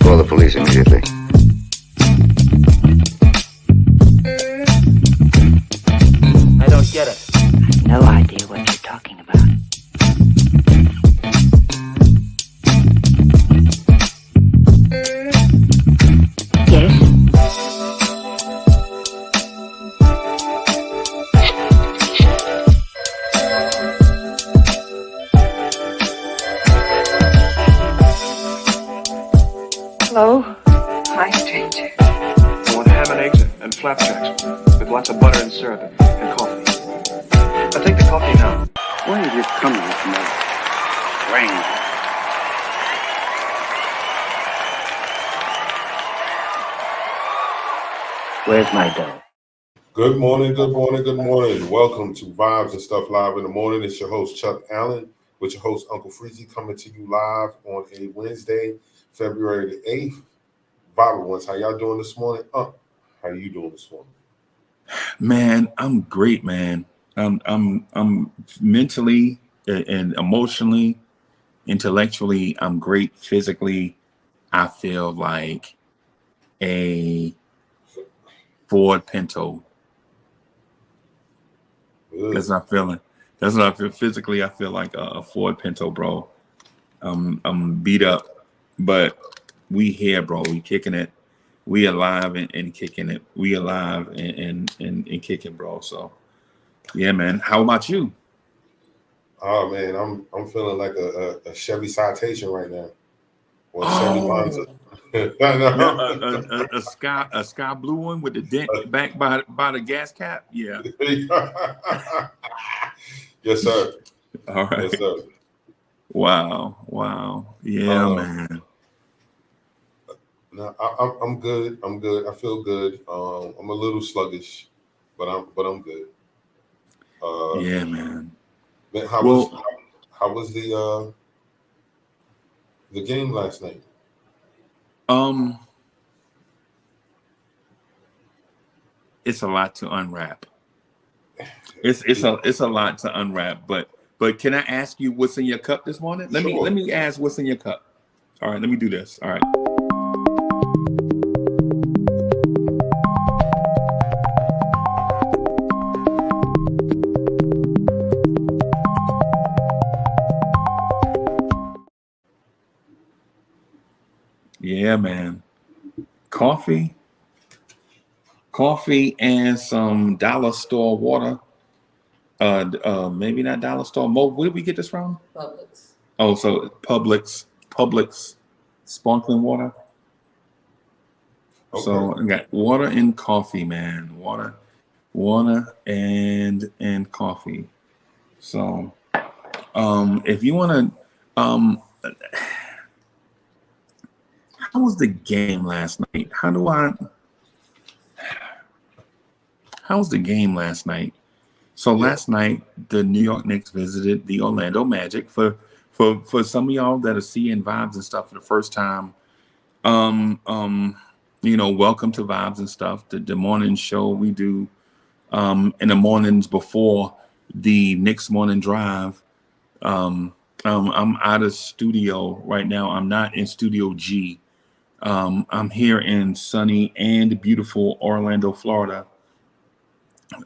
Call the police immediately. I don't get it. No idea what you're talking about. Yes? Hello? Hi, stranger. I want ham and eggs and flapjacks with lots of butter and syrup and coffee. I'll take the coffee now. Where are you coming from, stranger? Where's my dough? Good morning, good morning, good morning. Welcome to Vibes and Stuff Live in the Morning. It's your host, Chuck Allen, with your host, Uncle Freezy, coming to you live on a Wednesday, February the 8th. Vibe ones, how y'all doing this morning? How are you doing this morning? Man, I'm great, man. I'm mentally and emotionally, intellectually, I'm great. Physically, I feel like a Ford Pinto. Good. That's what I'm feeling. That's what I feel. Physically, I feel like a Ford Pinto, bro. I'm beat up, but we here, bro. We kicking it. We alive and kicking it. We alive and kicking, bro. So, yeah, man. How about you? Oh man, I'm feeling like a Chevy Citation right now. Or Chevy Monza. A sky blue one with the dent back by the gas cap. Yeah. Yes, sir. All right. Yes, sir. Wow. Yeah, man. No, I'm good. I'm good. I feel good. I'm a little sluggish, but I'm good. Yeah, man. How was the game last night? It's a lot to unwrap. It's a lot to unwrap, but can I ask you what's in your cup this morning? Let me ask what's in your cup. All right, let me do this. All right. Yeah, man. Coffee and some dollar store water. Maybe not dollar store. Mo, where did we get this from? Publix. Oh, so Publix sparkling water. Okay. So I got water and coffee, man. Water and coffee. So if you want to how was the game last night? How was the game last night? So last night, the New York Knicks visited the Orlando Magic. For some of y'all that are seeing Vibes and Stuff for the first time, welcome to Vibes and Stuff, the morning show we do in the mornings before the Knicks morning drive. I'm out of studio right now. I'm not in Studio G. I'm here in sunny and beautiful Orlando, Florida.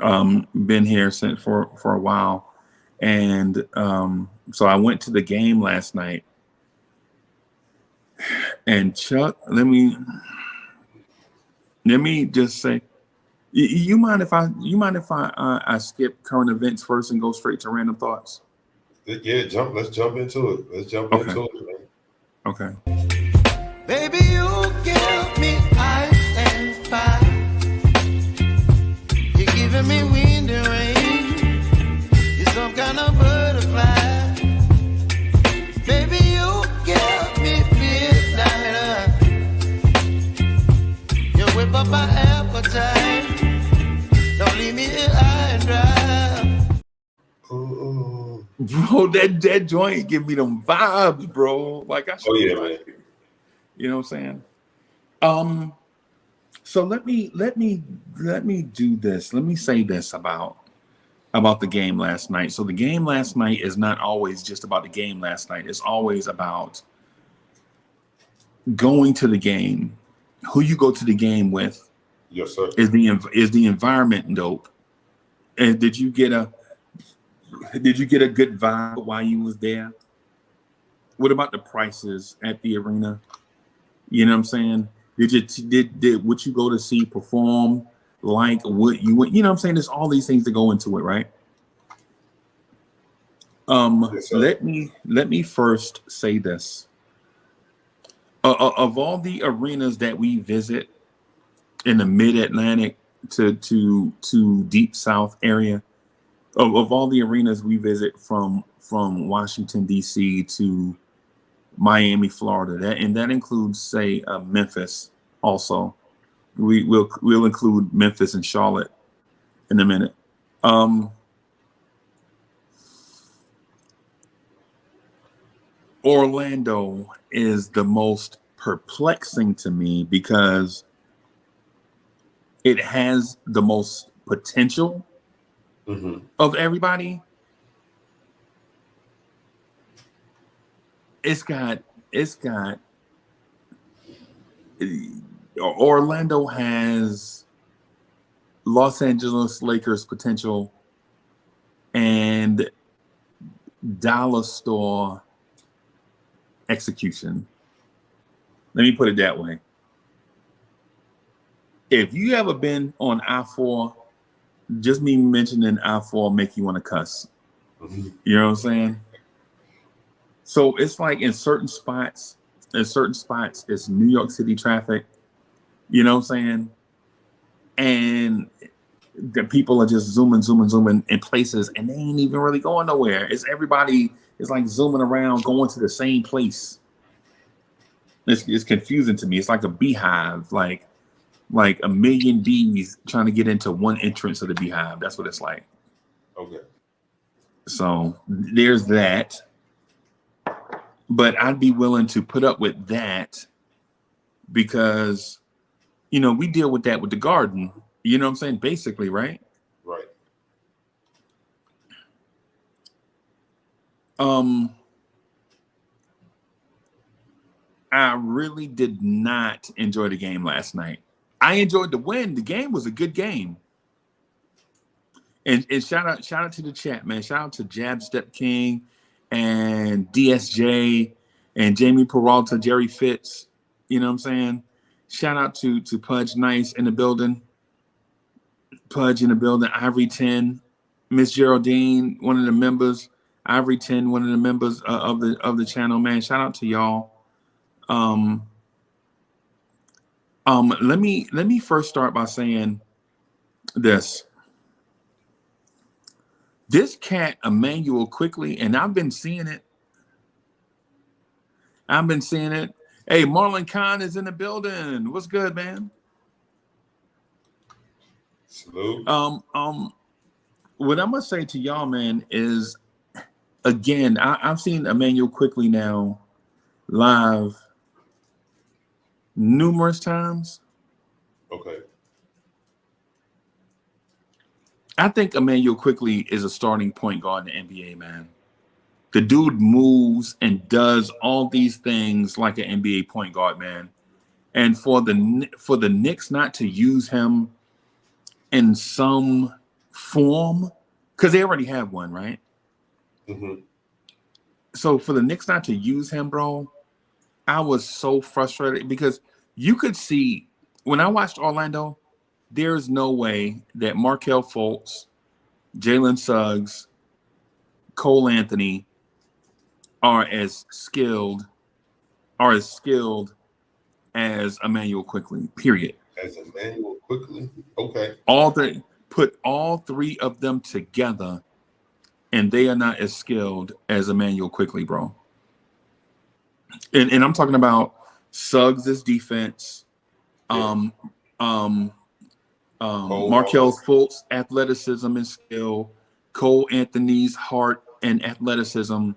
Been here since for a while, and so I went to the game last night. And Chuck, let me just say, you mind if I skip current events first and go straight to random thoughts? Yeah, let's jump into it. Into it, man. Okay. Baby, you give me ice and fire. You're giving me wind and rain. You're some kind of butterfly. Baby, you give me midnight. You whip up my appetite. Don't leave me here high and dry. Ooh. Bro, that joint give me them vibes, bro. Like I should. Oh yeah, man. You know what I'm saying? So let me do this. Let me say this about the game last night. So the game last night is not always just about the game last night. It's always about going to the game, who you go to the game with, Yes, sir. is the environment dope? And did you get a good vibe while you was there? What about the prices at the arena? You know what I'm saying? Did what you go to see perform like what you went? You know what I'm saying? There's all these things that go into it, right? Yes, sir. Let me first say this. Of all the arenas that we visit in the Mid-Atlantic to Deep South area, of all the arenas we visit from Washington D.C. to Miami, Florida, that includes, say, Memphis. Also, we'll include Memphis and Charlotte in a minute. Orlando is the most perplexing to me because it has the most potential of everybody. Orlando has Los Angeles Lakers potential and dollar store execution. Let me put it that way. If you ever been on I-4, just me mentioning I-4 make you want to cuss. You know what I'm saying? So it's like in certain spots, it's New York City traffic. You know what I'm saying? And the people are just zooming in places, and they ain't even really going nowhere. It's everybody is like zooming around, going to the same place. It's confusing to me. It's like a beehive, like a million bees trying to get into one entrance of the beehive. That's what it's like. Okay. So there's that. But I'd be willing to put up with that because, you know, we deal with that with the Garden. You know what I'm saying? Basically, right? Right. I really did not enjoy the game last night. I enjoyed the win. The game was a good game. And shout out to the chat, man. Shout out to Jab Step King and DSJ and Jamie Peralta, Jerry Fitz. You know what I'm saying? Shout out to Pudge Nice in the building. Pudge in the building. Ivory 10, Miss Geraldine, one of the members. Ivory 10, one of the members of the channel, man. Shout out to y'all. Let me first start by saying this. This cat, Emmanuel Quickly, and I've been seeing it. Hey, Marlon Khan is in the building. What's good, man? Salute. What I'm gonna say to y'all, man, is again, I've seen Emmanuel Quickly now live numerous times. Okay. I think Emmanuel Quickly is a starting point guard in the NBA, man. The dude moves and does all these things like an NBA point guard, man. And for the Knicks not to use him in some form, because they already have one, right? Mm-hmm. So for the Knicks not to use him, bro, I was so frustrated because you could see when I watched Orlando, there's no way that Markelle Fultz, Jalen Suggs, Cole Anthony are as skilled as Emmanuel Quickly, period. As Emmanuel Quickly? Okay. Put all three of them together, and they are not as skilled as Emmanuel Quickly, bro. And I'm talking about Suggs' defense, Markelle Fultz athleticism and skill, Cole Anthony's heart and athleticism.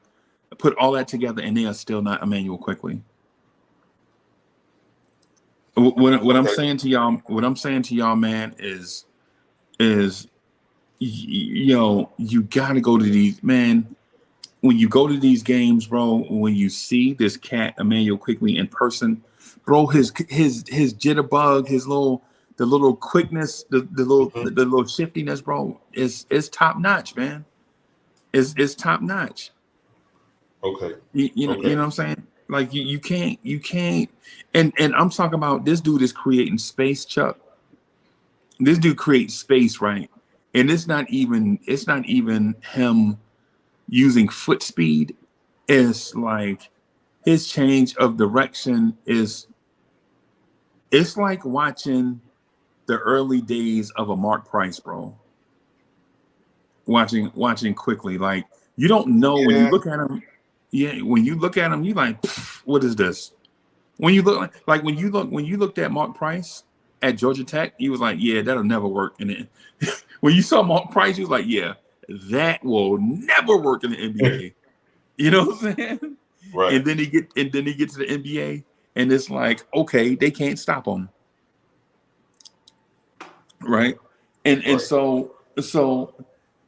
Put all that together, and they are still not Emmanuel Quickly. What I'm saying to y'all, man, is you know, you got to go to these, man. when you go to these games, bro, when you see this cat Emmanuel Quickly in person, bro, his jitterbug, the little quickness, the little shiftiness, bro, is top notch, man. Is top notch. Okay. You know what I'm saying? Like you can't and I'm talking about this dude is creating space, Chuck. This dude creates space, right? And it's not even him using foot speed. It's like his change of direction it's like watching the early days of a Mark Price, bro. Watching Quickly. Like you don't know when you look at him. Yeah, when you look at him, you like, what is this? When you look when you looked at Mark Price at Georgia Tech, he was like, yeah, that'll never work in it. When you saw Mark Price, he was like, yeah, that will never work in the NBA. You know what I'm saying? Right. And then he get to the NBA, and it's like, okay, they can't stop him. Right. And so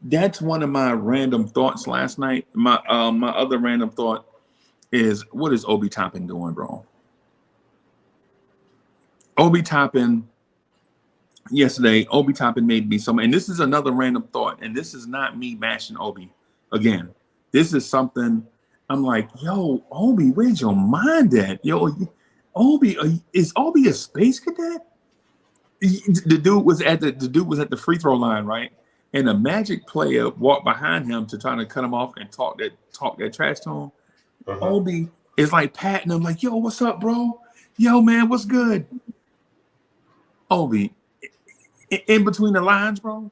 that's one of my random thoughts last night. My other random thought is, what is Obi Toppin doing, bro? Obi Toppin made me so, and this is another random thought, and this is not me bashing Obi again. This is something I'm like, yo, Obi, where's your mind at? Yo, Obi, is Obi a space cadet? The dude was at the free throw line, right? And a Magic player walked behind him to try to cut him off and talk that trash to him. Obi is like patting him, like, yo, what's up, bro? Yo, man, what's good? Obi, in between the lines, bro.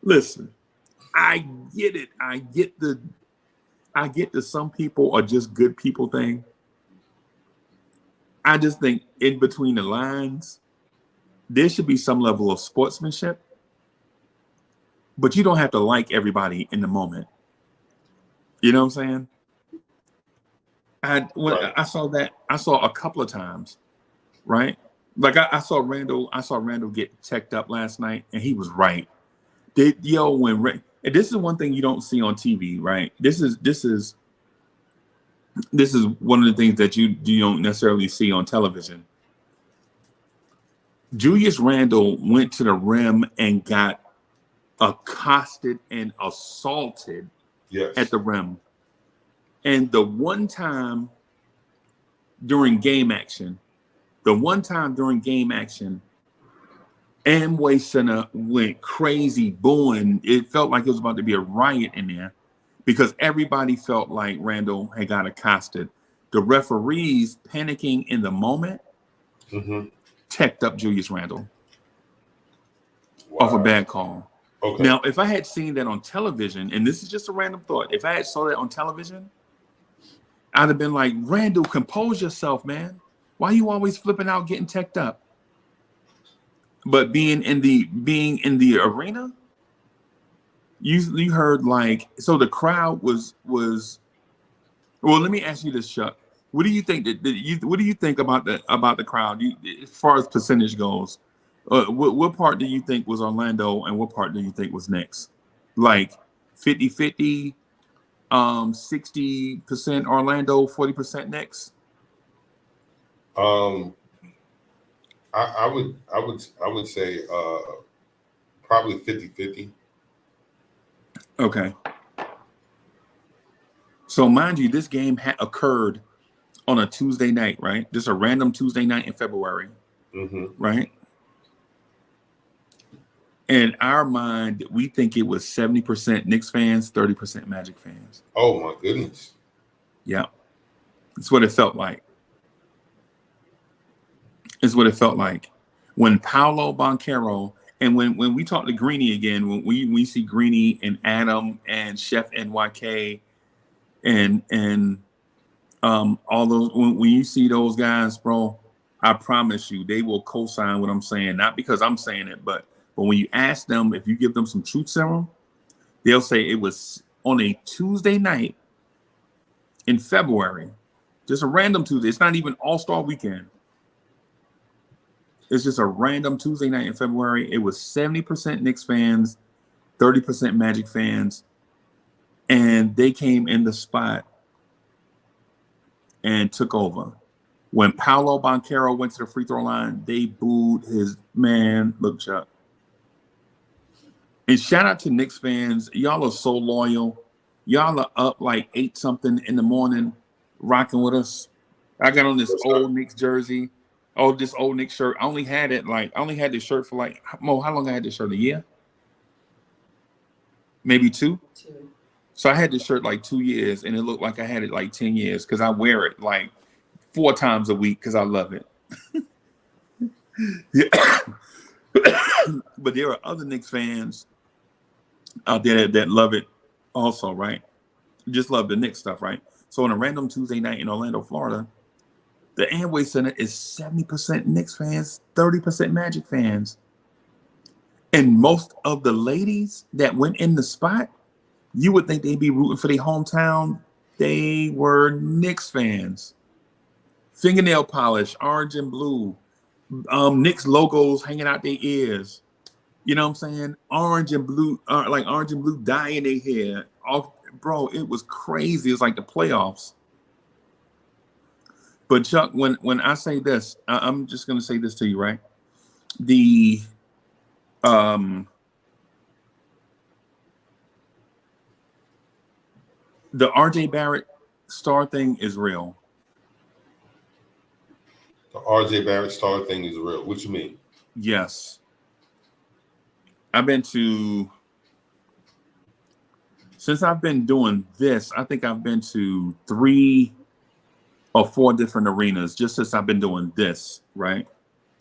Listen, I get it. I get the some people are just good people thing. I just think in between the lines, there should be some level of sportsmanship, but you don't have to like everybody in the moment. You know what I'm saying? I saw a couple of times, right? Like I saw Randall get teched up last night, and he was right. And this is one thing you don't see on TV, right? This is one of the things that you don't necessarily see on television. Julius Randle went to the rim and got accosted and assaulted at the rim. And the one time during game action, Amway Center went crazy booing. It felt like it was about to be a riot in there because everybody felt like Randle had got accosted. The referees, panicking in the moment, teched up Julius Randle off a bad call. Okay. Now, if I had seen that on television, and this is just a random thought, if I had saw that on television, I'd have been like, Randle, compose yourself, man. Why are you always flipping out, getting teched up? But being in the arena, you heard like, so the crowd was. Well, let me ask you this, Chuck. What do you think what do you think about the crowd? As far as percentage goes, what part do you think was Orlando and what part do you think was Knicks? Like 50-50, 60% Orlando, 40% Knicks? I would say probably 50-50. Okay. So mind you, this game occurred on a Tuesday night, right? Just a random Tuesday night in February, right? In our mind, we think it was 70% Knicks fans, 30% Magic fans. Oh my goodness. Yeah. It's what it felt like. Is what it felt like when Paolo Banchero and when we talk to Greeny again, when we see Greeny and Adam and Chef NYK and all those, when you see those guys, bro, I promise you they will co-sign what I'm saying, not because I'm saying it, but when you ask them, if you give them some truth serum, they'll say it was on a Tuesday night in February, just a random Tuesday. It's not even All-Star weekend. It's just a random Tuesday night in February. It was 70% Knicks fans, 30% Magic fans. and they came in the spot and took over. When Paolo Banchero went to the free throw line, they booed his man. Look, Chuck. And shout out to Knicks fans. Y'all are so loyal. Y'all are up like 8-something in the morning, rocking with us. I got on this old Knicks jersey. Oh, this old Knicks shirt. I only had this shirt for like, Mo, how long I had this shirt? A year? Maybe 2? 2. So I had this shirt like 2 years, and it looked like I had it like 10 years because I wear it like 4 times a week because I love it. Yeah. But there are other Knicks fans out there that love it also, right? Just love the Knicks stuff, right? So on a random Tuesday night in Orlando, Florida, the Amway Center is 70% Knicks fans, 30% Magic fans. And most of the ladies that went in the spot, you would think they'd be rooting for their hometown. They were Knicks fans. Fingernail polish, orange and blue, Knicks logos hanging out their ears. You know what I'm saying? Orange and blue dye in their hair. Bro, it was crazy. It's like the playoffs. But Chuck, when I say this, I'm just gonna say this to you, right? The RJ Barrett star thing is real. The RJ Barrett star thing is real. What you mean? Yes. Since I've been doing this, I think I've been to 3 or 4 different arenas just since I've been doing this, right?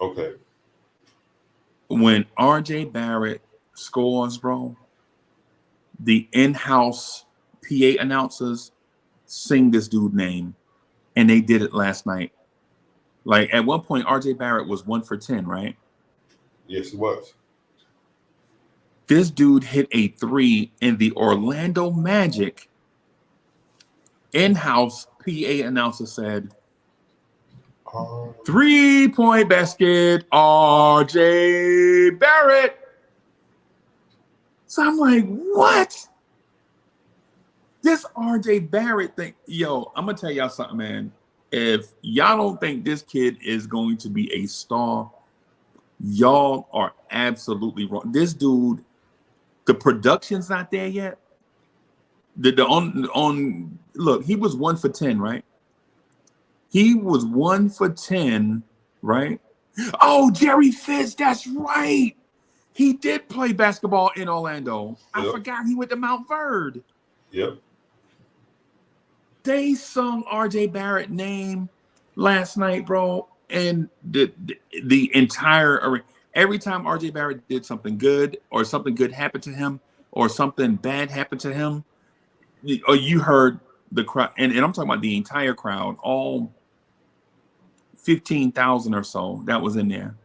Okay. When RJ Barrett scores, bro, the in-house PA announcers sing this dude's name, and they did it last night. Like at one point, RJ Barrett was 1 for 10, right? Yes, he was. This dude hit a 3, and the Orlando Magic in-house PA announcer said, 3-point basket, RJ Barrett. So I'm like, what? This RJ Barrett thing. Yo, I'm going to tell y'all something, man. If y'all don't think this kid is going to be a star, y'all are absolutely wrong. This dude, the production's not there yet. Look, he was 1 for 10, right? He was 1 for 10, right? Oh, Jerry Fitz, that's right. He did play basketball in Orlando. Yep. I forgot he went to Mount Verde. Yep. They sung RJ Barrett name last night, bro, and the entire every time RJ Barrett did something good or something good happened to him or something bad happened to him, or you heard the crowd, and I'm talking about the entire crowd, all 15,000 or so that was in there.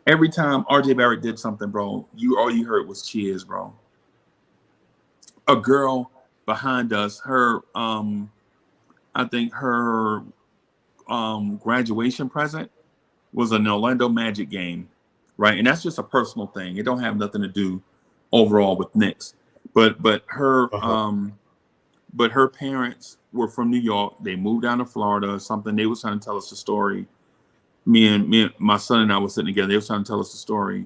Every time RJ Barrett did something, bro, all you heard was cheers, bro. A girl behind us, her I think her graduation present was an Orlando Magic game, right? And that's just a personal thing. It don't have nothing to do overall with Knicks. But her but her parents were from New York. They moved down to Florida or something. They was trying to tell us the story. Me and my son and I were sitting together. They was trying to tell us the story.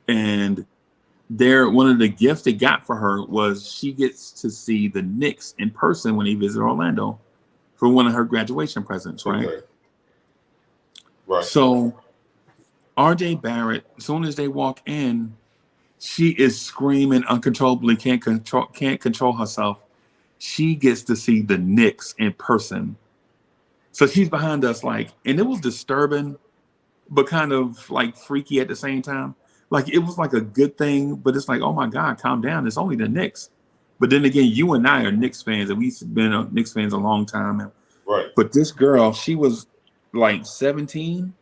And one of the gifts they got for her was she gets to see the Knicks in person when they visit Orlando for one of her graduation presents, right? Okay. Right. So RJ Barrett, as soon as they walk in, she is screaming uncontrollably, can't control herself. She gets to see the Knicks in person. So she's behind us, like, and it was disturbing, but kind of like freaky at the same time. Like it was like a good thing, but it's like, oh my God, calm down. It's only the Knicks. But then again, you and I are Knicks fans, and we've been Knicks fans a long time. Right. But this girl, she was like 17,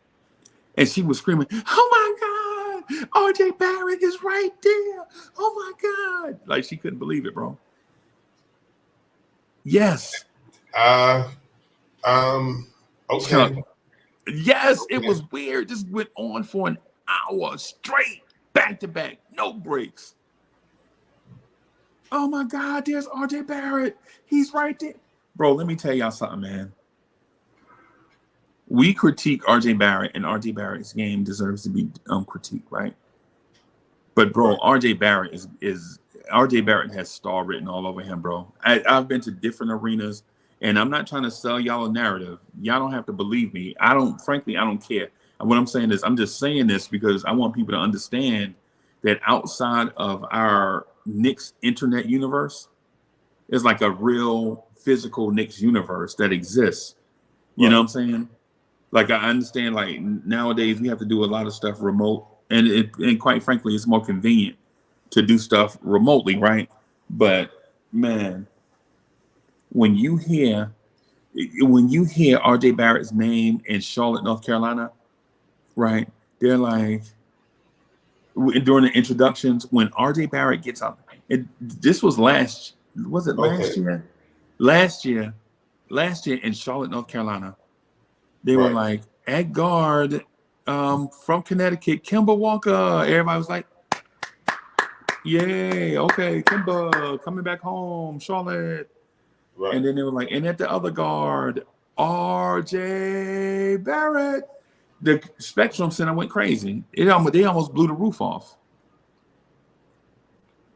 and she was screaming, "Oh my God, RJ Barrett is right there! Oh my God!" Like she couldn't believe it, bro. Yes. Okay. Yes, it was weird. Just went on for an hour straight, back to back, no breaks. oh my God, there's RJ Barrett. He's right there. Bro, let me tell y'all something, man. We critique RJ Barrett, and RJ Barrett's game deserves to be critiqued, right? But bro, RJ Barrett is RJ Barrett has star written all over him, bro. I've been to different arenas, and I'm not trying to sell y'all a narrative. Y'all don't have to believe me. I don't care. And what I'm saying is, I'm just saying this because I want people to understand that outside of our Knicks internet universe, is like a real physical Knicks universe that exists. You know what I'm saying? Like, I understand, like, nowadays we have to do a lot of stuff remote, and quite frankly, it's more convenient to do stuff remotely, right? But man, when you hear RJ Barrett's name in Charlotte, North Carolina, right? They're like, during the introductions, when RJ Barrett gets up, this was last year? Last year in Charlotte, North Carolina, they were like, at guard, from Connecticut, Kemba Walker. Everybody was like, yay, okay, Kemba coming back home, Charlotte. Right. And then they were like, and at the other guard, RJ Barrett. The Spectrum Center went crazy. They almost blew the roof off.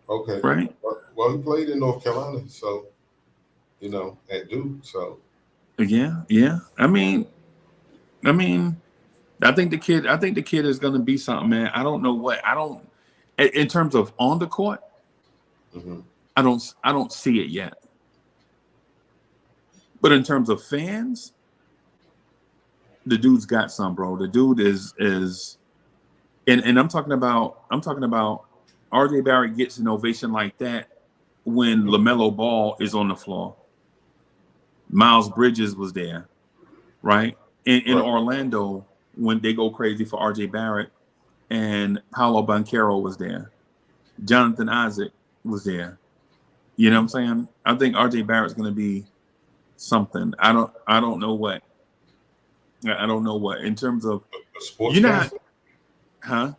Okay. Right? Well, he played in North Carolina, so, at Duke, so. Yeah. I mean, I think the kid is going to be something, man. I don't know what. In terms of on the court, I don't see it yet. But in terms of fans, the dude's got some, bro. The dude is and I'm talking about RJ Barrett gets an ovation like that when LaMelo Ball is on the floor. Miles Bridges was there, right? In Orlando, when they go crazy for RJ Barrett, and Paolo Banchero was there. Jonathan Isaac was there. You know what I'm saying? I think RJ Barrett's gonna be something. I don't know what. I don't know what in terms of you're not, huh?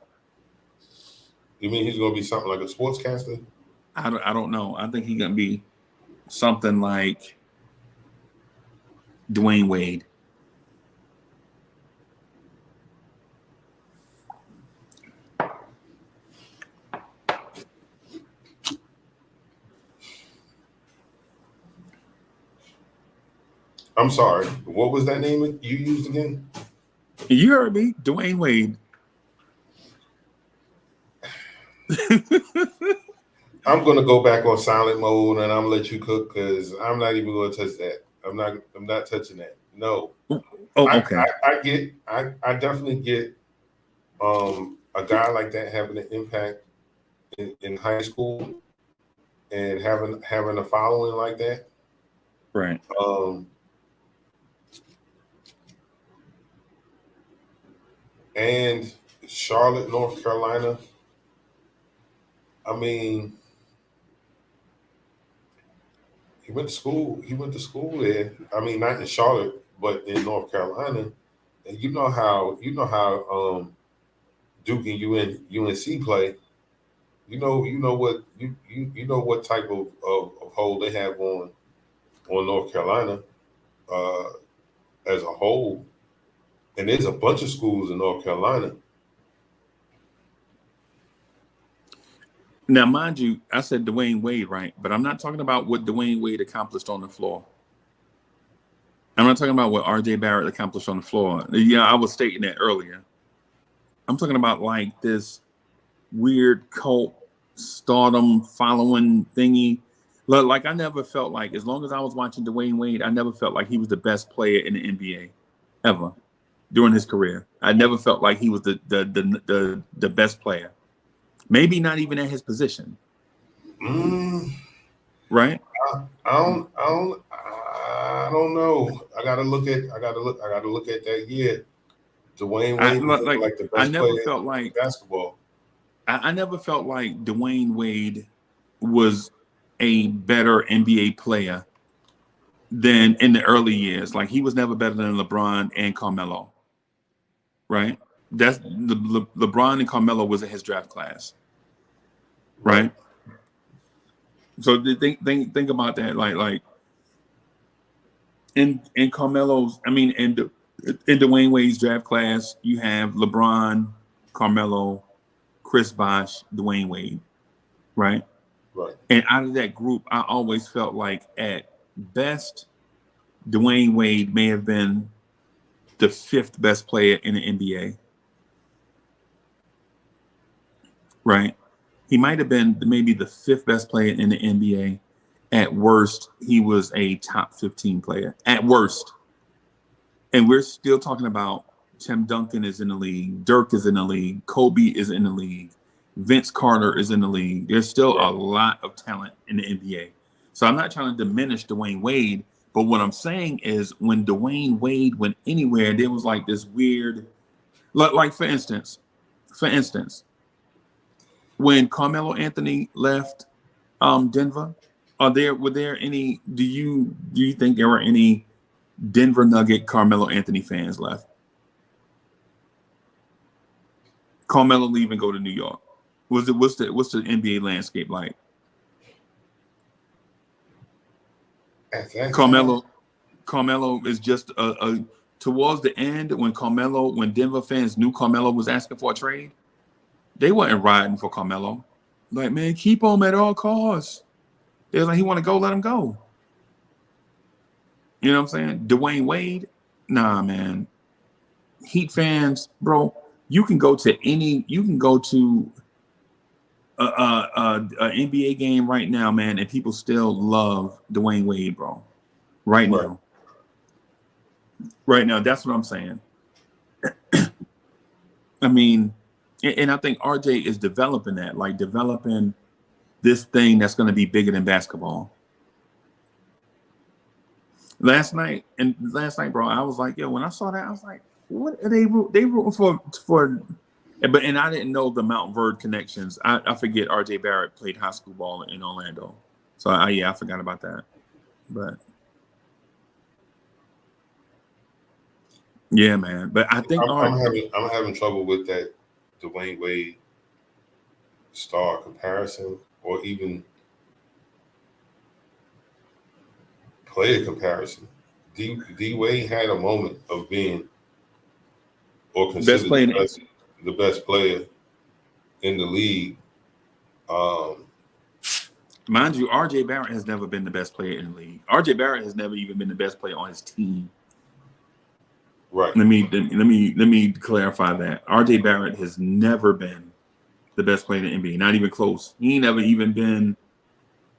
You mean he's gonna be something like a sportscaster? I don't know. I think he's gonna be something like Dwayne Wade. I'm sorry. What was that name you used again? You heard me, Dwayne Wade. I'm gonna go back on silent mode and I'm gonna let you cook because I'm not even gonna touch that. I'm not touching that. No. Oh, okay. I definitely get a guy like that having an impact in high school and having a following like that. Right. And Charlotte, North Carolina. I mean, he went to school there. I mean, not in Charlotte, but in North Carolina. And you know how Duke and UNC play. You know what type of hold they have on North Carolina as a whole. And there's a bunch of schools in North Carolina. Now, mind you, I said Dwayne Wade, right? But I'm not talking about what Dwayne Wade accomplished on the floor. I'm not talking about what RJ Barrett accomplished on the floor. Yeah, I was stating that earlier. I'm talking about like this weird cult stardom following thingy. Like I never felt like, as long as I was watching Dwayne Wade, I never felt like he was the best player in the NBA ever during his career. I never felt like he was the best player. Maybe not even at his position. Right? I don't know. I gotta look at that year. Dwayne Wade was like the best I never player felt in like basketball. I never felt like Dwayne Wade was a better NBA player than in the early years. Like he was never better than LeBron and Carmelo. Right? That's LeBron and Carmelo was in his draft class. Right? So think about that. Like in Carmelo's, I mean, in Dwayne Wade's draft class, you have LeBron, Carmelo, Chris Bosh, Dwayne Wade, right? Right. And out of that group, I always felt like at best, Dwayne Wade may have been the 5th best player in the NBA. Right? He might have been maybe the 5th best player in the NBA. At worst, he was a top 15 player. At worst. And we're still talking about Tim Duncan is in the league. Dirk is in the league. Kobe is in the league. Vince Carter is in the league. There's still a lot of talent in the NBA. So I'm not trying to diminish Dwayne Wade, but what I'm saying is when Dwayne Wade went anywhere, there was like this weird, like for instance, when Carmelo Anthony left Denver, were there any? Do you think there were any Denver Nugget Carmelo Anthony fans left? Carmelo leave and go to New York. What's the NBA landscape like? Carmelo is just a towards the end when Denver fans knew Carmelo was asking for a trade, they weren't riding for Carmelo. Like, man, keep him at all costs. They was like, he want to go, let him go. You know what I'm saying? Dwayne Wade, nah, man. Heat fans, bro, you can go to an NBA game right now, man, and people still love Dwayne Wade, bro. Right now. Right now, that's what I'm saying. I mean, and I think RJ is developing that, like developing this thing that's going to be bigger than basketball. Last night, bro, I was like, yo, when I saw that, I was like, what are they rooting for? But I didn't know the Mount Verde connections. I forget RJ Barrett played high school ball in Orlando, so I forgot about that. But yeah, man. But I think I'm having trouble with that Dwayne Wade star comparison, or even player comparison. D Wade had a moment of being or considered the best player in the league. Mind you, RJ Barrett has never been the best player in the league. RJ Barrett has never even been the best player on his team. Right. Let me clarify that. RJ Barrett has never been the best player in the NBA. Not even close. He never even been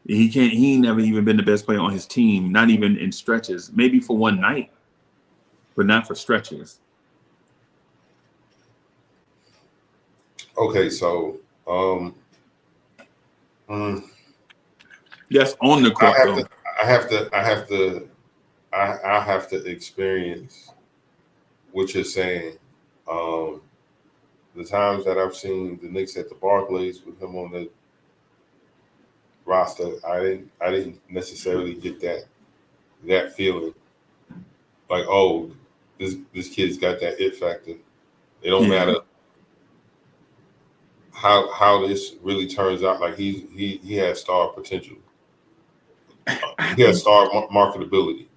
the best player on his team, not even in stretches. Maybe for one night, but not for stretches. Okay, so that's on the court. I have to experience what you're saying. The times that I've seen the Knicks at the Barclays with him on the roster, I didn't necessarily get that feeling. Like, oh, this kid's got that it factor. It don't matter how this really turns out. Like he has star potential. He has star marketability.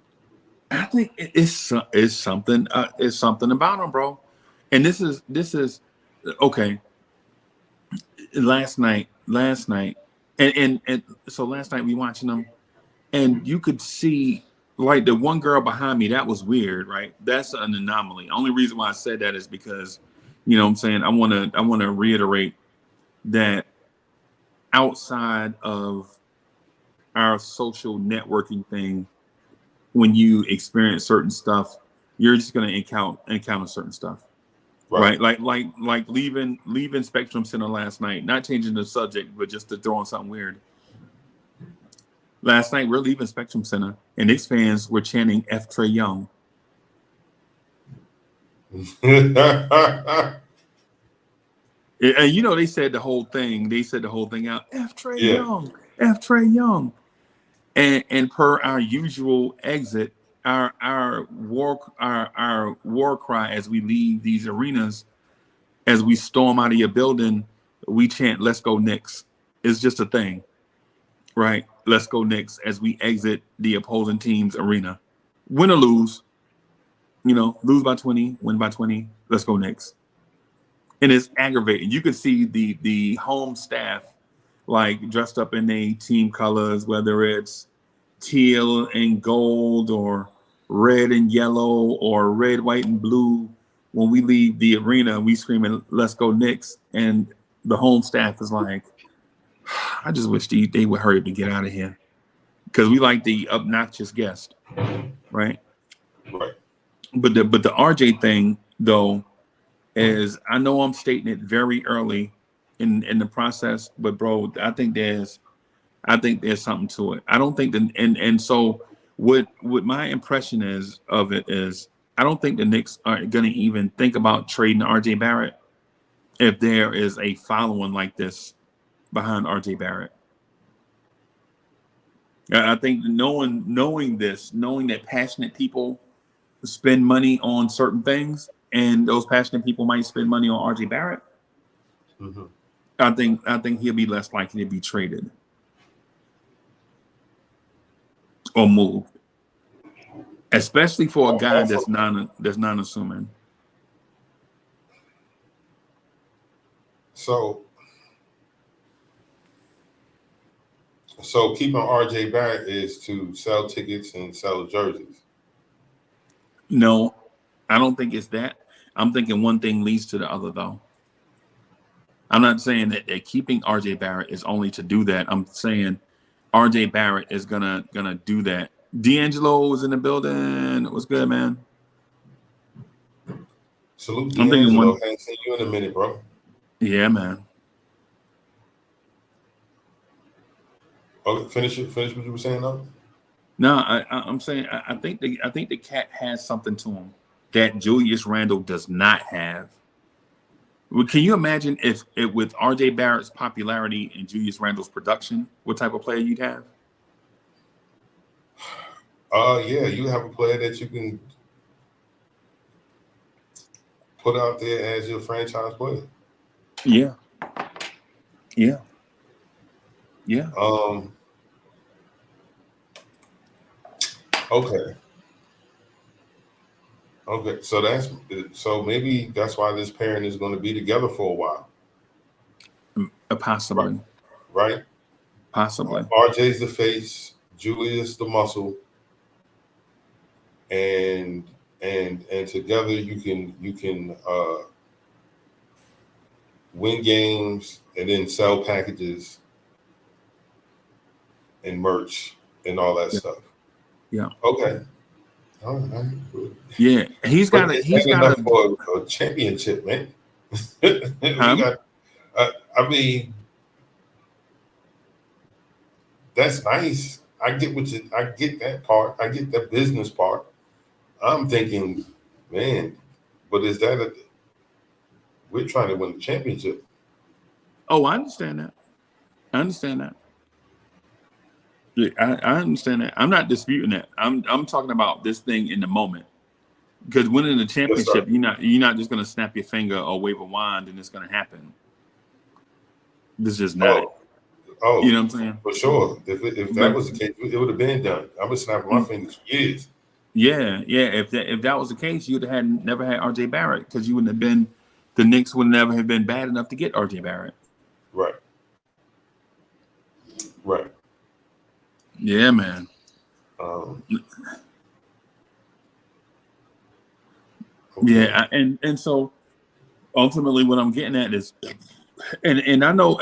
I think it's something. It's something about him, bro. And this is okay. Last night, and so last night we watching them, and you could see like the one girl behind me. That was weird, right? That's an anomaly. Only reason why I said that is because, you know what I'm saying, I want to reiterate that outside of our social networking thing, when you experience certain stuff, you're just going to encounter certain stuff, right? Like leaving Spectrum Center last night, not changing the subject, but just to throw on something weird. Last night, we're leaving Spectrum Center, and Knicks fans were chanting F. Trae Young. And you know, they said the whole thing out, F. Trae Young, F. Trae Young. And per our usual exit, our war cry as we leave these arenas, as we storm out of your building, we chant, "Let's go Knicks." It's just a thing, right? "Let's go Knicks" as we exit the opposing team's arena. Win or lose, lose by 20, win by 20. Let's go Knicks. And it's aggravating. You can see the home staff like dressed up in their team colors, whether it's teal and gold or red and yellow or red, white, and blue. When we leave the arena, we screaming, "Let's go Knicks." And the home staff is like, I just wish they would hurry up and get out of here. Because we like the obnoxious guest, right? Right. But the RJ thing, though, is I know I'm stating it very early in the process, but bro, I think there's something to it. I don't think and so what my impression is of it is I don't think the Knicks are gonna even think about trading RJ Barrett if there is a following like this behind RJ Barrett. I think knowing that passionate people spend money on certain things, and those passionate people might spend money on RJ Barrett. Mm-hmm. I think he'll be less likely to be traded or moved, especially for a guy that's non-assuming. So keeping RJ Barrett is to sell tickets and sell jerseys. No, I don't think it's that. I'm thinking one thing leads to the other, though. I'm not saying that keeping RJ Barrett is only to do that. I'm saying RJ Barrett is gonna do that. D'Angelo is in the building. What's good, man? Salute I'm thinking D'Angelo. one. Haven't seen you in a minute, bro. Yeah, man. Oh, finish what you were saying, though. No, I'm saying I think the cat has something to him that Julius Randle does not have. Well, can you imagine if with RJ Barrett's popularity and Julius Randle's production, what type of player you'd have? Yeah, you have a player that you can put out there as your franchise player. Yeah. Okay. So maybe that's why this pairing is going to be together for a while. Possibly. Right? Possibly. RJ's the face, Julius the muscle, and together you can win games and then sell packages and merch and all that stuff. Yeah. Okay. All right. Yeah, he's got for a championship, man. I mean, that's nice. I get that part. I get that business part. I'm thinking, man, but is that we're trying to win the championship? Oh, I understand that. Yeah, I understand that. I'm not disputing that. I'm talking about this thing in the moment. Because winning the championship, you're not just gonna snap your finger or wave a wand and it's gonna happen. This is just not. Oh, you know what I'm saying? For sure. If that was the case, it would have been done. I was snapping my fingers for years. Yeah. If that was the case, you'd have never had RJ Barrett because you wouldn't have been. The Knicks would never have been bad enough to get RJ Barrett. Right. Yeah, man. Okay. Yeah, and so ultimately, what I'm getting at is, and I know,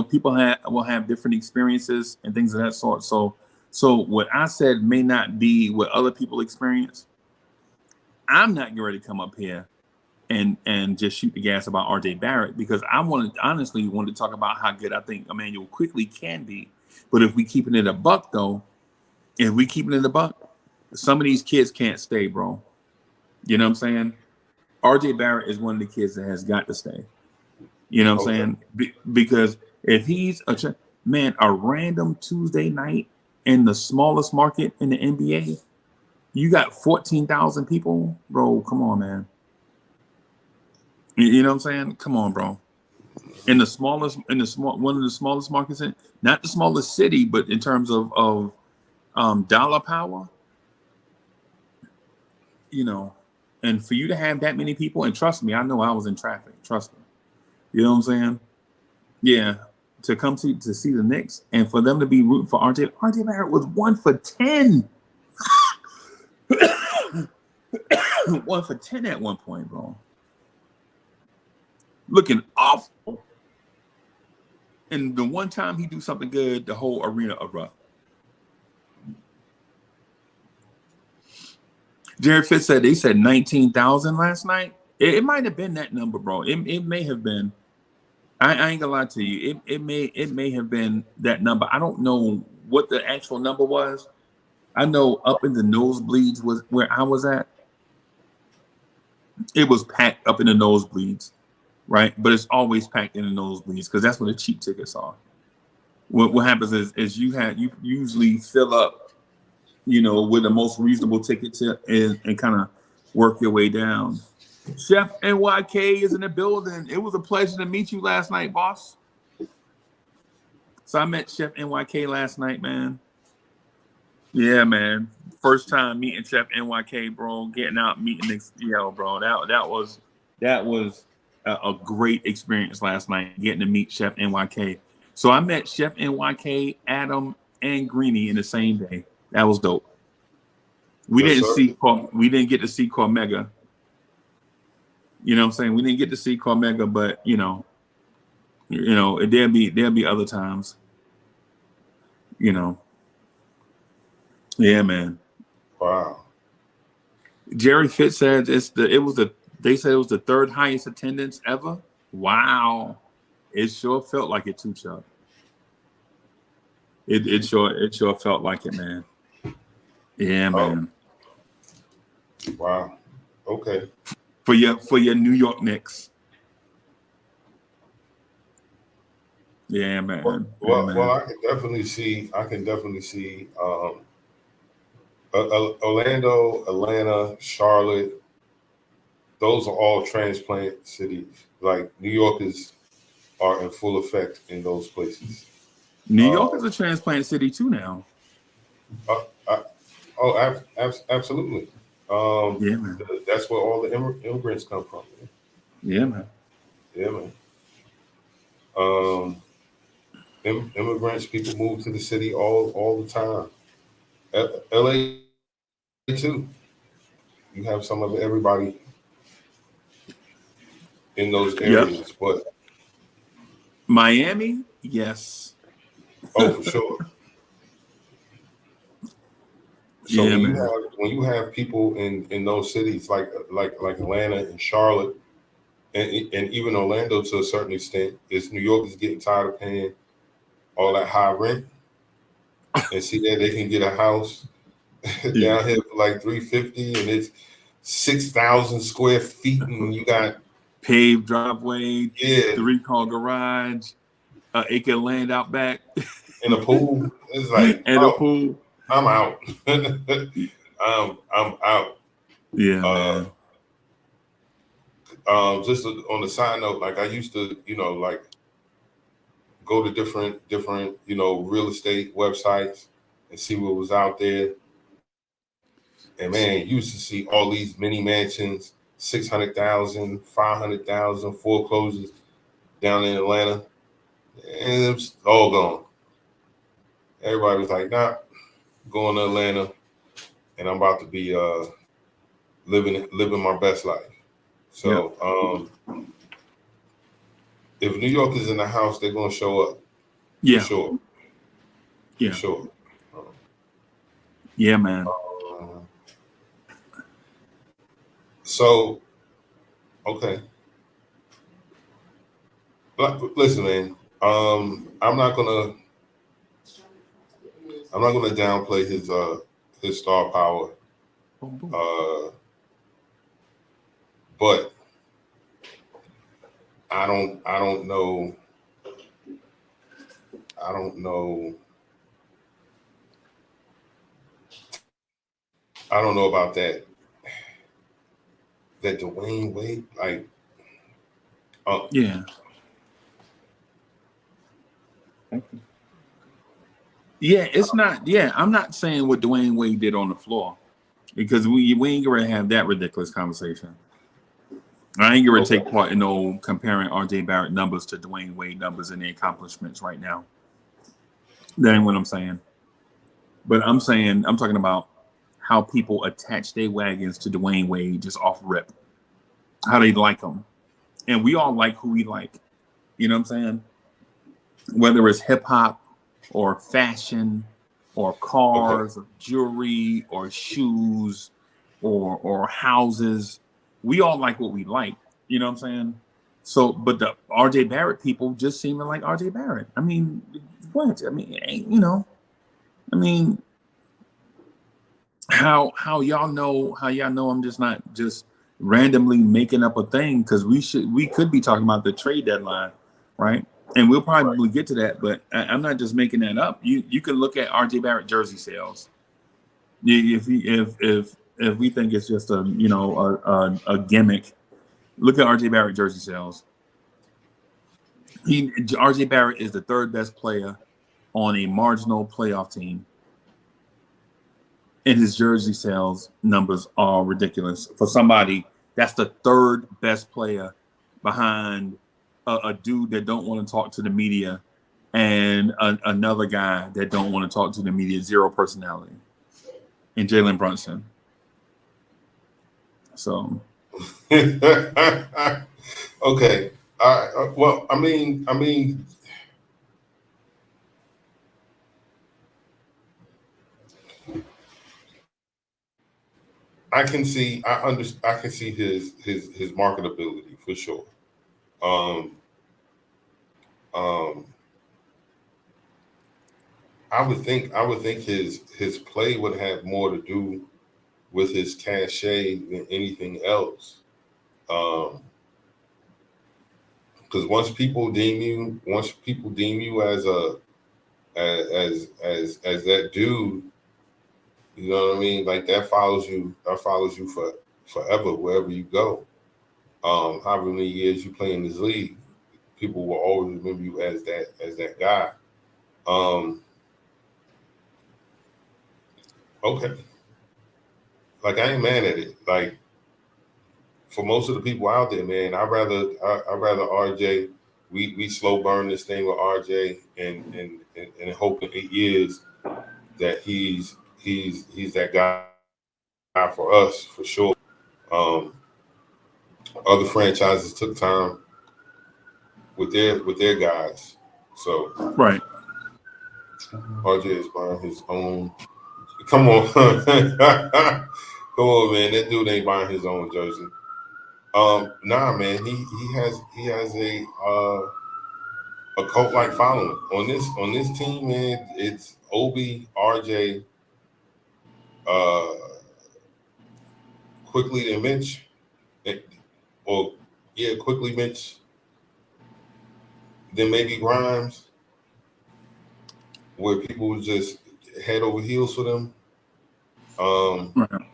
people will have different experiences and things of that sort. So what I said may not be what other people experience. I'm not getting ready to come up here and just shoot the gas about RJ Barrett because I honestly wanted to talk about how good I think Immanuel Quickley can be. But if we keeping it a buck, though, some of these kids can't stay, bro. You know what I'm saying? RJ Barrett is one of the kids that has got to stay. You know what I'm saying? Because if he's a random Tuesday night in the smallest market in the NBA, you got 14,000 people, bro. Come on, man. You know what I'm saying? Come on, bro. in the smallest, one of the smallest markets, not the smallest city, but in terms of dollar power, you know, and for you to have that many people, and trust me, I know I was in traffic. Trust me, you know what I'm saying? Yeah, to come to see the Knicks and for them to be rooting for RJ Barrett was 1 for 10. 1 for 10 at one point, bro. Looking awful. And the one time he do something good, the whole arena erupt. Jared Fitz said they said 19,000 last night. It might have been that number, bro. It may have been. I ain't gonna lie to you. It may have been that number. I don't know what the actual number was. I know up in the nosebleeds was where I was at. It was packed up in the nosebleeds, right? But it's always packed in the nosebleeds because that's where the cheap tickets are. What happens is you usually fill up, you know, with the most reasonable tickets and kind of work your way down. Chef NYK is in the building. It was a pleasure to meet you last night, boss. So I met Chef NYK last night, man. Yeah, man. First time meeting Chef NYK, bro. Getting out, meeting bro. That was a great experience last night. Getting to meet Chef NYK. So I met Chef NYK, Adam, and Greeny in the same day. That was dope. We didn't get to see Cormega. You know what I'm saying? We didn't get to see Cormega, but you know, there'll be other times. You know. Yeah, man. Wow. Jerry Fitz said they said it was the third highest attendance ever. Wow. It sure felt like it too, Chuck. It sure felt like it, man. Yeah, man. Wow. Okay. For your New York Knicks. Yeah, man. Well, I can definitely see Orlando, Atlanta, Charlotte. Those are all transplant cities. Like New Yorkers are in full effect in those places. New York is a transplant city too now. Absolutely. Yeah, man. That's where all the immigrants come from. Man. Yeah, man. Yeah, man. Immigrants, people move to the city all the time. LA too. You have some of everybody in those areas, Yep. but Miami, yes. Oh, for sure. So Yeah, when you have people in those cities like Atlanta and Charlotte and even Orlando to a certain extent, is New York is getting tired of paying all that high rent and see that they can get a house down here for like $350 and it's 6,000 square feet and you got paved driveway, yeah, 3-car garage, an acre of land out back, and a pool. It's like a pool. I'm out. I'm out. Yeah, man. Just on the side note, like I used to, like go to different, real estate websites and see what was out there. And man, you used to see all these mini mansions, 600,000, 500,000 foreclosures down in Atlanta, and it was all gone. Everybody was like, nah, going to Atlanta, and I'm about to be living my best life. So if New York is in the house, they're gonna show up. Yeah, for sure. Yeah, for sure. Yeah, man. So, okay. Listen, man. I'm not gonna downplay his star power. But I don't know. I don't know about that Dwayne Wade, like, yeah. Yeah, it's not. Yeah, I'm not saying what Dwayne Wade did on the floor because we ain't gonna have that ridiculous conversation. I ain't gonna take part in no comparing RJ Barrett numbers to Dwayne Wade numbers and the accomplishments right now. That ain't what I'm saying. But I'm talking about how people attach their wagons to Dwayne Wade just off rip. How they like him. And we all like who we like. You know what I'm saying? Whether it's hip hop or fashion or cars or jewelry or shoes or houses, we all like what we like. You know what I'm saying? So, but the RJ Barrett people just seem to like RJ Barrett. I mean, what? I mean, you know, I mean, how y'all know I'm just not just randomly making up a thing, because we could be talking about the trade deadline, right? And we'll probably get to that, but I'm not just making that up. You can look at RJ Barrett jersey sales. If we think it's just a gimmick, look at RJ Barrett jersey sales. RJ Barrett is the third best player on a marginal playoff team, and his jersey sales numbers are ridiculous for somebody that's the third best player behind a dude that don't want to talk to the media and another guy that don't want to talk to the media, zero personality, and Jalen Brunson. So, okay. Well, I mean, I can see his marketability for sure. I would think his play would have more to do with his cachet than anything else. Because once people deem you as that dude, you know what I mean? Like that follows you for forever wherever you go. However many years you play in this league, people will always remember you as that guy. Okay. Like I ain't mad at it. Like for most of the people out there, man, I'd rather RJ. We slow burn this thing with RJ and hope in 8 years that he's that guy for us for sure. Other franchises took time with their guys, so right. RJ is buying his own. Come on, come on, man. That dude ain't buying his own jersey. Nah, man. He has a cult like following on this team, man. It's Obi, RJ, quickly and Mitch, quickly Mitch, then maybe Grimes, where people would just head over heels for them. Right.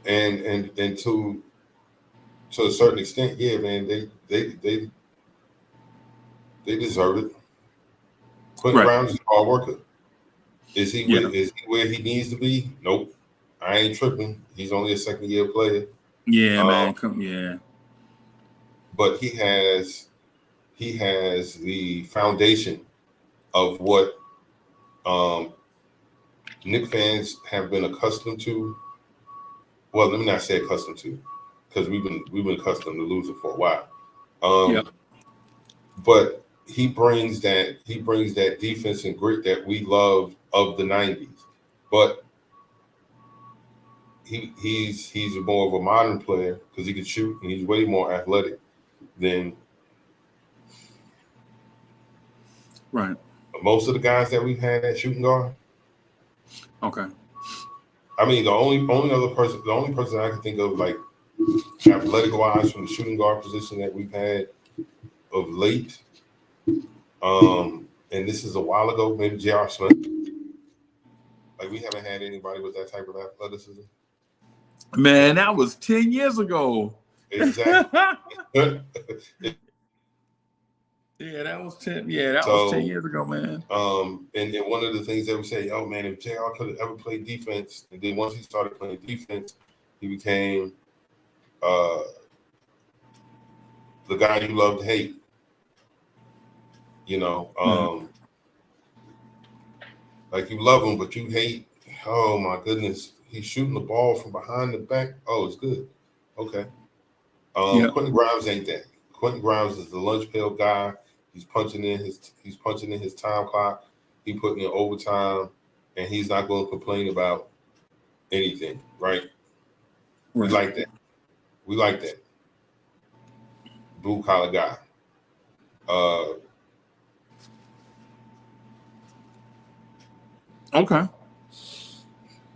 And to a certain extent, yeah, man, they deserve it. Quentin Grimes is a hard worker. Is he where he needs to be? Nope. I ain't tripping. He's only a second year player. Yeah, man. Yeah. But he has the foundation of what Knicks fans have been accustomed to. Well, let me not say accustomed to, because we've been accustomed to losing for a while. But he brings that defense and grit that we loved of the 90s. But he's more of a modern player because he can shoot and he's way more athletic than most of the guys that we've had at shooting guard. Okay. I mean, the only person I can think of, like, athletic wise from the shooting guard position that we've had of late, and this is a while ago, maybe J.R. Smith. Like, we haven't had anybody with that type of athleticism. Man, that was 10 years ago. Exactly. Yeah, that was 10. Yeah, that So, was 10 years ago, man. And one of the things they would say, "Oh man, if JR could have ever played defense," and then once he started playing defense, he became the guy you love to hate. You know, like you love him, but you hate. Oh my goodness, he's shooting the ball from behind the back. Oh, it's good. Okay. Quentin Grimes ain't that. Quentin Grimes is the lunch pail guy. He's punching in his time clock. He putting in overtime, and he's not going to complain about anything. Right? We like that. We like that. Blue collar guy. Okay.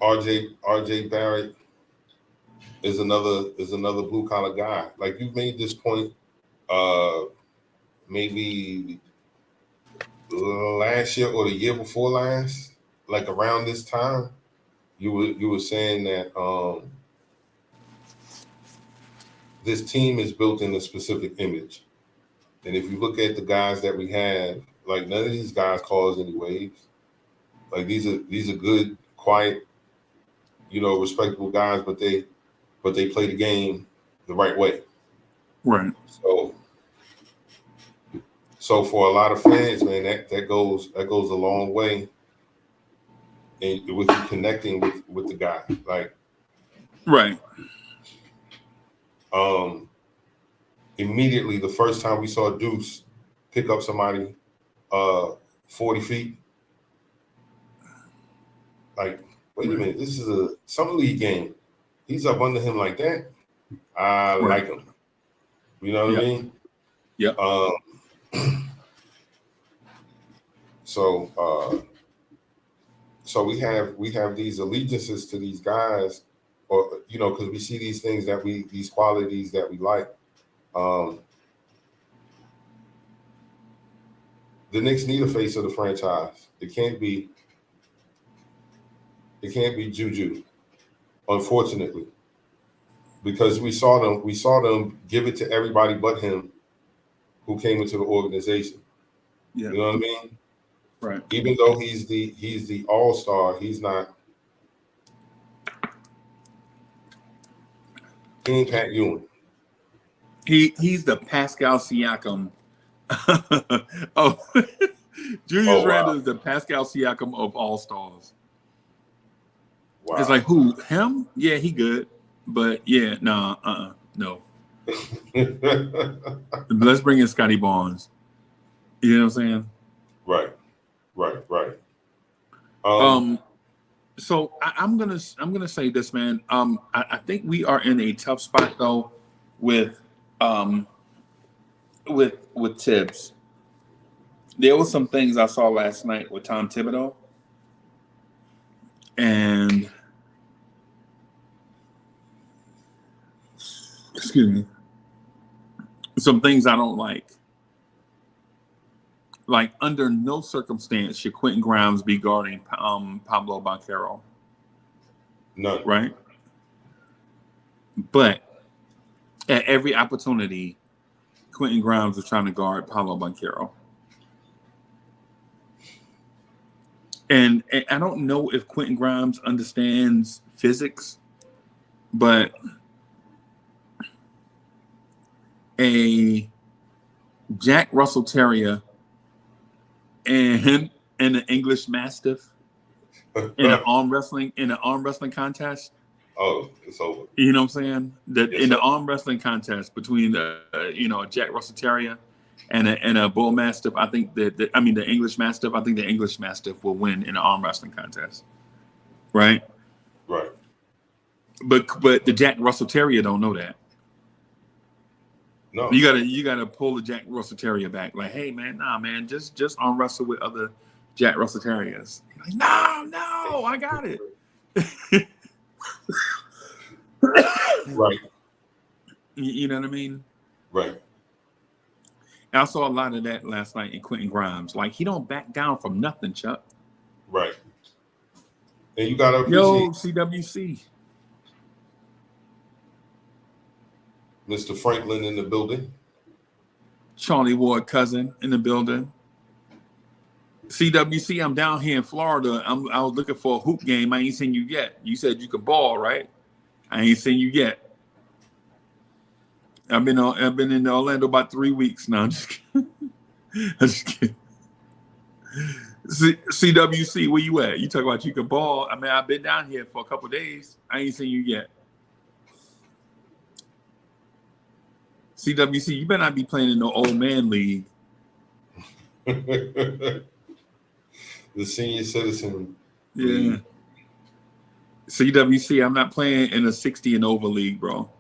RJ Barrett is another blue collar guy. Like you've made this point maybe last year or the year before last, like around this time, you were saying that this team is built in a specific image. And if you look at the guys that we have, like none of these guys cause any waves. Like these are good, quiet, respectable guys, but they play the game the right way. Right. So for a lot of fans, man, that goes a long way in with you connecting with the guy. Like right. Immediately the first time we saw Deuce pick up somebody 40 feet, like, wait a minute, this is a summer league game. He's up under him like that. I like him. You know what I mean? Yeah. So we have these allegiances to these guys, or because we see these things these qualities that we like. The Knicks need a face of the franchise. It can't be Juju, unfortunately, because we saw them give it to everybody but him who came into the organization. Yeah. You know what I mean? Right. Even though he's the all-star, he's not. He ain't Pat Ewing. He's the Pascal Siakam. Oh, Julius Randle is the Pascal Siakam of all stars. Wow. It's like who? Him? Yeah, he good. But yeah, no. Let's bring in Scotty Barnes. You know what I'm saying? Right. So I'm gonna say this, man. I think we are in a tough spot though with Tibbs. There were some things I saw last night with Tom Thibodeau, and excuse me, some things I don't like. Like under no circumstance should Quentin Grimes be guarding Pablo Banchero. None. Right? But at every opportunity, Quentin Grimes is trying to guard Pablo Banchero. And I don't know if Quentin Grimes understands physics, but a Jack Russell Terrier and an English Mastiff in an arm wrestling contest. Oh, it's over. You know what I'm saying? That Yes, in sir. the arm wrestling contest between a Jack Russell Terrier and a Bull Mastiff, I think the English Mastiff. I think the English Mastiff will win in an arm wrestling contest, right? Right. But the Jack Russell Terrier don't know that. No. You gotta pull the Jack Russell Terrier back. Like, hey man, nah man, just arm wrestle with other Jack Russell Terriers. You're like, no, I got it. Right. You know what I mean? Right. I saw a lot of that last night in Quentin Grimes. Like, he don't back down from nothing, Chuck. Right. And you gotta Yo, appreciate CWC. Mr. Franklin in the building. Charlie Ward cousin in the building. CWC, I'm down here in Florida. I was looking for a hoop game. I ain't seen you yet. You said you could ball, right? I ain't seen you yet. I've been in Orlando about 3 weeks now. I'm just kidding. I'm just kidding. CWC, where you at? You talk about you can ball. I mean, I've been down here for a couple of days. I ain't seen you yet. CWC, you better not be playing in no old man league. The senior citizen. Yeah. CWC, I'm not playing in a 60 and over league, bro.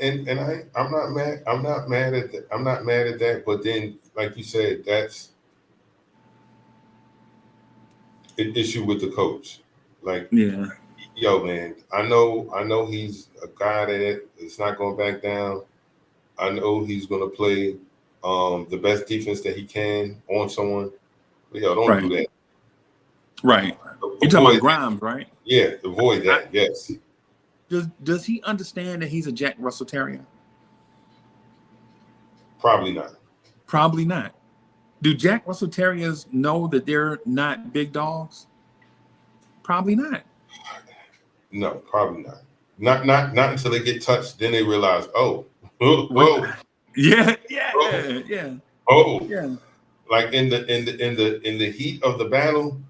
And I'm not mad. I'm not mad at that. I'm not mad at that. But then, like you said, that's an issue with the coach. Like, Yeah. yo, man, I know he's a guy that is not going back down. I know he's going to play the best defense that he can on someone. But yo, don't do that. Right. You're talking about Grimes, right? Yeah, avoid that. Yes. Does he understand that he's a Jack Russell Terrier? Probably not. Probably not. Do Jack Russell Terriers know that they're not big dogs? Probably not. No, probably not. Not until they get touched, then they realize, oh. Yeah. Oh. Yeah. Like in the heat of the battle,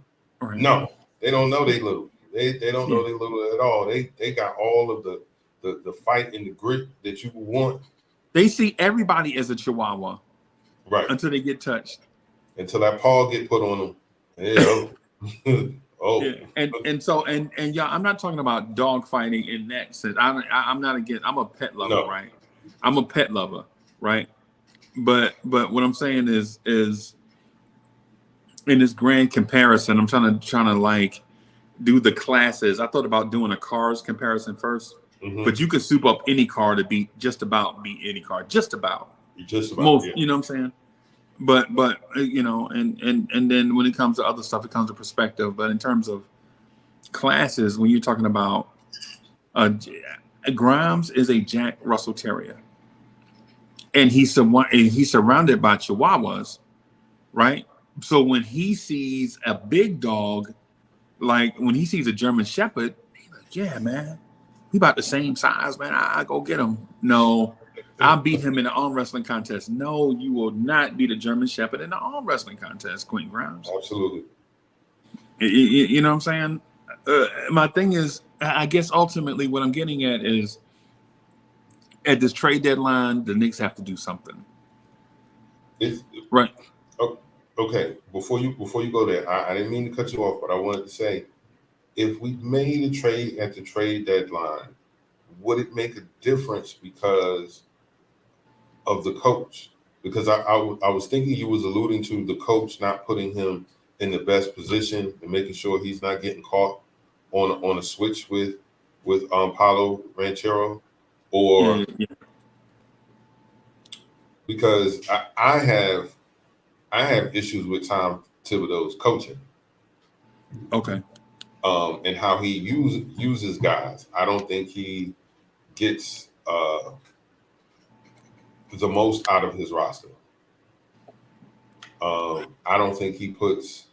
Right. no, they don't know they little. They don't know they little at all. They got all of the fight and the grit that you want. They see everybody as a Chihuahua, right? Until they get touched. Until that paw get put on them. Yeah. Oh. Yeah. And so yeah, I'm not talking about dog fighting in that sense. I'm not against. I'm a pet lover, No. right? I'm a pet lover, right? But what I'm saying is in this grand comparison, I'm trying to like do the classes. I thought about doing a cars comparison first, but you could soup up any car to beat any car, just about most. Yeah. You know what I'm saying? But you know, and then when it comes to other stuff, it comes to perspective. But in terms of classes, when you're talking about Grimes is a Jack Russell Terrier, and he's surrounded by Chihuahuas, right? So when he sees a big dog, like when he sees a German Shepherd, he's like, yeah, man, we about the same size, man. I go get him. No, I'll beat him in the arm wrestling contest. No, you will not beat a German Shepherd in the arm wrestling contest, Quentin Grimes. Absolutely. You know what I'm saying? My thing is, I guess ultimately what I'm getting at is at this trade deadline, the Knicks have to do something. Right. Okay, before you go there, I didn't mean to cut you off, but I wanted to say, if we made a trade at the trade deadline, would it make a difference because of the coach? Because I was thinking you was alluding to the coach not putting him in the best position and making sure he's not getting caught on a switch with Paulo Ranchero, or because I have issues with Tom Thibodeau's coaching. Okay. And how he uses guys. I don't think he gets the most out of his roster. I don't think he puts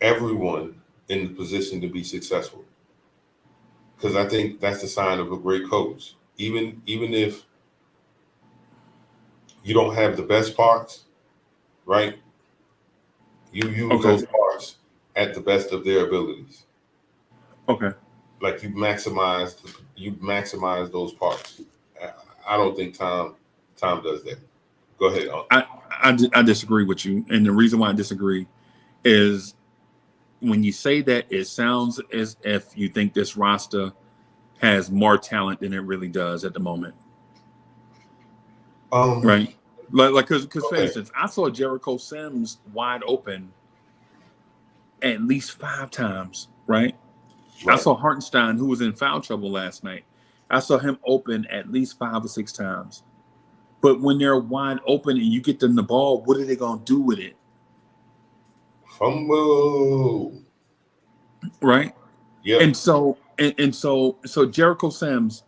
everyone in the position to be successful. Because I think that's the sign of a great coach. Even if you don't have the best parts, right? You use those parts at the best of their abilities. Okay. Like you maximize those parts. I don't think Tom does that. Go ahead. I disagree with you, and the reason why I disagree is when you say that, it sounds as if you think this roster has more talent than it really does at the moment. Right. Like, because for instance, I saw Jericho Sims wide open at least 5 times, right? I saw Hartenstein, who was in foul trouble last night. I saw him open at least 5 or 6 times. But when they're wide open and you get them the ball, what are they going to do with it? Fumble. Right? Yeah. And so and so Jericho Sims.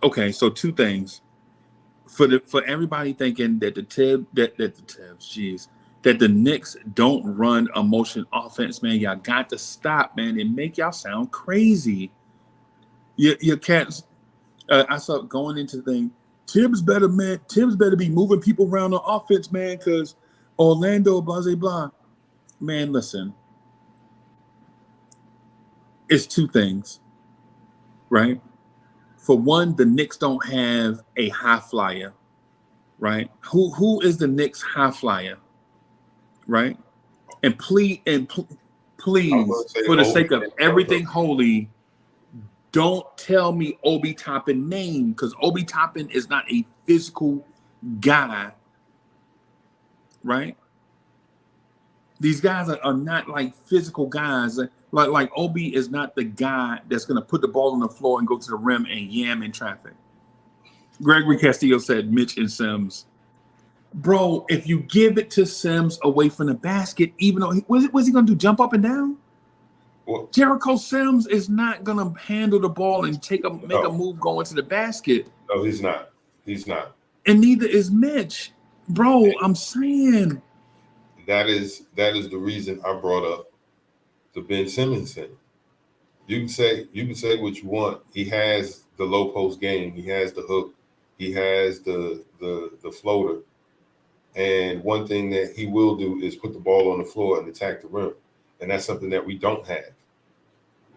Okay, so two things for everybody thinking that that the Knicks don't run a motion offense, man. Y'all got to stop, man, and make y'all sound crazy. Your cats. I saw going into the thing. Tibbs better be moving people around on offense, man, because Orlando, blah, blah, blah. Man, listen. It's two things, right? For one, the Knicks don't have a high flyer, right? Who is the Knicks high flyer, right? And please, for the sake of everything holy, don't tell me Obi Toppin name, because Obi Toppin is not a physical guy, right? These guys are not like physical guys. Like Obi is not the guy that's going to put the ball on the floor and go to the rim and yam in traffic. Gregory Castillo said Mitch and Sims. Bro, if you give it to Sims away from the basket, even though what's he going to do, jump up and down? Well, Jericho Sims is not going to handle the ball and make a move going to the basket. No, he's not. He's not. And neither is Mitch. Bro, I'm saying. That is the reason I brought up the Ben Simmons thing. You can say what you want. He has the low post game. He has the hook. He has the floater. And one thing that he will do is put the ball on the floor and attack the rim. And that's something that we don't have.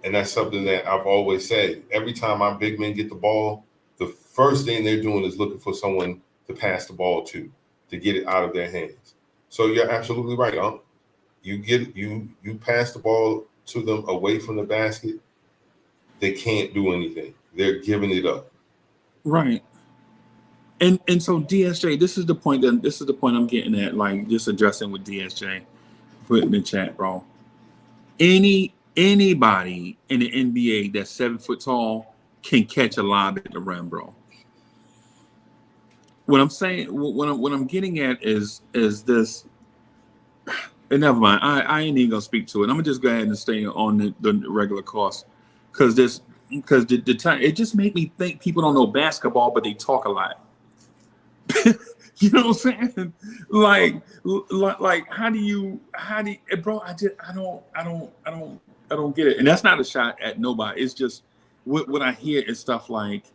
And that's something that I've always said. Every time our big men get the ball, the first thing they're doing is looking for someone to pass the ball to get it out of their hands. So you're absolutely right, you pass the ball to them away from the basket, they can't do anything. They're giving it up. Right. And so DSJ, this is the point I'm getting at, like just addressing with DSJ. Put in the chat, bro. Anybody in the NBA that's 7 foot tall can catch a lob at the rim, bro. What I'm saying, what I'm getting at is this. And never mind. I ain't even gonna speak to it. I'm gonna just go ahead and stay on the regular course, because the time it just made me think people don't know basketball, but they talk a lot. You know what I'm saying? Like how do you, bro? I don't get it. And that's not a shot at nobody. It's just what I hear is stuff like,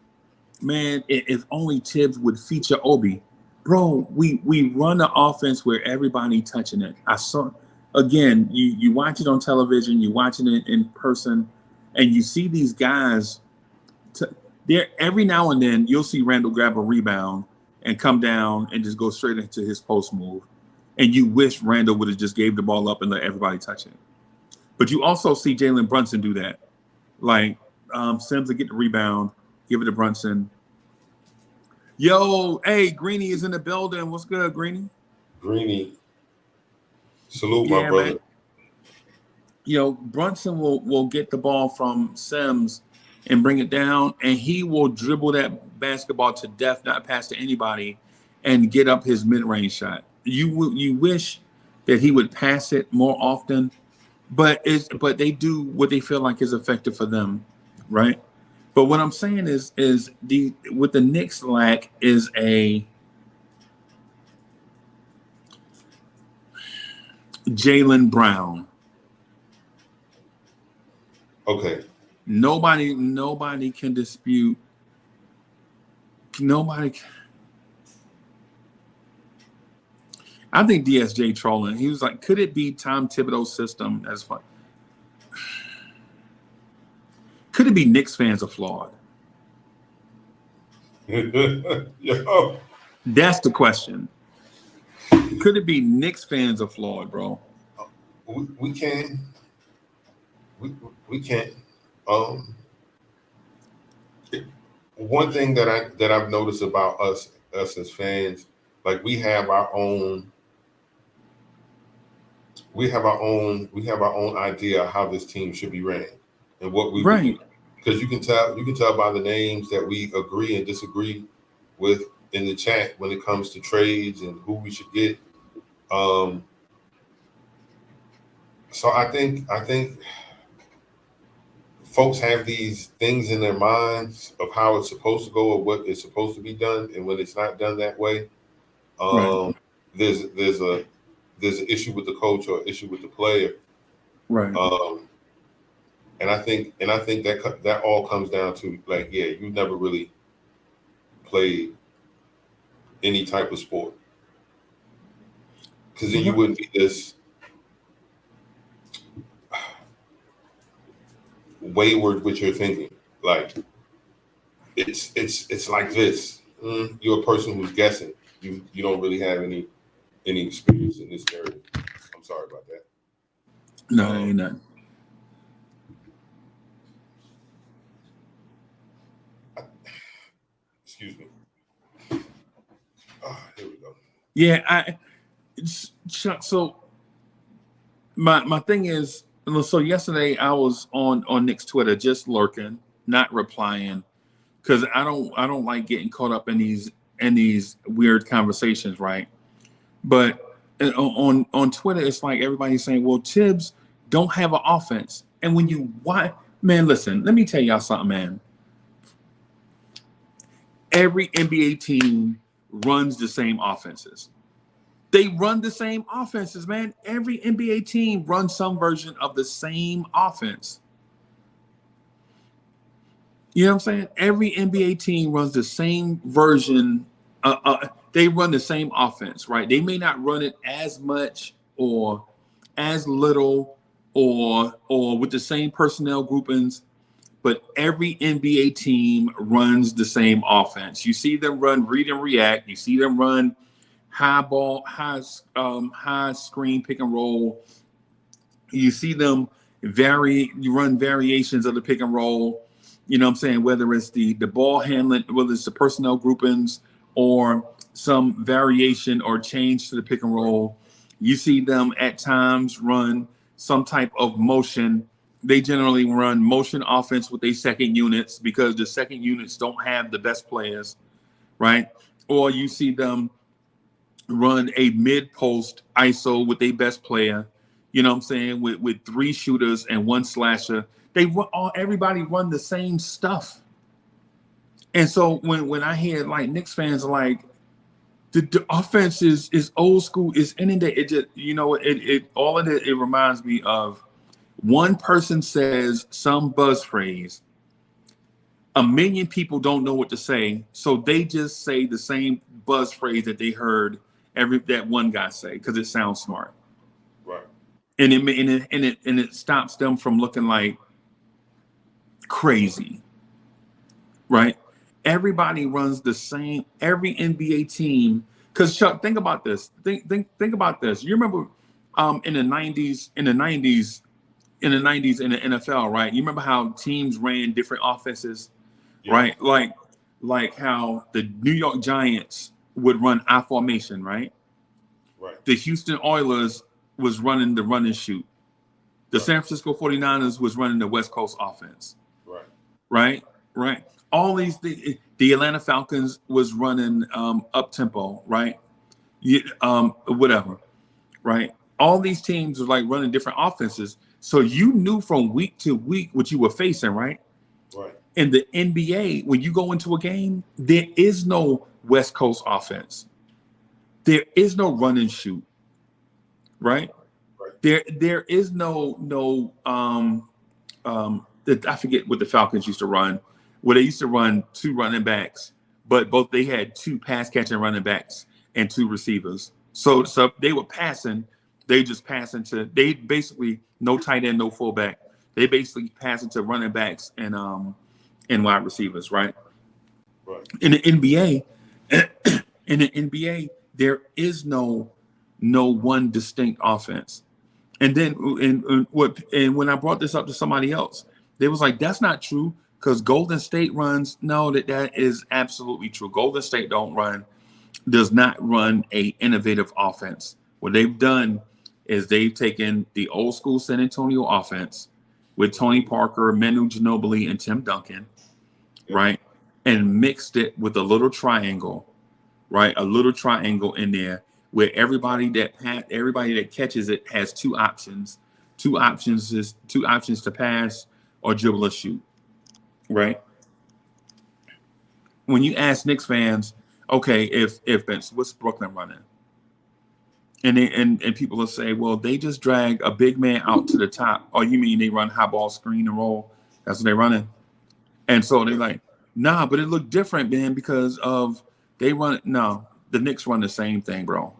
man, if only Tibbs would feature Obi. Bro, we run the offense where everybody touching it. I saw, again, you watch it on television, you watching it in person, and you see these guys. There every now and then you'll see Randall grab a rebound and come down and just go straight into his post move, and you wish Randall would have just gave the ball up and let everybody touch it. But you also see Jalen Brunson do that. Like Sims will get the rebound, give it to Brunson. Yo, hey, Greeny is in the building. What's good, Greeny? Greeny, salute my brother. Man. Yo, Brunson will get the ball from Sims and bring it down, and he will dribble that basketball to death, not pass to anybody, and get up his mid-range shot. You wish that he would pass it more often, but they do what they feel like is effective for them, right? But what I'm saying is what the Knicks lack is a Jaylen Brown. Okay. Nobody can dispute. I think DSJ trolling. He was like, could it be Tom Thibodeau's system? As fun. Could it be Knicks fans are flawed? Yo. That's the question. Could it be Knicks fans are flawed, bro? We can. We can't. One thing that I've noticed about us as fans, like we have our own idea of how this team should be ran and what we right. Because you can tell by the names that we agree and disagree with in the chat when it comes to trades and who we should get. So I think folks have these things in their minds of how it's supposed to go or what is supposed to be done, and when it's not done that way, Right. there's an issue with the coach or issue with the player. Right. And I think that all comes down to, like, yeah, you never really played any type of sport, because then you wouldn't be this wayward with your thinking. Like, it's like this. You're a person who's guessing. You don't really have any experience in this area. I'm sorry about that. No, ain't nothing. Excuse me. Here we go. Yeah, so my thing is, so yesterday I was on Nick's Twitter just lurking, not replying, because I don't like getting caught up in these weird conversations, right? But on Twitter, it's like everybody's saying, well, Tibbs don't have an offense. And when you man, listen, let me tell y'all something, man. Every NBA team runs the same offenses. They run the same offenses, man. Every NBA team runs some version of the same offense. You know what I'm saying? Every NBA team runs the same version. They run the same offense, right? They may not run it as much or as little or with the same personnel groupings, but every NBA team runs the same offense. You see them run read and react. You see them run high screen pick and roll. You see them run variations of the pick and roll. You know what I'm saying? Whether it's the ball handling, whether it's the personnel groupings or some variation or change to the pick and roll. You see them at times run some type of motion. They generally run motion offense with their second units because the second units don't have the best players, right? Or you see them run a mid-post ISO with their best player, you know what I'm saying, with three shooters and one slasher. Everybody run the same stuff. And so when I hear like Knicks fans are like, the offense is old school, is inundated, it just, you know, it reminds me of one person says some buzz phrase, a million people don't know what to say, so they just say the same buzz phrase that they heard that one guy say because it sounds smart, right? And it stops them from looking like crazy, right? Everybody runs the same. Every NBA team, because Chuck, think about this. Think about this. You remember in the 90s in the NFL, right? You remember how teams ran different offenses, yeah, right? Like how the New York Giants would run I formation, right? Right. The Houston Oilers was running the run and shoot. The San Francisco 49ers was running the West Coast offense. Right. All these things. The Atlanta Falcons was running up tempo, right? Whatever, right? All these teams were like running different offenses. So you knew from week to week what you were facing, right? Right. In the NBA, when you go into a game, there is no West Coast offense. There is no run and shoot, right? There is no I forget what the Falcons used to run, where they used to run two running backs, but they had two pass catching running backs and two receivers. So they were passing. They just passing to, they basically no tight end, no fullback. They basically passing to running backs and wide receivers, right? Right. In the NBA, there is no one distinct offense. And then when I brought this up to somebody else, they was like, that's not true because Golden State runs. No, that is absolutely true. Golden State does not run a innovative offense. What they've done is they've taken the old school San Antonio offense with Tony Parker, Manu Ginobili, and Tim Duncan, right? And mixed it with a little triangle, right? A little triangle in there where everybody that catches it has two options. Two options to pass, or dribble or shoot, right? When you ask Knicks fans, okay, if Vince, what's Brooklyn running? And people will say, well, they just drag a big man out to the top. Oh, you mean they run high ball screen and roll? That's what they're running. And so they're like, nah, but it looked different, man, because of they run. No, the Knicks run the same thing, bro.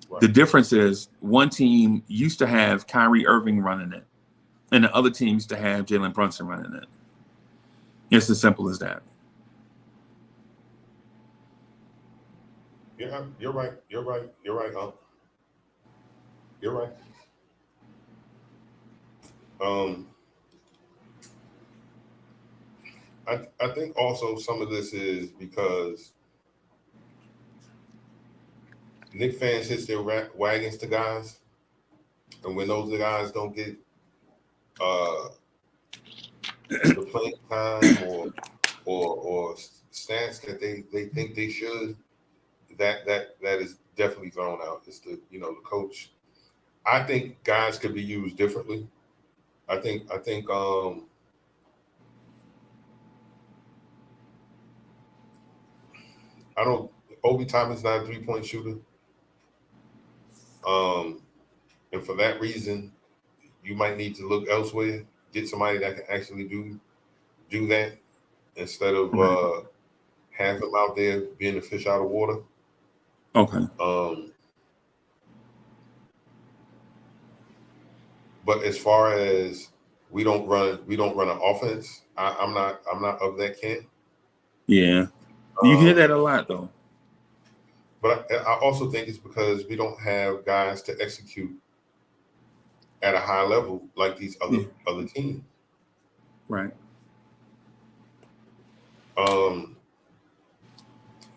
Right. The difference is one team used to have Kyrie Irving running it, and the other team used to have Jalen Brunson running it. It's as simple as that. Yeah, you're right. You're right. You're right, huh? You're right. I think also some of this is because Knicks fans hitch their wagons to guys, and when those guys don't get the playing time or stats that they think they should, that is definitely thrown out. It's the coach. I think guys could be used differently. I think Obi Toppin's not a 3-point shooter. And for that reason, you might need to look elsewhere, get somebody that can actually do that instead of have him out there being a fish out of water. Okay. But as far as we don't run an offense, I'm not of that camp. Yeah, you hear that a lot though. But I also think it's because we don't have guys to execute at a high level like these other teams. Right. The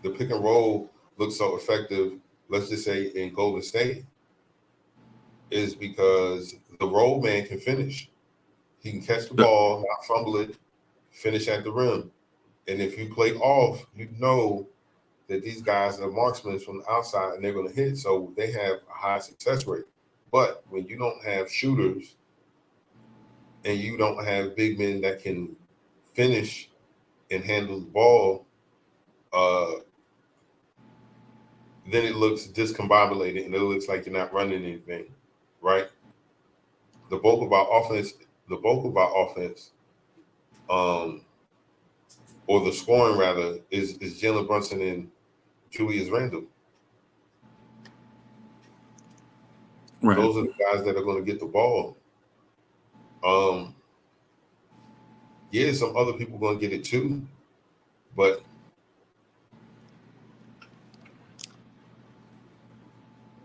pick and roll looks so effective, let's just say in Golden State, is because the roll man can finish. He can catch the ball, not fumble it, finish at the rim. And if you play off, you know that these guys are marksmen from the outside and they're going to hit. So they have a high success rate. But when you don't have shooters and you don't have big men that can finish and handle the ball, then it looks discombobulated and it looks like you're not running anything, right? The bulk of our offense, or the scoring rather, is Jalen Brunson and Julius Randle. Right. Those are the guys that are going to get the ball. Yeah, some other people going to get it too, but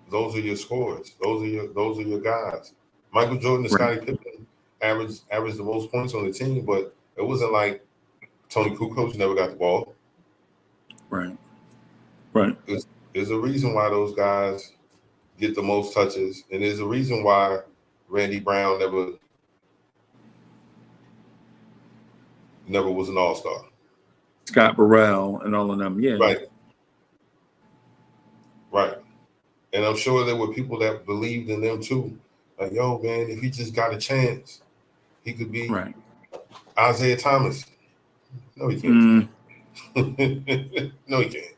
those are your scorers. Those are your guys. Michael Jordan and Scottie Pippen averaged the most points on the team, but it wasn't like Tony Kukoc never got the ball. Right. There's a reason why those guys get the most touches, and there's a reason why Randy Brown never was an all-star. Scott Burrell and all of them, yeah. Right. And I'm sure there were people that believed in them too. Like, yo, man, if he just got a chance, he could be Isaiah Thomas. No, he can't. No, he can't.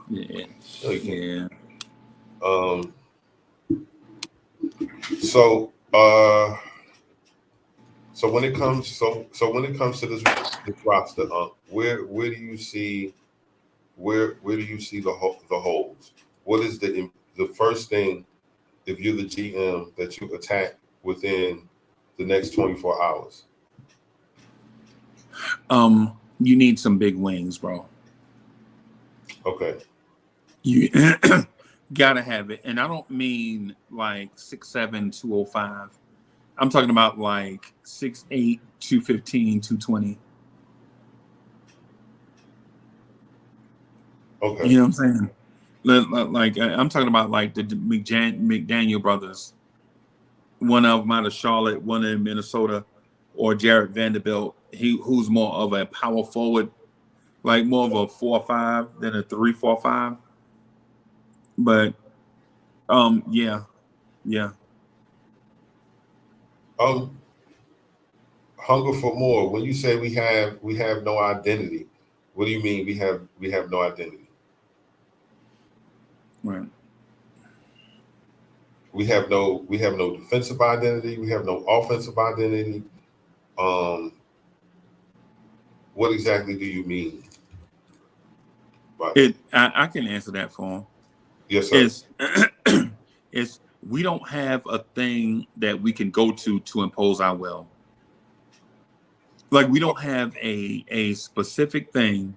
Yeah. No, he can't. Yeah. So when it comes to this roster, where do you see the holes? What is the first thing, if you're the GM, that you attack within the next 24 hours? You need some big wings, bro. Okay. You gotta have it. And I don't mean like 6'7", 205. I'm talking about like 6'8", 215, 220. Okay. You know what I'm saying? Like I'm talking about like the McDaniel brothers. One of them out of Charlotte, one in Minnesota, or Jared Vanderbilt. Who's more of a power forward, like more of a 4-5 than a 3-4-5. But yeah. hunger for more. When you say we have no identity, what do you mean we have no identity? Right. We have no defensive identity. We have no offensive identity. What exactly do you mean? I can answer that for him. Yes, sir. It's we don't have a thing that we can go to impose our will. Like we don't have a specific thing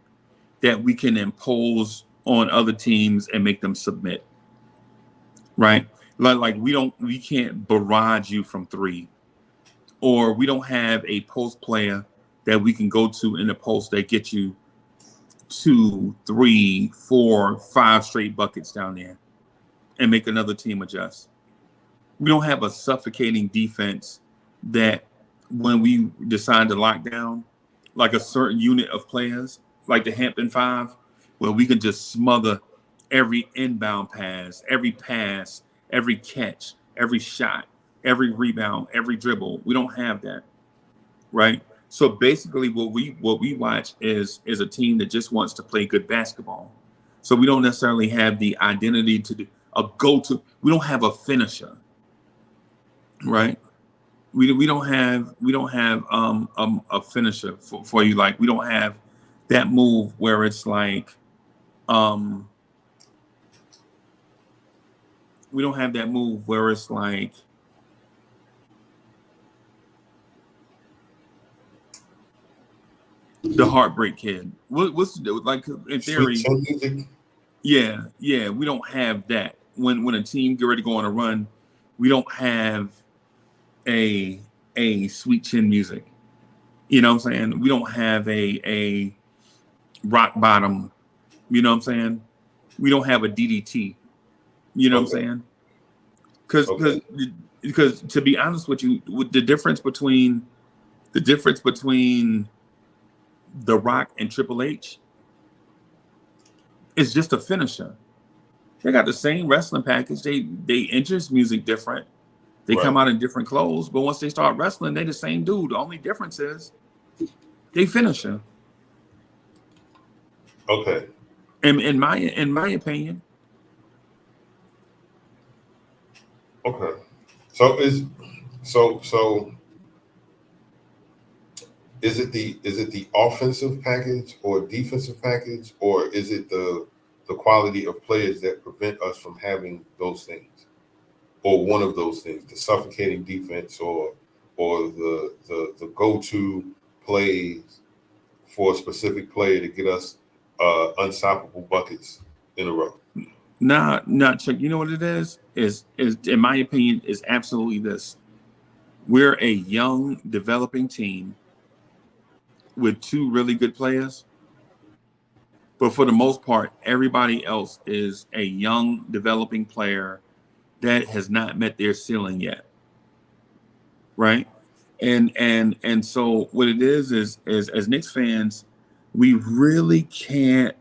that we can impose on other teams and make them submit. Right? Like we can't barrage you from three, or we don't have a post player that we can go to in the post that gets you 2, 3, 4, 5 straight buckets down there and make another team adjust. We don't have a suffocating defense that when we decide to lock down like a certain unit of players, like the Hampton Five, where we can just smother every inbound pass, every catch, every shot, every rebound, every dribble. We don't have that, right? So basically what we watch is a team that just wants to play good basketball. So we don't necessarily have the identity to do a go-to. We don't have a finisher, right? We don't have a finisher for you. Like we don't have that move where it's like we don't have that move where it's like the Heartbreak Kid. What's like in theory? Yeah. We don't have that. When a team get ready to go on a run, we don't have a sweet chin music. You know what I'm saying? We don't have a rock bottom. You know what I'm saying? We don't have a DDT. You know what I'm saying? Because to be honest with you, with the difference between The Rock and Triple H is just a finisher. They got the same wrestling package. They entrance music different. They come out in different clothes, but once they start wrestling, they the same dude. The only difference is they finisher. Okay. In my opinion. Okay. So is it the offensive package or defensive package, or is it the quality of players that prevent us from having those things, or one of those things, the suffocating defense, or the go-to plays for a specific player to get us unstoppable buckets in a row? Nah, Chuck. You know what it is? Is in my opinion is absolutely this. We're a young developing team with 2 really good players, but for the most part, everybody else is a young developing player that has not met their ceiling yet, right? And so what it is as Knicks fans, we really can't.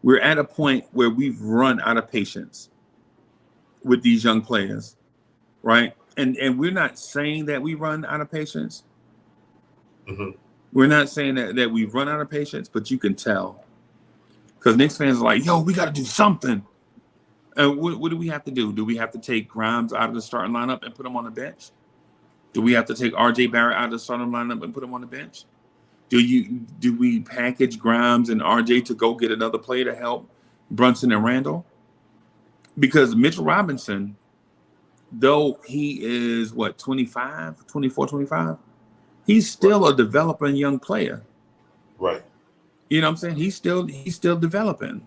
We're at a point where we've run out of patience with these young players, right? And we're not saying that we run out of patience. Mm-hmm. We're not saying that we've run out of patience, but you can tell. Because Knicks fans are like, yo, we got to do something. And what do we have to do? Do we have to take Grimes out of the starting lineup and put him on the bench? Do we have to take RJ Barrett out of the starting lineup and put him on the bench? Do we package Grimes and RJ to go get another player to help Brunson and Randall? Because Mitchell Robinson, though he is 24, 25, he's still a developing young player. Right. You know what I'm saying? He's still developing.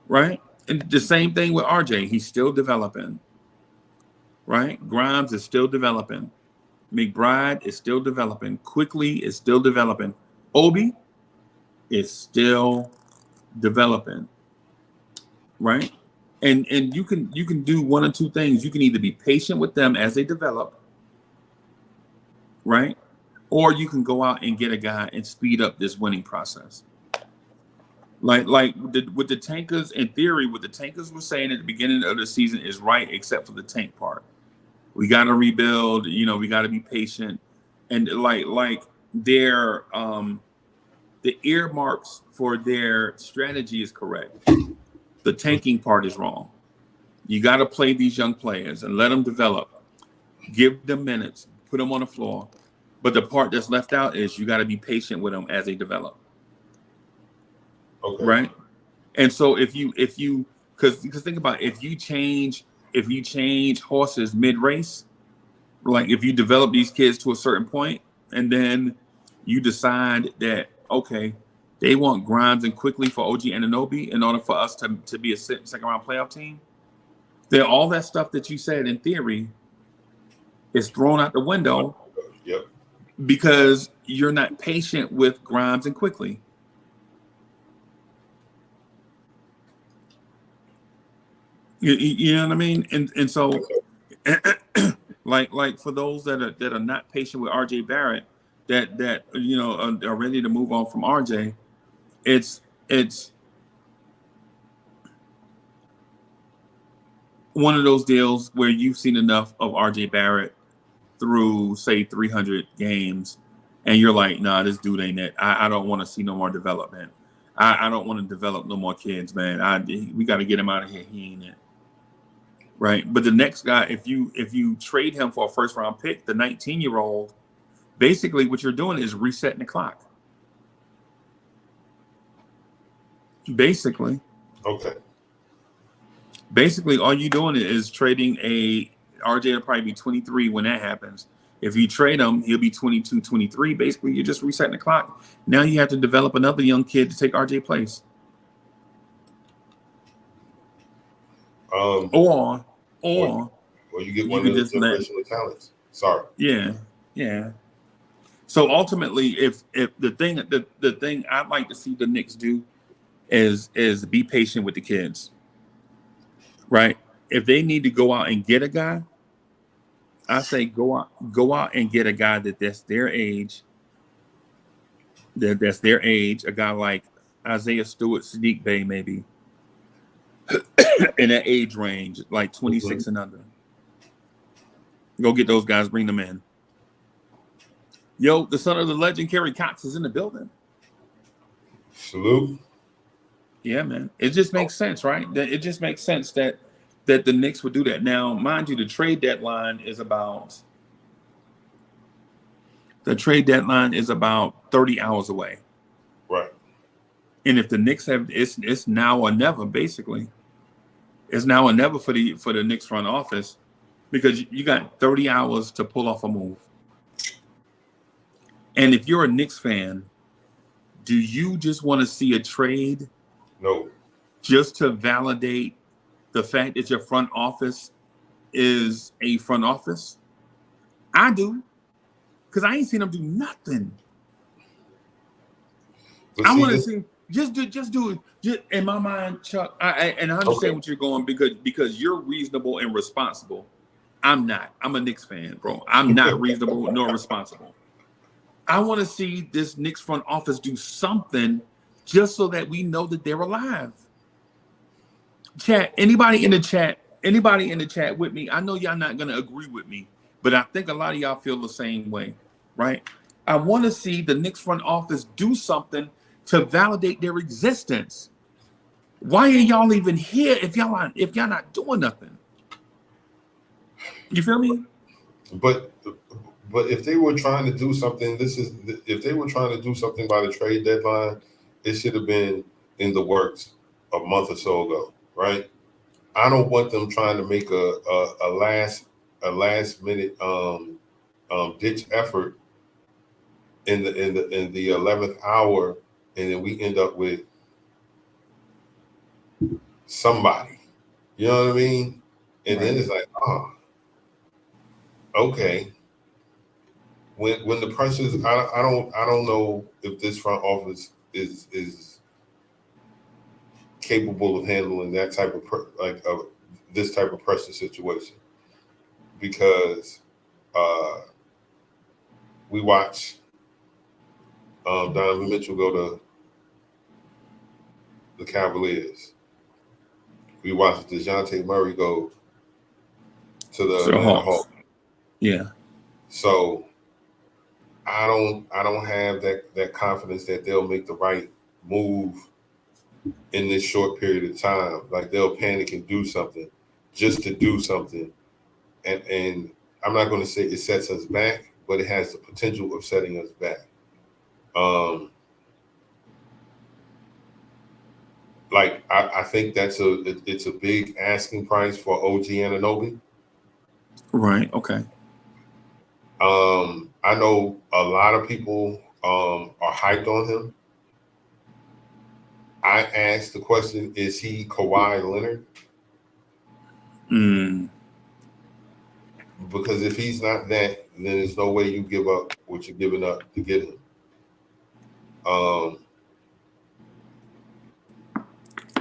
Right? And the same thing with RJ. He's still developing. Right? Grimes is still developing. McBride is still developing. Quickly is still developing. Obi is still developing. Right? And you can do one or two things. You can either be patient with them as they develop, right? Or you can go out and get a guy and speed up this winning process. Like with the tankers, in theory, what the tankers were saying at the beginning of the season is right, except for the tank part. We got to rebuild. We got to be patient. and like their the earmarks for their strategy is correct. The tanking part is wrong. You got to play these young players and let them develop. Give them minutes. Put them on the floor. But the part that's left out is you got to be patient with them as they develop. Okay. Right. And so if you because think about it, if you change horses mid race, like if you develop these kids to a certain point and then you decide that okay, they want Grimes and Quickly for OG Anunoby in order for us to be a second round playoff team, then all that stuff that you said in theory is thrown out the window. Yep. Because you're not patient with Grimes and Quickly. You know what I mean? And so like for those that are not patient with RJ Barrett, that you know are ready to move on from RJ, it's one of those deals where you've seen enough of RJ Barrett through say 300 games, and you're like, nah, this dude ain't it. I don't want to see no more development. I don't want to develop no more kids, man. We got to get him out of here. He ain't it. Right. But the next guy, if you trade him for a first round pick, the 19-year-old, basically what you're doing is resetting the clock. Basically. Okay. Basically, all you're doing is trading RJ will probably be 23 when that happens. If you trade him, he'll be 22, 23. Basically, you're just resetting the clock. Now you have to develop another young kid to take RJ place. Or you get one of those generational talents. Sorry. Yeah. So ultimately, if the thing I'd like to see the Knicks do is be patient with the kids, right? If they need to go out and get a guy, I say go out and get a guy that's their age. That's their age. A guy like Isaiah Stewart, Sadiq Bey, maybe. In that age range, like 26 and under. Go get those guys, bring them in. Yo, the son of the legend, Kerry Cox, is in the building. Salute. Yeah, man. It just makes sense, right? It just makes sense that the Knicks would do that. Now, mind you, the trade deadline is about 30 hours away. Right. And if the Knicks have it's now or never, basically. It's now or never for the Knicks front office, because you got 30 hours to pull off a move. And if you're a Knicks fan, do you just want to see a trade? No. Just to validate the fact that your front office is a front office? I do. Because I ain't seen them do nothing. I want to see just do it. Just, in my mind, Chuck, I understand what you're going, because you're reasonable and responsible. I'm not. I'm a Knicks fan, bro. I'm not reasonable nor responsible. I want to see this Knicks front office do something just so that we know that they're alive. Chat, anybody in the chat with me? I know y'all not going to agree with me, but I think a lot of y'all feel the same way, right? I want to see the Knicks front office do something to validate their existence. Why are y'all even here if y'all not doing nothing? You feel me? But if they were trying to do something, if they were trying to do something by the trade deadline, it should have been in the works a month or so ago, right? I don't want them trying to make a last minute ditch effort in the 11th hour, and then we end up with somebody. You know what I mean? And then it's like, okay. When the pressures, I don't know if this front office is capable of handling that type of this type of pressure situation, because we watch Donovan Mitchell go to the Cavaliers. We watched DeJounte Murray go to the Hawks. Yeah. So I don't have that confidence that they'll make the right move in this short period of time. Like they'll panic and do something just to do something. And I'm not going to say it sets us back, but it has the potential of setting us back. Like I think it's a big asking price for OG Anunoby. Right. Okay. I know a lot of people are hyped on him. I asked the question, is he Kawhi Leonard? Because if he's not that, then there's no way you give up what you're giving up to get him.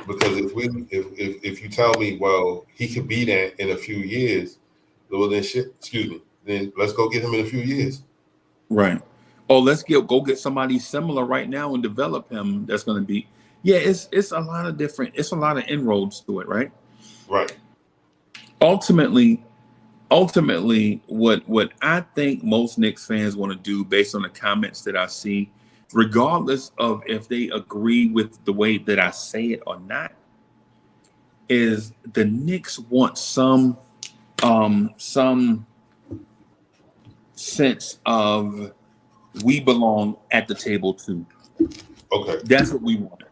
Because if you tell me, well, he could be that in a few years, well then then let's go get him in a few years. Right. Oh, let's go get somebody similar right now and develop him. That's going to be, it's a lot of it's a lot of inroads to it, right? Right. Ultimately, what I think most Knicks fans want to do, based on the comments that I see, regardless of if they agree with the way that I say it or not, is the Knicks want some sense of we belong at the table too. Okay. That's what we want.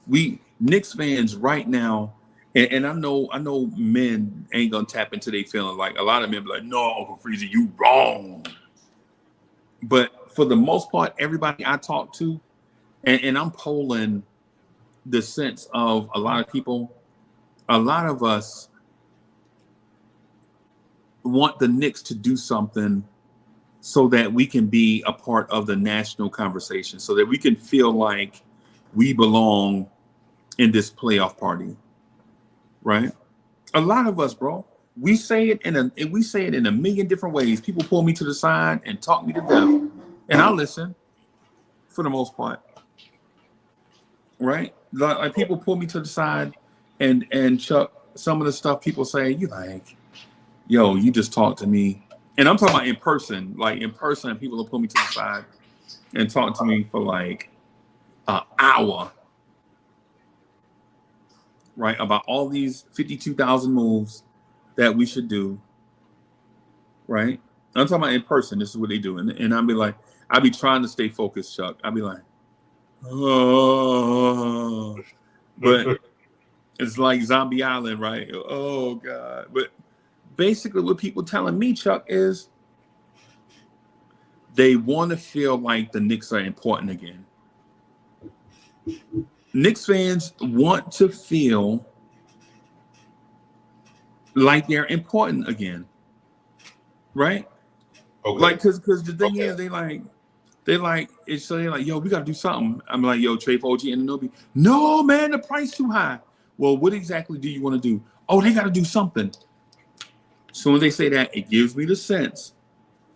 We Knicks fans right now, and I know men ain't gonna tap into their feeling. Like a lot of men be like, no, Uncle Freezy, you wrong. But for the most part, everybody I talk to, and I'm polling the sense of a lot of people, a lot of us want the Knicks to do something so that we can be a part of the national conversation, so that we can feel like we belong in this playoff party, right? A lot of us, bro, we say it in a million different ways. People pull me to the side and talk me to death, and I listen for the most part, right? Like people pull me to the side, and Chuck, some of the stuff people say, you like, yo, you just talk to me. And I'm talking about in person. Like in person, people will pull me to the side and talk to me for like an hour, right? About all these 52,000 moves that we should do, right? I'm talking about in person. This is what they do. And I'll be like, I'll be trying to stay focused, Chuck. I'll be like, oh, but it's like Zombie Island, right? Oh, God. But basically what people telling me, Chuck, is they want to feel like the Knicks are important again. Knicks fans want to feel like they're important again, right? Okay. Like, cause the thing is, they like, yo, we gotta do something. I'm like, yo, trade for OG Anunoby. No, man, the price too high. Well, what exactly do you want to do? Oh, they gotta do something. So when they say that, it gives me the sense,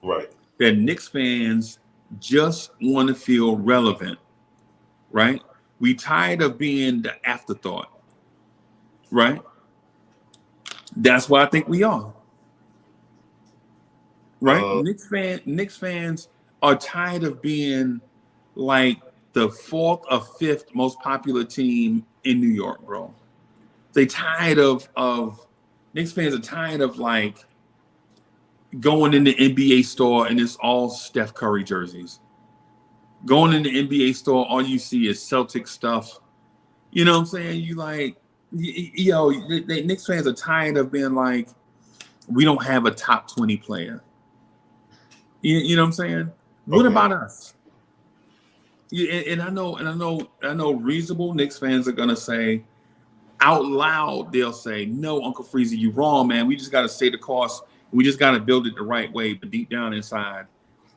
right, that Knicks fans just want to feel relevant, right? We tired of being the afterthought, right? That's what I think we are, right? Knicks fans are tired of being like the fourth or fifth most popular team in New York, bro. They tired of Knicks fans are tired of like going in the NBA store and it's all Steph Curry jerseys. Going in the NBA store, all you see is Celtic stuff. You know what I'm saying? You like, Knicks fans are tired of being like, we don't have a top 20 player. You know what I'm saying? What about us? And I know reasonable Knicks fans are gonna say, out loud, they'll say, no, Uncle Freezy, you wrong, man. We just got to say the cost. We just got to build it the right way. But deep down inside,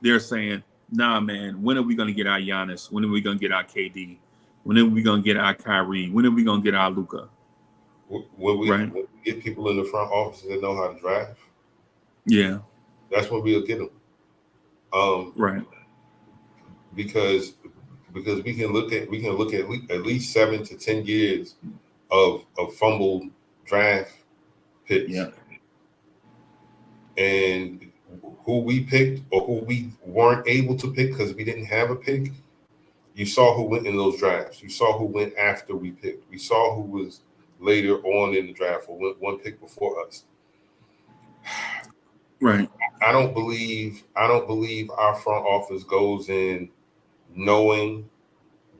they're saying, nah, man, when are we going to get our Giannis? When are we going to get our KD? When are we going to get our Kyrie? When are we going to get our Luka? When we get people in the front office that know how to draft, yeah, that's when we'll get them. Right. Because we can look at at least 7 to 10 years of fumbled draft picks. Yeah. And who we picked or who we weren't able to pick because we didn't have a pick, you saw who went in those drafts. You saw who went after we picked. We saw who was later on in the draft or went one pick before us. Right. I don't believe our front office goes in knowing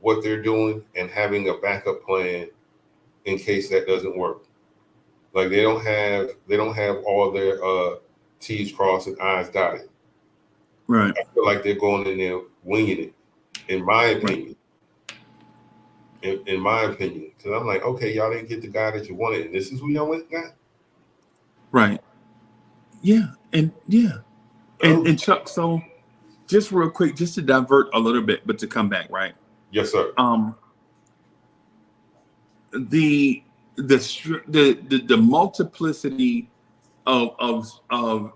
what they're doing and having a backup plan in case that doesn't work. Like they don't have all their T's crossed and I's dotted. Right. I feel like they're going in there winging it, in my opinion. In my opinion, because I'm like, okay, y'all didn't get the guy that you wanted, and this is who y'all went and got. Right. Yeah, and Chuck. So, just real quick, just to divert a little bit, but to come back, right? Yes, sir. The multiplicity of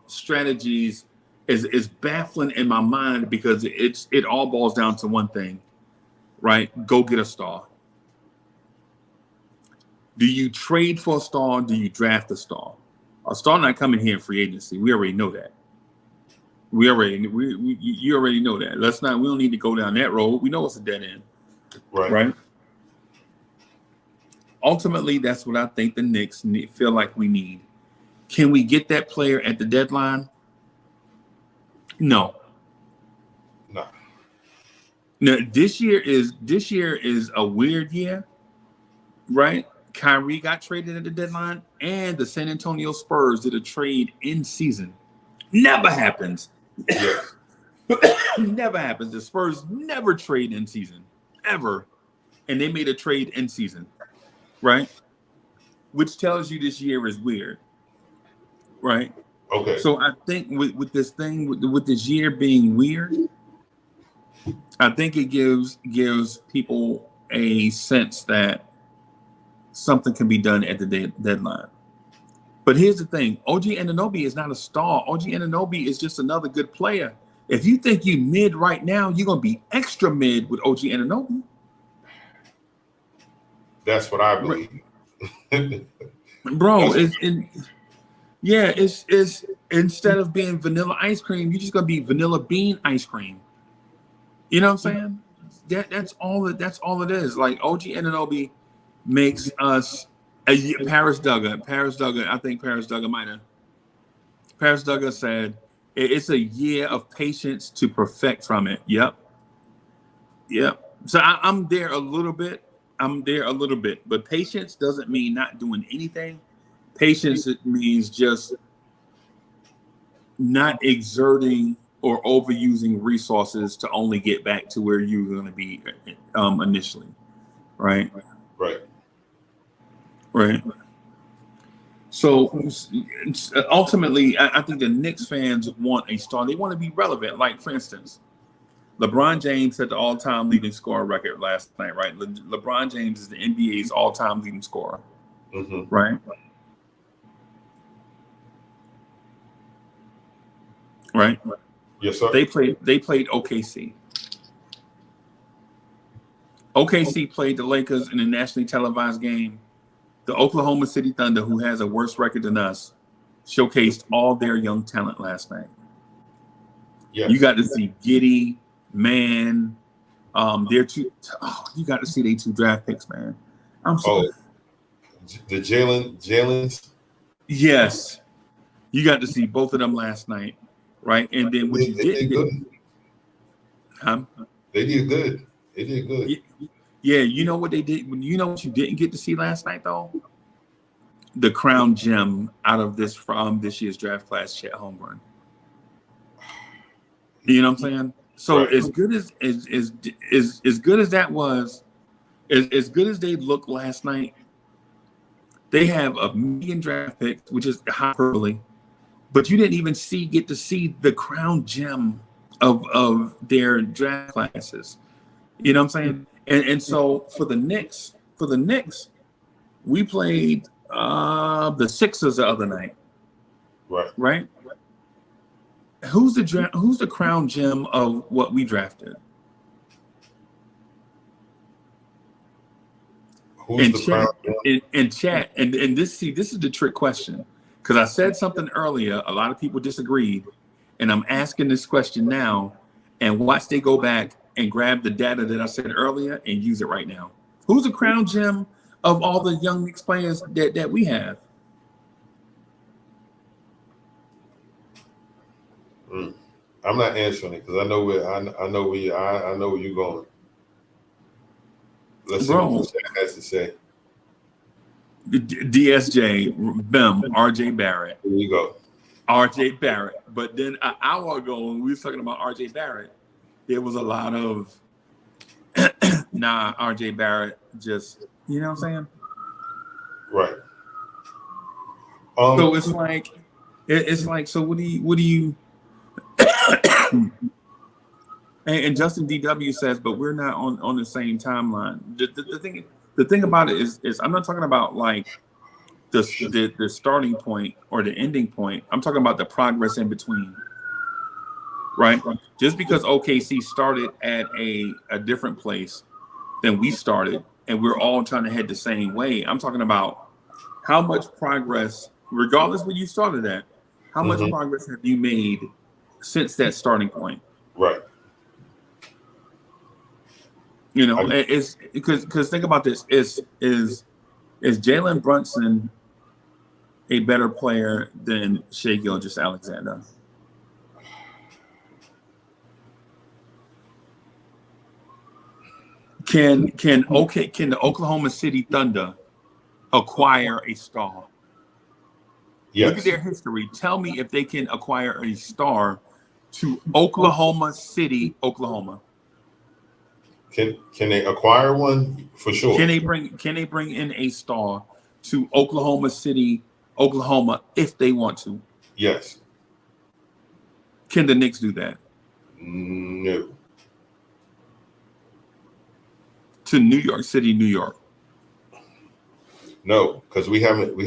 strategies is baffling in my mind because it all boils down to one thing, right? Go get a star. Do you trade for a star? Do you draft a star? A star not coming here in free agency. We already know that. You already know that. We don't need to go down that road. We know it's a dead end. Right. Ultimately, that's what I think the Knicks feel like we need. Can we get that player at the deadline? No. No, this year is a weird year, right? Kyrie got traded at the deadline, and the San Antonio Spurs did a trade in season. Never happens. Never happens. The Spurs never trade in season, ever. And they made a trade in season, right? Which tells you this year is weird, right? Okay. So I think with this thing, with this year being weird, I think it gives people a sense that something can be done at the deadline. But here's the thing. OG Anunoby is not a star. OG Anunoby is just another good player. If you think you mid right now, you're going to be extra mid with OG Anunoby. That's what I believe. Bro, it's instead of being vanilla ice cream, you're just going to be vanilla bean ice cream. You know what I'm saying? That's all it is. Like OG Anunoby makes us Paris Duggar. I think Paris Duggar said it's a year of patience to perfect from it. Yep. So I'm there a little bit. But patience doesn't mean not doing anything. Patience, it means just not exerting or overusing resources to only get back to where you're going to be initially. Right. So ultimately, I think the Knicks fans want a star. They want to be relevant. Like, for instance, LeBron James set the all-time leading scorer record last night, right? LeBron James is the NBA's all-time leading scorer, right? Right? Yes, sir. They played OKC. OKC played the Lakers in a nationally televised game. The Oklahoma City Thunder, who has a worse record than us, showcased all their young talent last night. Yes. You got to see Giddey, man. You got to see their two draft picks, man. I'm sorry. The Jalen's. Yes. You got to see both of them last night, right? And then what you did good. They did good. They did good. Yeah, you know what they did? You know what you didn't get to see last night, though? The crown gem out of this year's draft class, Chet Holmgren. You know what I'm saying? So right. as good as that was, as good as they looked last night, they have a million draft picks, which is hyperbole, but you didn't even get to see the crown gem of their draft classes. You know what I'm saying? And so for the Knicks, we played the Sixers the other night. Right? Who's the crown gem of what we drafted? Who's the crown gem? In chat, and this is the trick question. Because I said something earlier, a lot of people disagreed, And I'm asking this question now, and watch they go back and grab the data that I said earlier and use it right now. Who's the crown gem of all the young Knicks players that we have? I'm not answering it because I know where you're going. Let's see what Chat has to say. DSJ, Bim, RJ Barrett. Here you go. RJ Barrett. But then an hour ago, when we were talking about RJ Barrett, there was a lot of, RJ Barrett just, you know what I'm saying? Right. So it's like, so what do you, and Justin DW says, but we're not on the same timeline. The thing about it is I'm not talking about like the starting point or the ending point. I'm talking about the progress in between, right? Just because OKC started at a different place than we started, and we're all trying to head the same way. I'm talking about how much progress, regardless where you started at, how much progress have you made since that starting point? Right. You know, it's because think about this: is Jalen Brunson a better player than Shai Gilgeous-Alexander? Can the Oklahoma City Thunder acquire a star? Yes. Look at their history. Tell me if they can acquire a star to Oklahoma City, Oklahoma. Can they acquire one? For sure. Can they bring in a star to Oklahoma City, Oklahoma, if they want to? Yes. Can the Knicks do that? No. To New York City, New York. No, because we haven't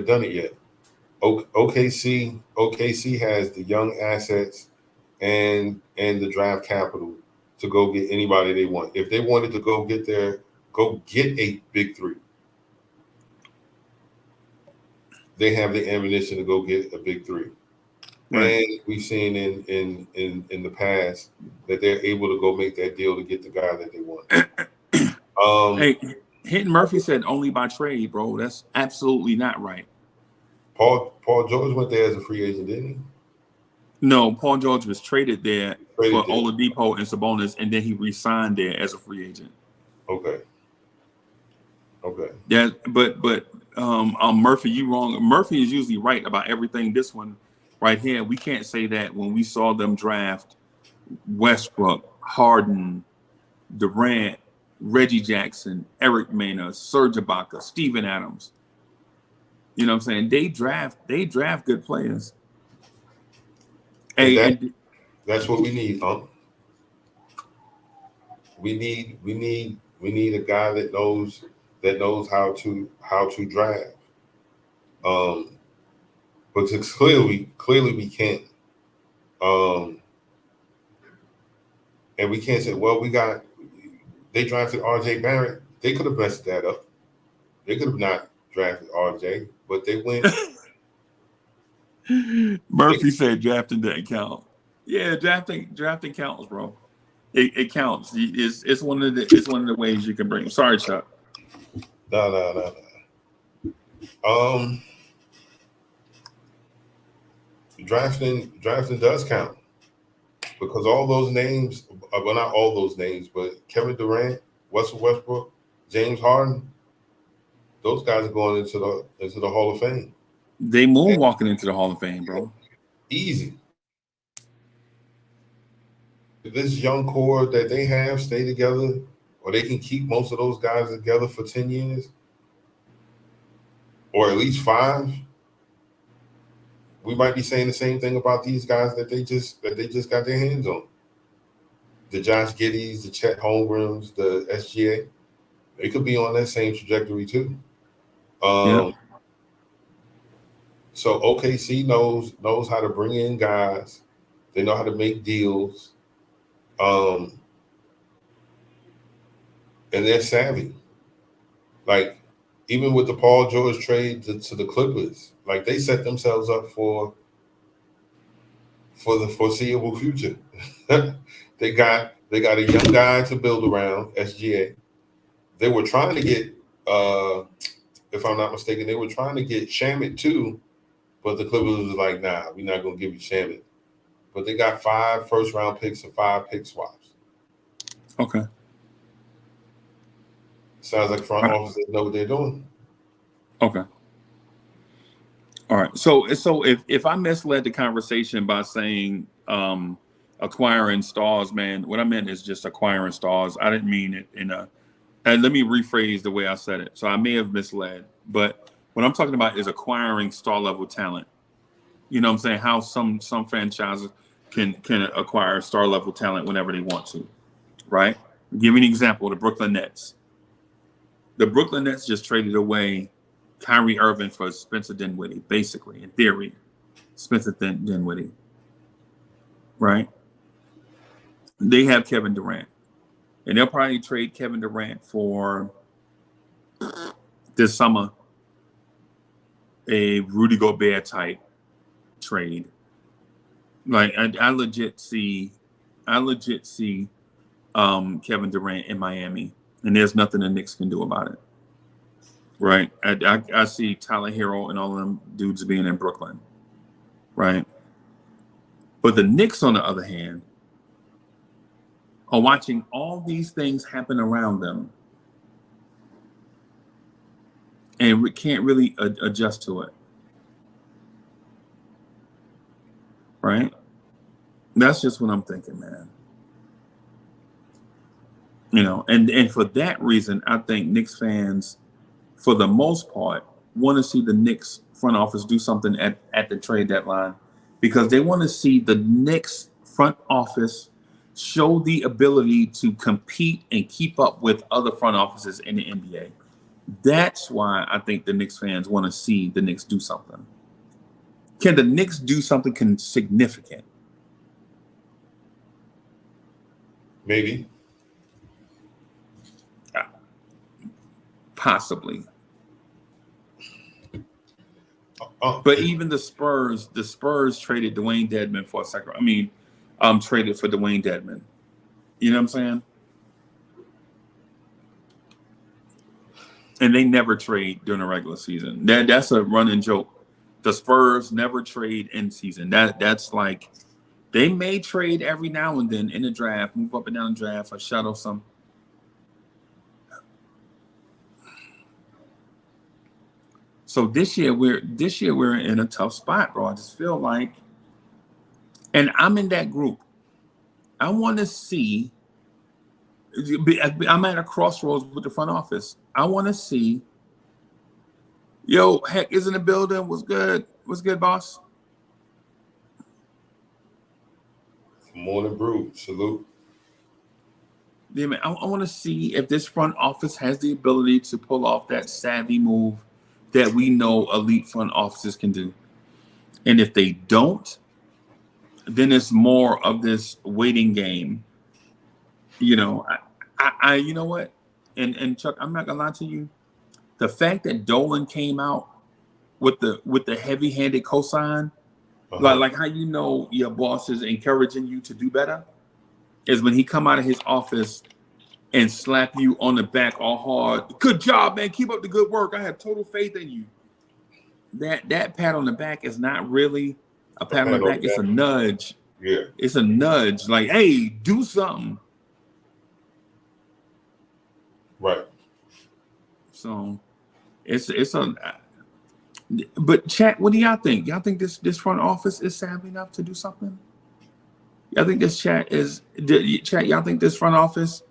done it yet. OKC has the young assets and the draft capital to go get anybody they want. If they wanted to go get a big three, they have the ammunition to go get a big three. Right. And we've seen in the past that they're able to go make that deal to get the guy that they want. Hey, Hinton Murphy said only by trade, bro. That's absolutely not right. Paul George went there as a free agent, didn't he? No, Paul George was traded there for Oladipo and Sabonis, and then he re-signed there as a free agent. Okay. Yeah, but Murphy, you wrong. Murphy is usually right about everything. This one right here, we can't say that when we saw them draft Westbrook, Harden, Durant, Reggie Jackson, Eric Mena, Serge Ibaka, Steven Adams. You know what I'm saying? They draft good players. That's what we need, huh? We need a guy that knows how to draft. But clearly we can't. And we can't say, well, they drafted RJ Barrett. They could have messed that up. They could have not drafted RJ, but they went. Murphy said drafting doesn't count. Yeah, drafting counts, bro. It counts. It's one of the ways you can bring. Sorry, Chuck. No. Drafting does count because all those names, well, not all those names, but Kevin Durant, Russell Westbrook, James Harden, those guys are going into the Hall of Fame. They moonwalking into the Hall of Fame, bro. Easy. If this young core that they have stay together, or they can keep most of those guys together for 10 years, or at least 5, we might be saying the same thing about these guys that they just got their hands on. The Josh Giddeys, the Chet Holmgrens, the SGA, they could be on that same trajectory too. So OKC knows how to bring in guys. They know how to make deals. And they're savvy. Like, even with the Paul George trade to the Clippers, like, they set themselves up for for the foreseeable future. They got a young guy to build around, SGA. They were trying to get, if I'm not mistaken, they were trying to get Shamet too, but the Clippers was like, nah, we're not going to give you Shamet. But they got 5 first-round picks and 5 pick swaps. Okay. Sounds like front offices know what they're doing. Okay. All right. So if I misled the conversation by saying acquiring stars, man, what I meant is just acquiring stars. I didn't mean it in a. And let me rephrase the way I said it. So I may have misled, but what I'm talking about is acquiring star level talent. You know what I'm saying? How some franchises can acquire star level talent whenever they want to, right? Give me an example: the Brooklyn Nets. The Brooklyn Nets just traded away Kyrie Irving for Spencer Dinwiddie, basically, in theory, Spencer Dinwiddie, right? They have Kevin Durant, and they'll probably trade Kevin Durant for this summer a Rudy Gobert type trade. Like I legit see Kevin Durant in Miami, and there's nothing the Knicks can do about it. Right. I see Tyler Hero and all of them dudes being in Brooklyn. Right. But the Knicks, on the other hand, are watching all these things happen around them. And we can't really adjust to it. Right. That's just what I'm thinking, man. You know, and for that reason, I think Knicks fans, for the most part, want to see the Knicks front office do something at the trade deadline, because they want to see the Knicks front office show the ability to compete and keep up with other front offices in the NBA. That's why I think the Knicks fans want to see the Knicks do something. Can the Knicks do something significant? Maybe. Possibly. But even the Spurs traded Dwayne Dedmon for a second. I mean, traded for Dwayne Dedmon. You know what I'm saying? And they never trade during the regular season. That's a running joke. The Spurs never trade in season. That's like, they may trade every now and then in the draft, move up and down the draft, or shuttle some. So this year we're in a tough spot, bro. I just feel like, and I'm in that group. I want to see. I'm at a crossroads with the front office. I want to see. Yo, Heck is in the building. What's good? What's good, boss? Morning brew. Salute. Yeah, man. I want to see if this front office has the ability to pull off that savvy move that we know elite front offices can do. And if they don't, then it's more of this waiting game. You know, I you know what? And Chuck, I'm not gonna lie to you. The fact that Dolan came out with the heavy-handed cosign, like how you know your boss is encouraging you to do better, is when he come out of his office and slap you on the back all hard. Good job, man. Keep up the good work. I have total faith in you. That pat on the back is not really a pat on the back. It's a nudge. Yeah. It's a nudge. Like, hey, do something. Right. So it's a. But chat, what do y'all think? Y'all think this front office is savvy enough to do something? Y'all think this y'all think this front office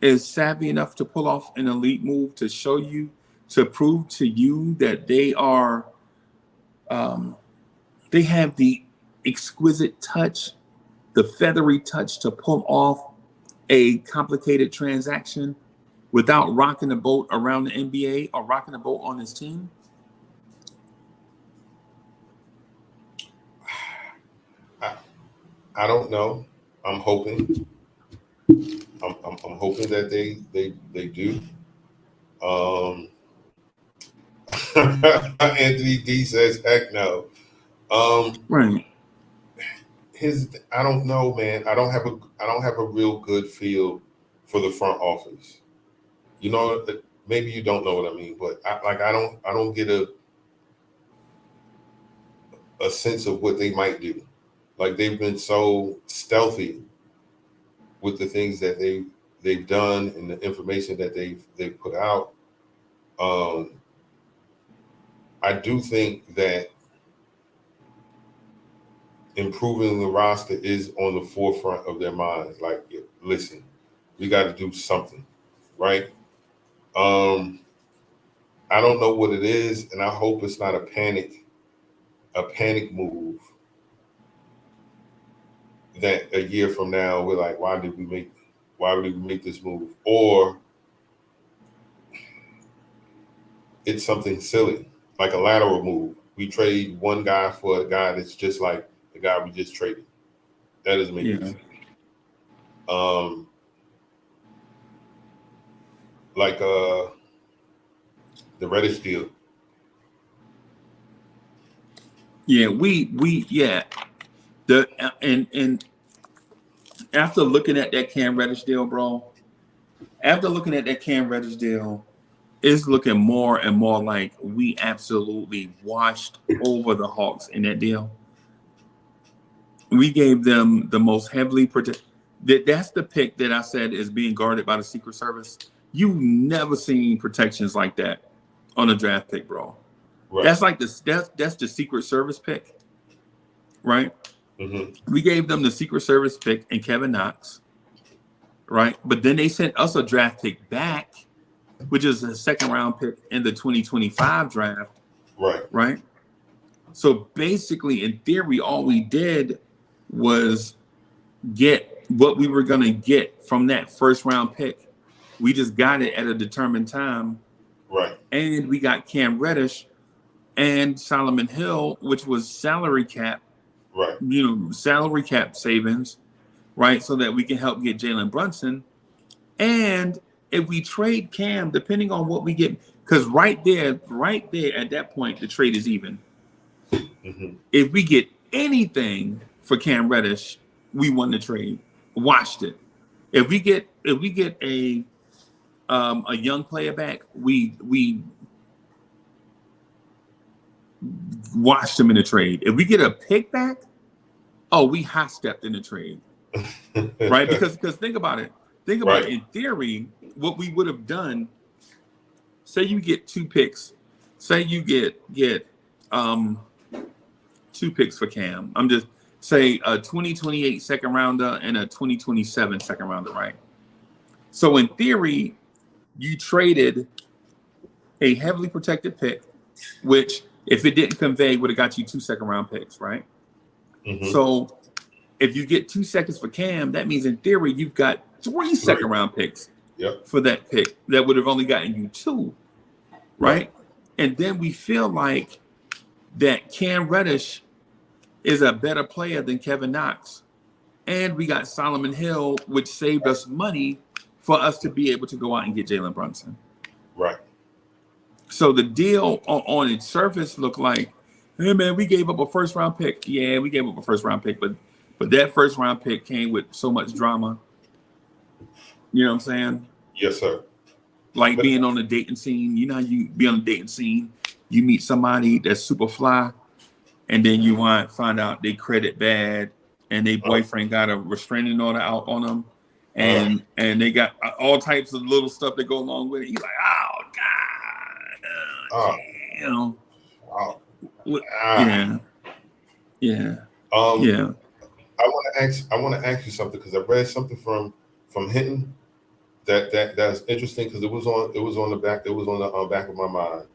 is savvy enough to pull off an elite move to show you, to prove to you that they are, they have the exquisite touch, the feathery touch to pull off a complicated transaction without rocking the boat around the NBA or rocking the boat on his team? I don't know. I'm hoping. I'm hoping that they do. Anthony D says, "Heck no." Right. I don't know, man. I don't have a real good feel for the front office. You know, maybe you don't know what I mean, but I don't get a sense of what they might do. Like, they've been so stealthy with the things that they've done and the information that they've put out. I do think that improving the roster is on the forefront of their minds. Like, listen, we got to do something, right? I don't know what it is, and I hope it's not a panic move that a year from now we're like, why did we make this move? Or it's something silly, like a lateral move. We trade one guy for a guy that's just like the guy we just traded. That doesn't make any sense. Like the Reddish deal. Yeah, and after looking at that Cam Reddish deal, bro, it's looking more and more like we absolutely washed over the Hawks in that deal. We gave them the most heavily protected. That's the pick that I said is being guarded by the Secret Service. You never seen protections like that on a draft pick, bro. Right. That's like that's the Secret Service pick, right? Mm-hmm. We gave them the Secret Service pick and Kevin Knox, right? But then they sent us a draft pick back, which is a second round pick in the 2025 draft, right? Right. So basically, in theory, all we did was get what we were going to get from that first round pick. We just got it at a determined time, right? And we got Cam Reddish and Solomon Hill, which was salary cap, right? Salary cap savings, right? So that we can help get Jalen Brunson. And if we trade Cam, depending on what we get, because right there at that point, the trade is even. Mm-hmm. If we get anything for Cam Reddish, we won the trade. Watched it. If we get a young player back, we watched him in the trade. If we get a pick back, we hot stepped in the trade, right? Because think about it. Right. In theory, what we would have done. Say you get 2 picks. Say you get 2 picks for Cam. I'm just say a 2028 second rounder and a 2027 second rounder, right? So in theory, you traded a heavily protected pick, which if it didn't convey would have got you 2 second round picks, right? Mm-hmm. So if you get 2 seconds for Cam, that means in theory you've got 3 second round picks for that pick that would have only gotten you 2, right? And then we feel like that Cam Reddish is a better player than Kevin Knox. And we got Solomon Hill, which saved us money for us to be able to go out and get Jalen Brunson. Right. So the deal on its surface looked like, hey, man, we gave up a first round pick. Yeah, we gave up a first round pick, but that first round pick came with so much drama. You know what I'm saying? Yes, sir. Like being on the dating scene. You know how you be on the dating scene, you meet somebody that's super fly, and then you find out they credit bad, and their boyfriend got a restraining order out on them, and they got all types of little stuff that go along with it. You're like, oh God, wow. Yeah. I want to ask you something because I read something from Hinton that's interesting because it was on the back of my mind.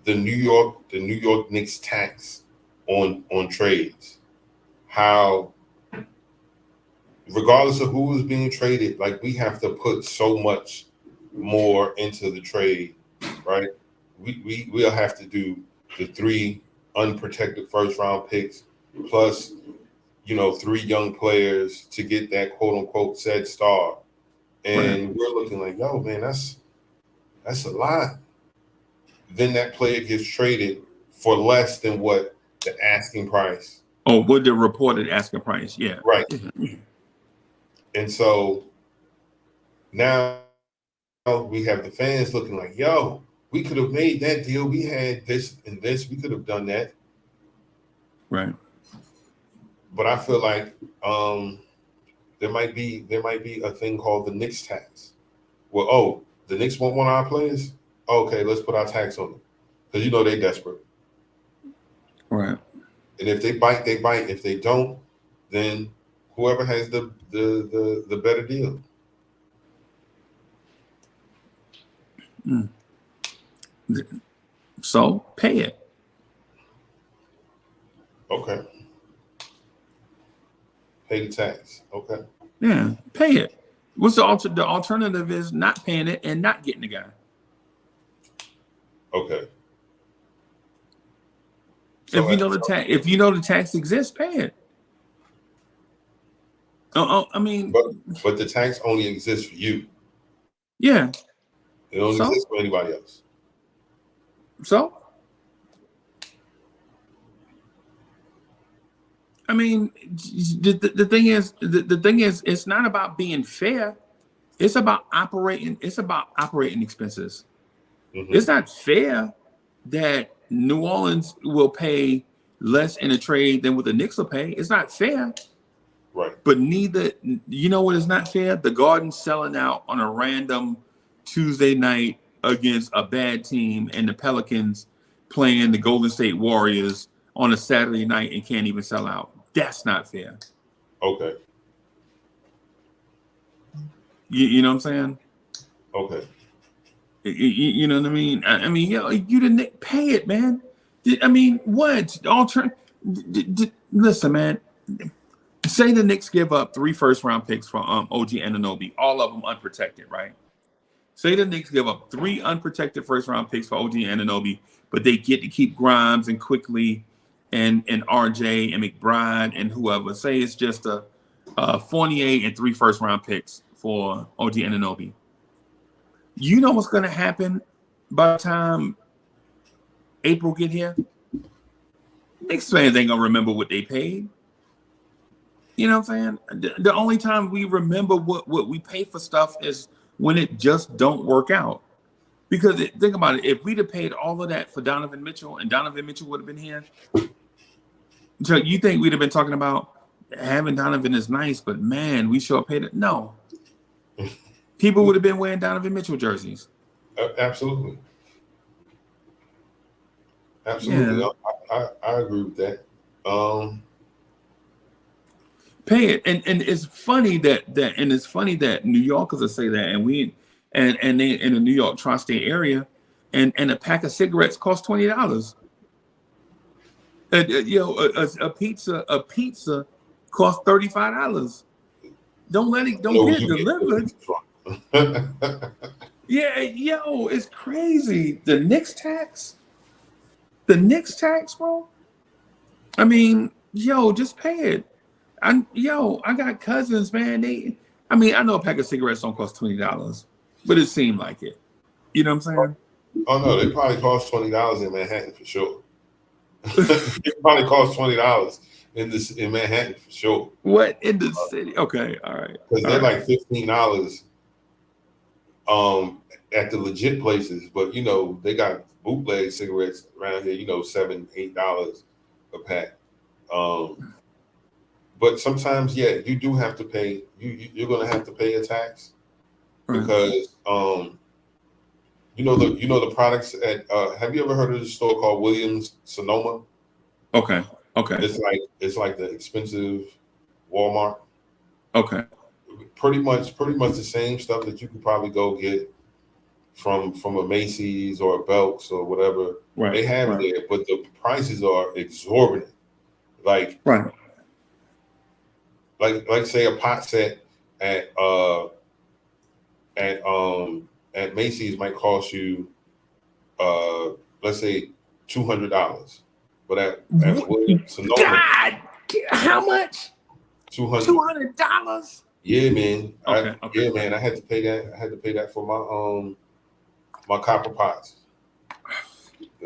The New York Knicks tax on trades. How, regardless of who is being traded, like we have to put so much more into the trade, right? We'll have to do the 3 unprotected first round picks plus 3 young players to get that quote unquote said star. And we're looking like, yo, man, that's a lot. Then that player gets traded for less than what the asking price Oh, with the reported asking price, yeah. Right. And so now we have the fans looking like, yo, we could have made that deal. We had this and this. We could have done that. Right. But I feel like there might be a thing called the Knicks tax. Well, oh, the Knicks won't want our players? Okay, let's put our tax on them. Because they're desperate. Right. And if they bite, they bite. If they don't, then whoever has the better deal. So pay it. Okay. Pay the tax. Okay. Yeah, pay it. What's the alternative is not paying it and not getting the guy. Okay. So If you know the tax exists, pay it. I mean, but the tax only exists for you. Yeah. It don't exist for anybody else. So, I mean, the thing is, it's not about being fair. It's about operating. It's about operating expenses. Mm-hmm. It's not fair that New Orleans will pay less in a trade than what the Knicks will pay. It's not fair. Right. But you know what is not fair? The Garden selling out on a random Tuesday night against a bad team and the Pelicans playing the Golden State Warriors on a Saturday night and can't even sell out. That's not fair. Okay. You know what I'm saying? Okay. You know what I mean? I mean, you didn't pay it, man. I mean, what? Listen, man. Say the Knicks give up 3 first-round picks for OG Anunoby, all of them unprotected, right? Say the Knicks give up 3 unprotected first-round picks for OG Anunoby, but they get to keep Grimes and Quickly and RJ and McBride and whoever. Say it's just a Fournier and 3 first-round picks for OG Anunoby. You know what's going to happen by the time April get here? Knicks fans ain't going to remember what they paid. You know what I'm saying? The only time we remember what we pay for stuff is when it just don't work out. Because think about it, if we'd have paid all of that for Donovan Mitchell and Donovan Mitchell would have been here, so you think we'd have been talking about having Donovan is nice, but man, we sure paid it? No. People would have been wearing Donovan Mitchell jerseys. Absolutely. Absolutely. Yeah. I agree with that. Pay it, and it's funny that New Yorkers will say that, and they in the New York tri-state area, and a pack of cigarettes costs $20. A pizza costs $35. Don't get it delivered. Yeah, it's crazy. The Knicks tax, bro. I mean, just pay it. I got cousins, man. I know a pack of cigarettes don't cost $20, but it seemed like it. You know what I'm saying? Oh no, they probably cost $20 in Manhattan for sure. It probably cost $20 in Manhattan for sure. What in the city? Okay, all right. Because they're like $15 at the legit places, but they got bootleg cigarettes around here, $7, $8 a pack. But sometimes, you do have to pay. You're going to have to pay a tax because the products at. Have you ever heard of this store called Williams Sonoma? Okay. It's like the expensive Walmart. Okay. Pretty much the same stuff that you could probably go get from a Macy's or a Belk's or whatever. Right. They have there, but the prices are exorbitant. Like say a pot set at Macy's might cost you let's say $200, but at Williams Sonoma, God, how much? $200. Yeah, man. Okay. Yeah, man. I had to pay that. I had to pay that for my copper pots.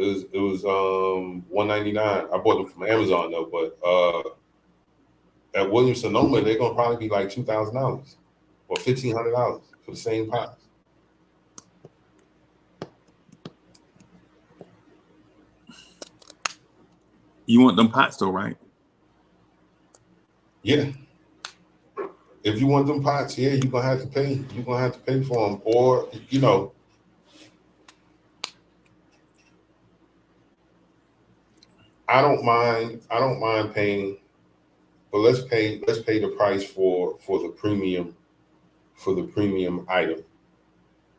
It was $199. I bought them from Amazon though, but at Williams Sonoma they're gonna probably be like $2,000 or $1,500 for the same pots. You want them pots though, right? Yeah. If you want them pots, yeah, you're gonna have to pay. You're gonna have to pay for them, or you know. I don't mind paying, but let's pay the price for the premium item.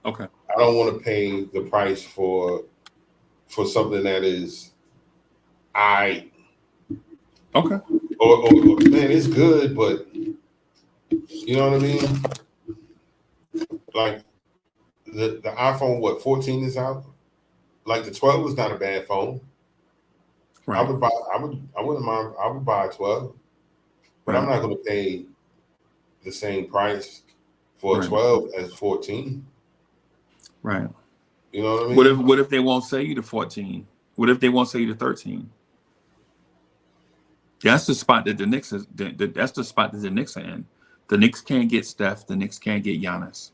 Okay. I don't want to pay the price for something that is Okay. or man, it's good, but you know what I mean? Like the iPhone, 14 is out? Like the 12 is not a bad phone. Right. I wouldn't mind, I would buy a 12, but I'm not gonna pay the same price for a 12 as 14. Right. You know what I mean? What if they won't sell you to 14? What if they won't sell you to 13? That's the spot that the Knicks is. That's the spot that the Knicks are in. The Knicks can't get Steph. The Knicks can't get Giannis.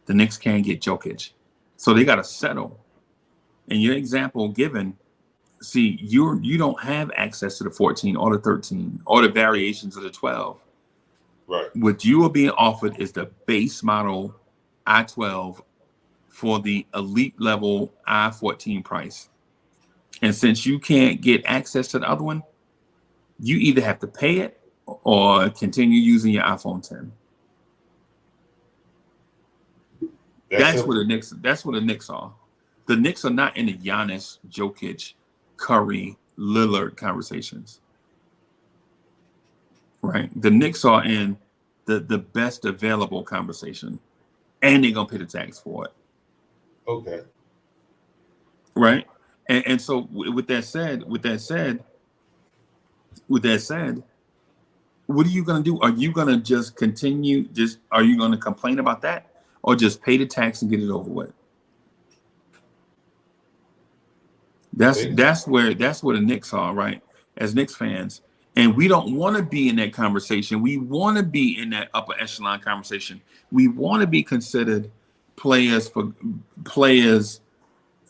The Knicks can't get Jokic. So they got to settle. And your example given, see, you don't have access to the 14 or the 13 or the variations of the 12. Right. What you are being offered is the base model I-12 for the elite level I-14 price. And since you can't get access to the other one, you either have to pay it or continue using your iPhone 10. That's what the Knicks are. The Knicks are not in the Giannis, Jokic, Curry, Lillard conversations. Right? The Knicks are in the best available conversation. And they're gonna pay the tax for it. Okay. Right? And so with that said, what are you going to do? Are you going to just continue? Are you going to complain about that, or just pay the tax and get it over with? That's where the Knicks are, right? As Knicks fans, and we don't want to be in that conversation. We want to be in that upper echelon conversation. We want to be considered players for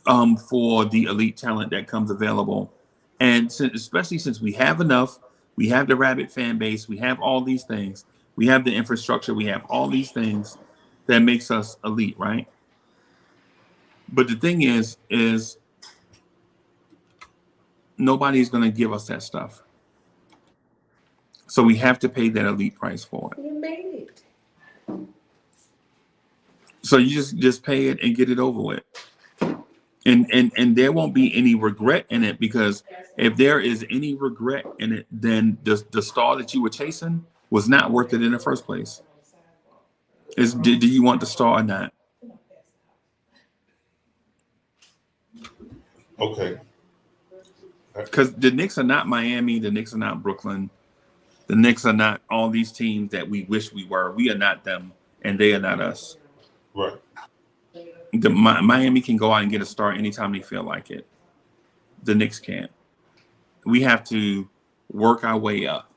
the elite talent that comes available. And especially since we have enough, we have the rabid fan base, we have all these things, we have the infrastructure, we have all these things that makes us elite, right? But the thing is nobody's going to give us that stuff. So we have to pay that elite price for it. You made it. So you just pay it and get it over with. And there won't be any regret in it, because if there is any regret in it, then the star that you were chasing was not worth it in the first place. Do you want the star or not? Okay. Because the Knicks are not Miami, the Knicks are not Brooklyn, the Knicks are not all these teams that we wish we were. We are not them, and they are not us. Right. Miami can go out and get a star anytime they feel like it. The Knicks can't. We have to work our way up.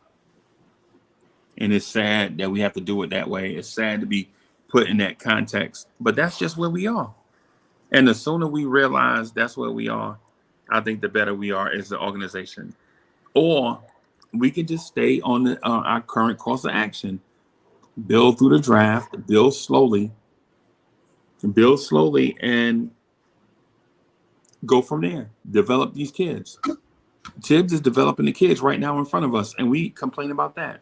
And it's sad that we have to do it that way. It's sad to be put in that context, but that's just where we are. And the sooner we realize that's where we are, I think the better we are as an organization. Or we can just stay on our current course of action, build through the draft, build slowly, and go from there. Develop these kids. Tibbs is developing the kids right now in front of us, and we complain about that.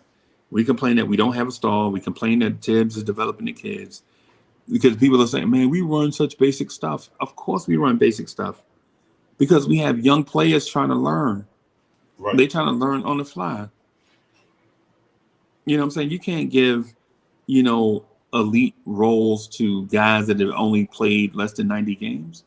We complain that we don't have a star. We complain that Tibbs is developing the kids, because people are saying, man, we run such basic stuff. Of course we run basic stuff, because we have young players trying to learn. Right. They're trying to learn on the fly. You know what I'm saying? You can't give, elite roles to guys that have only played less than 90 games.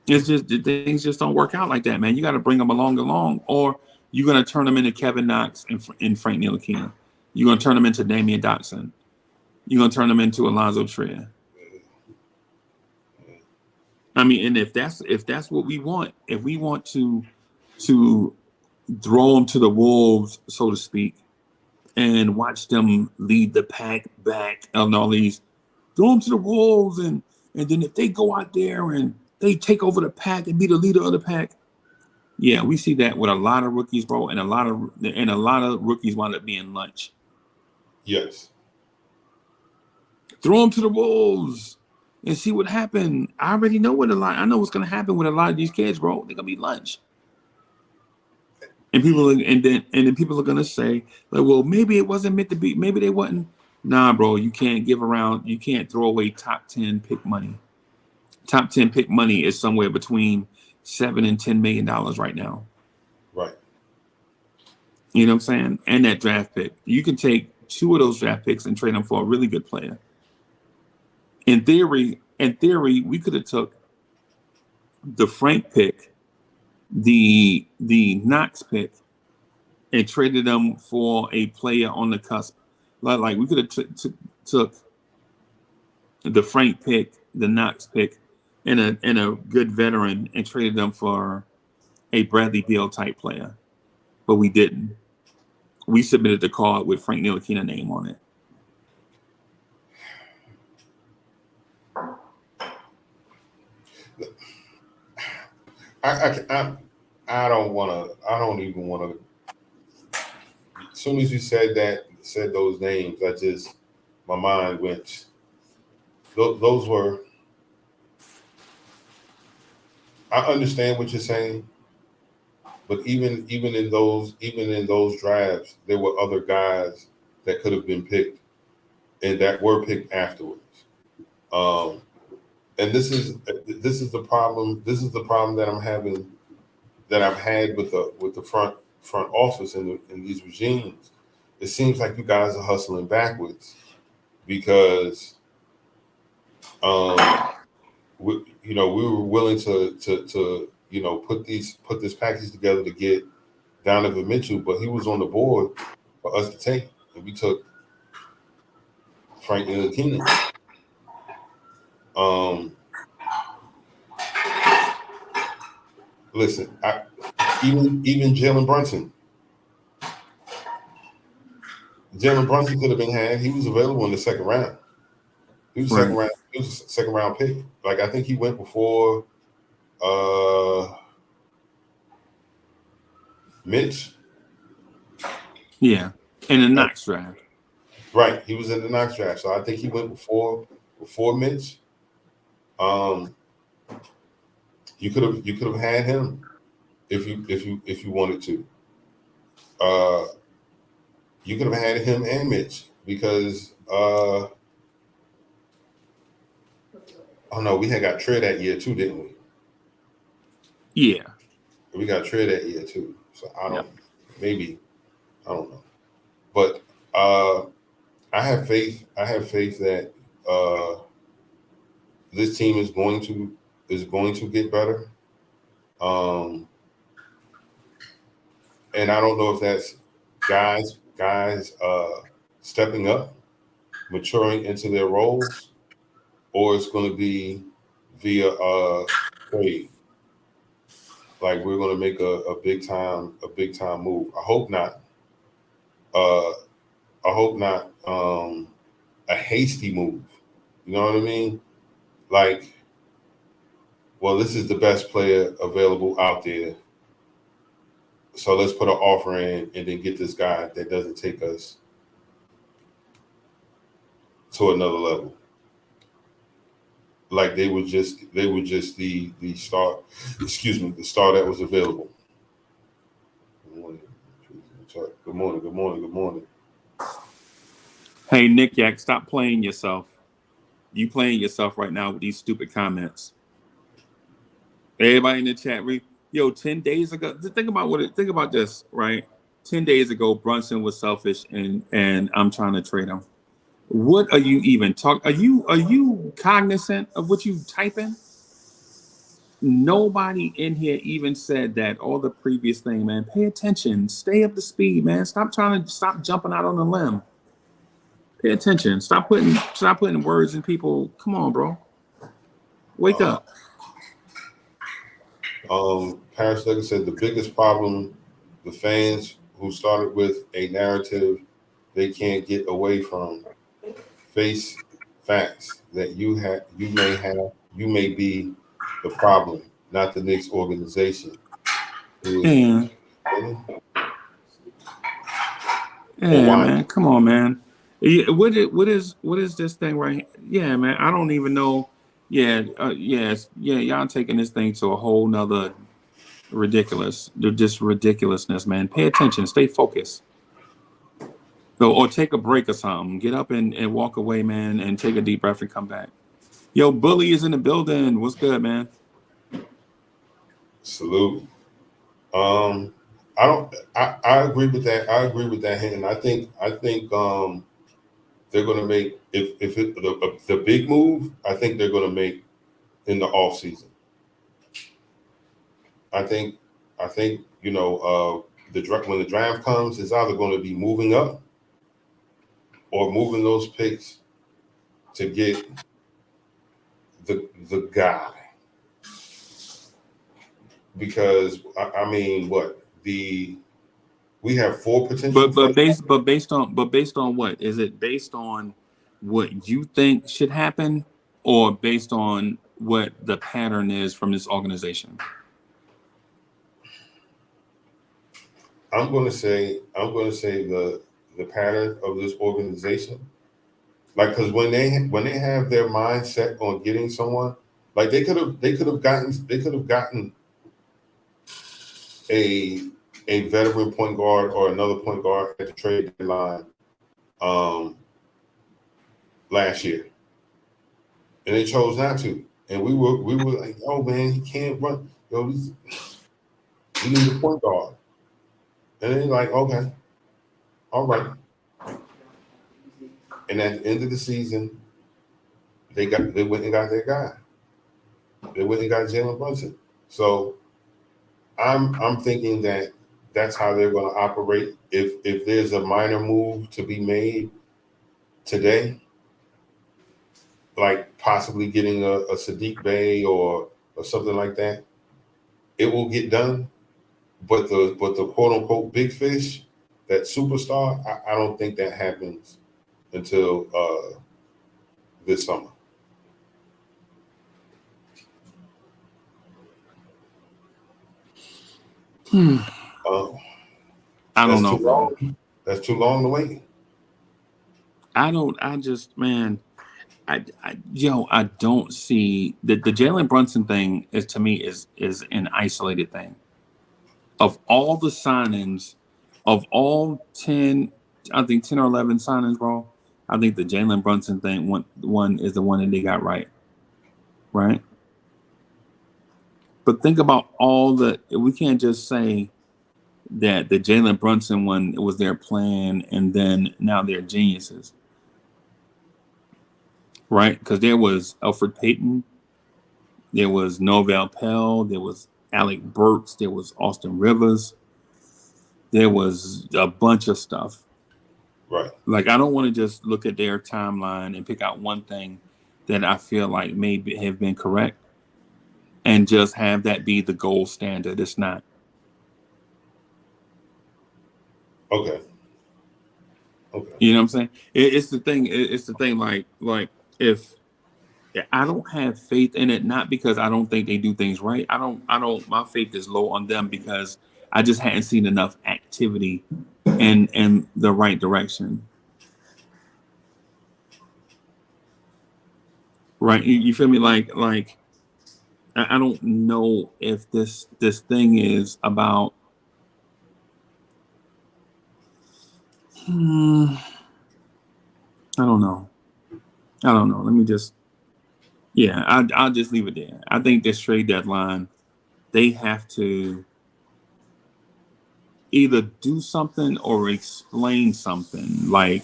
It's just, things just don't work out like that, man. You got to bring them along, or you're going to turn them into Kevin Knox and Frank Ntilikina. You're going to turn them into Damian Dotson. You're going to turn them into Alonzo Trier. I mean, and if that's what we want, if we want to throw them to the wolves, so to speak, and watch them lead the pack back and all these, throw them to the wolves, and then if they go out there and they take over the pack and be the leader of the pack, yeah, we see that with a lot of rookies, bro, and a lot of rookies wind up being lunch. Yes. Throw them to the wolves and see what happened. I already know I know what's gonna happen with a lot of these kids, bro. They're gonna be lunch. And then people are gonna say, like, well, maybe it wasn't meant to be, maybe they wasn't. Nah, bro, you can't throw away top 10 pick money. Top 10 pick money is somewhere between $7 and $10 million right now. Right. You know what I'm saying? And that draft pick. You can take 2 of those draft picks and trade them for a really good player. In theory, we could have took the Frank pick, the Knox pick, and traded them for a player on the cusp. Like we could have took the Frank pick, the Knox pick, and a good veteran and traded them for a Bradley Beal type player, but we didn't. We submitted the card with Frank Ntilikina name on it. I don't even want to. As soon as you said those names, my mind went. Those were. I understand what you're saying, but even in those drafts, there were other guys that could have been picked and that were picked afterwards. And this is the problem. This is the problem that I'm having, that I've had with the front office in these regimes. It seems like you guys are hustling backwards because, we were willing to put this package together to get Donovan Mitchell, but he was on the board for us to take, and we took Frank Ntilikina. Listen, even Jalen Brunson. Jalen Brunson could have been had. He was available in the second round. He was second round. He was a second round pick. Like, I think he went before Mitch. Yeah, in the Knox draft. Right, he was in the Knox draft, so I think he went before Mitch. You could have had him if you wanted to. You could have had him and Mitch because we had got Trey that year too, didn't we? Yeah, we got Trey that year too. So I don't know, but I have faith that this team is going to get better. And I don't know if that's guys stepping up, maturing into their roles, or it's going to be via trade. Like, we're going to make a big time move. I hope not. A hasty move. You know what I mean? Like, well, this is the best player available out there, so let's put an offer in and then get this guy that doesn't take us to another level. Like, they were just the star. Excuse me, the star that was available. Good morning. Hey, Nick Yak, stop playing yourself. You playing yourself right now with these stupid comments. Everybody in the chat, 10 days ago, think about this, right? 10 days ago, Brunson was selfish and I'm trying to trade him. What are you even talking? Are you cognizant of what you type in? Nobody in here even said that. All the previous thing, man. Pay attention. Stay up to speed, man. Stop jumping out on the limb. Pay attention. Stop putting words in people. Come on, bro. Wake up. Paris Leggett said the biggest problem, the fans who started with a narrative they can't get away from, face facts that you may be the problem, not the Knicks organization. Yeah, man. Come on, man. Yeah, what is this thing right here? Yeah, man. I don't even know. Yeah, y'all taking this thing to a whole nother ridiculousness, man. Pay attention, stay focused. Or take a break or something. Get up and walk away, man, and take a deep breath and come back. Yo, Bully is in the building. What's good, man? Salute. I agree with that. I agree with that, and I think they're going to make the big move. I think they're going to make in the off season. I think when the draft comes, it's either going to be moving up or moving those picks to get the guy. Because we have 4 potential. But based on what? Is it based on what you think should happen, or based on what the pattern is from this organization? I'm going to say the pattern of this organization, like, because when they have their mindset on getting someone, like they could have gotten a veteran point guard or another point guard at the trade deadline last year, and they chose not to. And we were like, oh man, he can't run. Yo, we need a point guard. And they're like, okay, all right. And at the end of the season, they went and got their guy. They went and got Jalen Brunson. So I'm thinking that that's how they're going to operate. If there's a minor move to be made today, like possibly getting a Sadiq Bey or something like that, it will get done. But the quote unquote big fish, that superstar, I don't think that happens until this summer. I don't know. That's too long to wait. I don't see the Jalen Brunson thing is, to me, is an isolated thing. Of all the signings, of all 10 or 11 signings, bro, I think the Jalen Brunson thing one is the one that they got right. But think about we can't just say that the Jalen Brunson one was their plan and then now they're geniuses. Right? Because there was Elfrid Payton, there was Norvel Pelle, there was Alec Burks, there was Austin Rivers, there was a bunch of stuff. Right. Like, I don't want to just look at their timeline and pick out one thing that I feel like may have been correct and just have that be the gold standard. It's not. Okay. You know what I'm saying? It's the thing. It's the thing. Like if I don't have faith in it, not because I don't think they do things right. I don't. My faith is low on them because I just hadn't seen enough activity in the right direction. Right? You feel me? Like I don't know if this thing is about. I don't know. Let me just. Yeah, I'll just leave it there. I think this trade deadline, they have to either do something or explain something. Like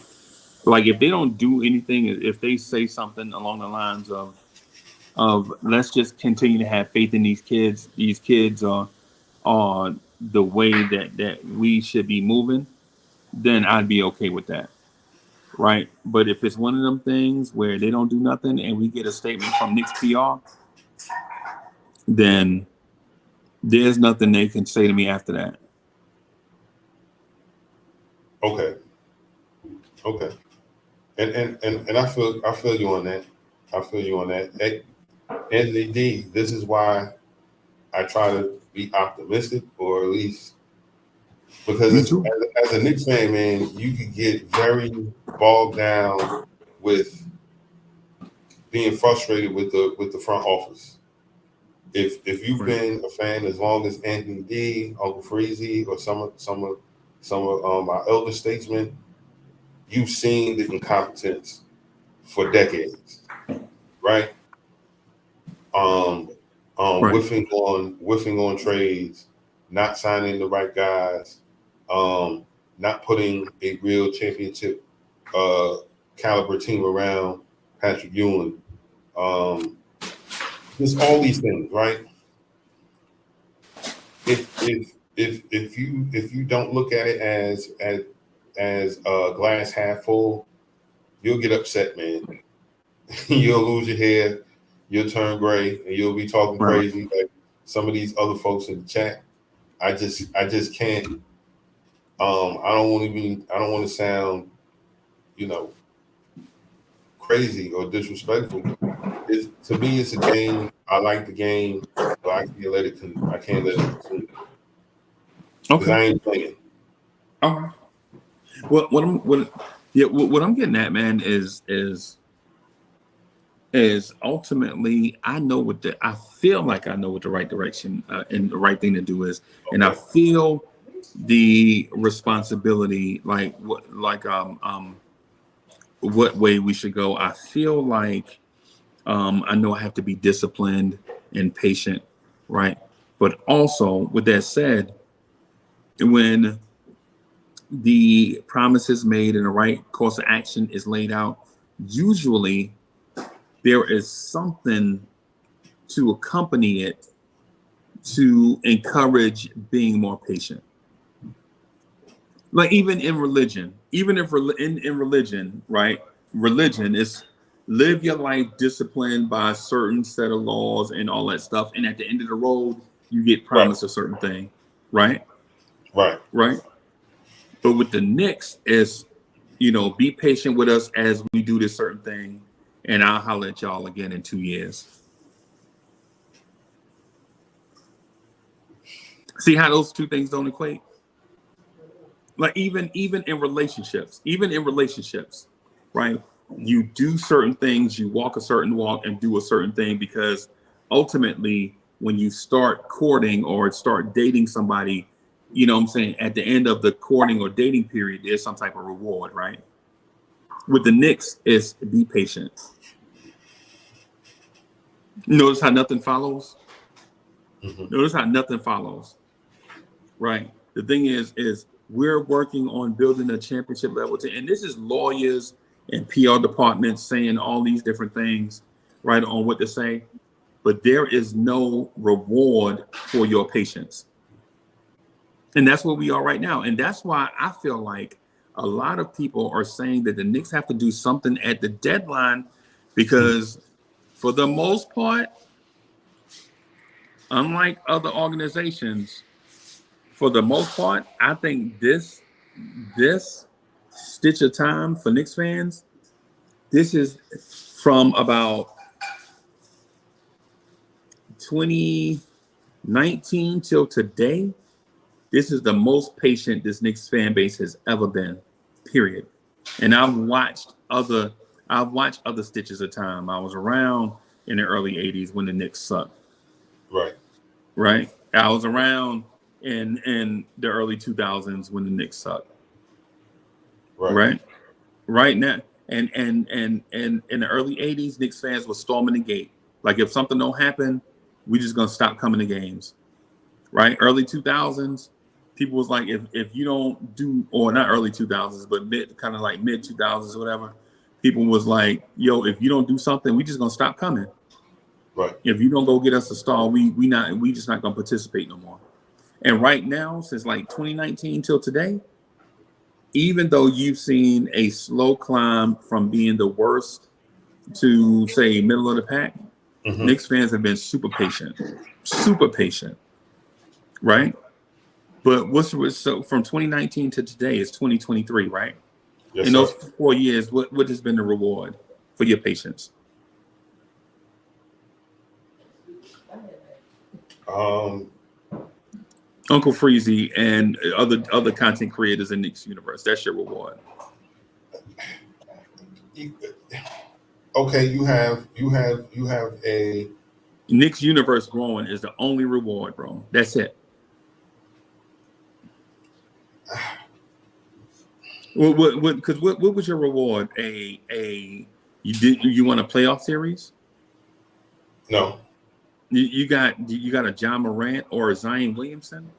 if they don't do anything, if they say something along the lines of let's just continue to have faith in these kids. These kids are the way that we should be moving, then I'd be okay with that. Right. But if it's one of them things where they don't do nothing and we get a statement from Knicks PR, then There's nothing they can say to me after that. Okay. And I feel you on that. Anthony D, this is why I try to be optimistic, or at least because as a Knicks fan, man, you could get very bogged down with being frustrated with the front office. If you've been a fan as long as Anthony D, Uncle Freezy, or some of our elder statesmen, you've seen the incompetence for decades, right? Whiffing on trades, not signing the right guys, not putting a real championship caliber team around Patrick Ewing. Just all these things, right? If you don't look at it as glass half full, you'll get upset, man. You'll lose your hair, you'll turn gray, and you'll be talking crazy like some of these other folks in the chat. I just can't. I don't want to sound, crazy or disrespectful. To me, it's a game. I like the game, but I can't let it continue. Because I ain't playing. All right. What I'm getting at, man, is ultimately I feel like I know what the right direction and the right thing to do is, and I feel the responsibility, what way we should go. I feel like I know I have to be disciplined and patient, right? But also, with that said, when the promises made and the right course of action is laid out, usually there is something to accompany it to encourage being more patient. Like even in religion, in religion, right? Religion is live your life disciplined by a certain set of laws and all that stuff. And at the end of the road, you get promised a certain thing, right? Right. But with the Knicks is, be patient with us as we do this certain thing, and I'll holler at y'all again in 2 years. See how those two things don't equate? Like even in relationships, right? You do certain things, you walk a certain walk and do a certain thing, because ultimately when you start courting or start dating somebody, at the end of the courting or dating period, there's some type of reward, right? With the Knicks, it's be patient. Notice how nothing follows? Mm-hmm. Notice how nothing follows, right? The thing is we're working on building a championship level team. And this is lawyers and PR departments saying all these different things, right, on what to say. But there is no reward for your patience. And that's where we are right now. And that's why I feel like a lot of people are saying that the Knicks have to do something at the deadline, because for the most part, unlike other organizations, for the most part, I think this stitch of time for Knicks fans, this is from about 2019 till today. This is the most patient this Knicks fan base has ever been, period. And I've watched other stitches of time. I was around in the early 80s when the Knicks sucked. Right. I was around in the early 2000s when the Knicks sucked. Right now. And in the early 80s, Knicks fans were storming the gate. Like, if something don't happen, we just gonna stop coming to games. Right? Early 2000s, people was like, if you don't do, or not early 2000s, but mid 2000s or whatever, people was like, yo, if you don't do something, we just gonna stop coming. Right. If you don't go get us a star, we just not gonna participate no more. And right now, since like 2019 till today, even though you've seen a slow climb from being the worst to, say, middle of the pack, Knicks fans have been super patient. right? But so from 2019 to today is 2023, right? Yes, In those sir. 4 years, what has been the reward for your patience? Uncle Freezy and other content creators in Nick's universe. That's your reward. Okay, you have a Nick's universe growing is the only reward, bro. That's it. What was your reward? You won a playoff series? no. You got a John Morant or a Zion Williamson?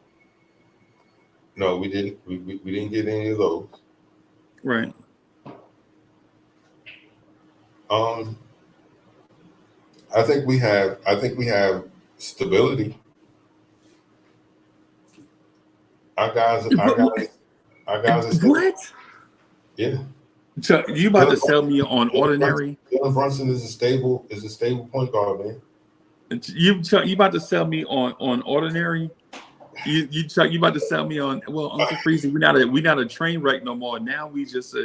No, we didn't. We didn't get any of those. Right. I think we have stability. Our guys are What? yeah. So you about to sell me on ordinary? Jalen Brunson is a stable point guard, man. You about to sell me on ordinary? You about to sell me on Uncle Freezy? We not a train wreck no more. Now we just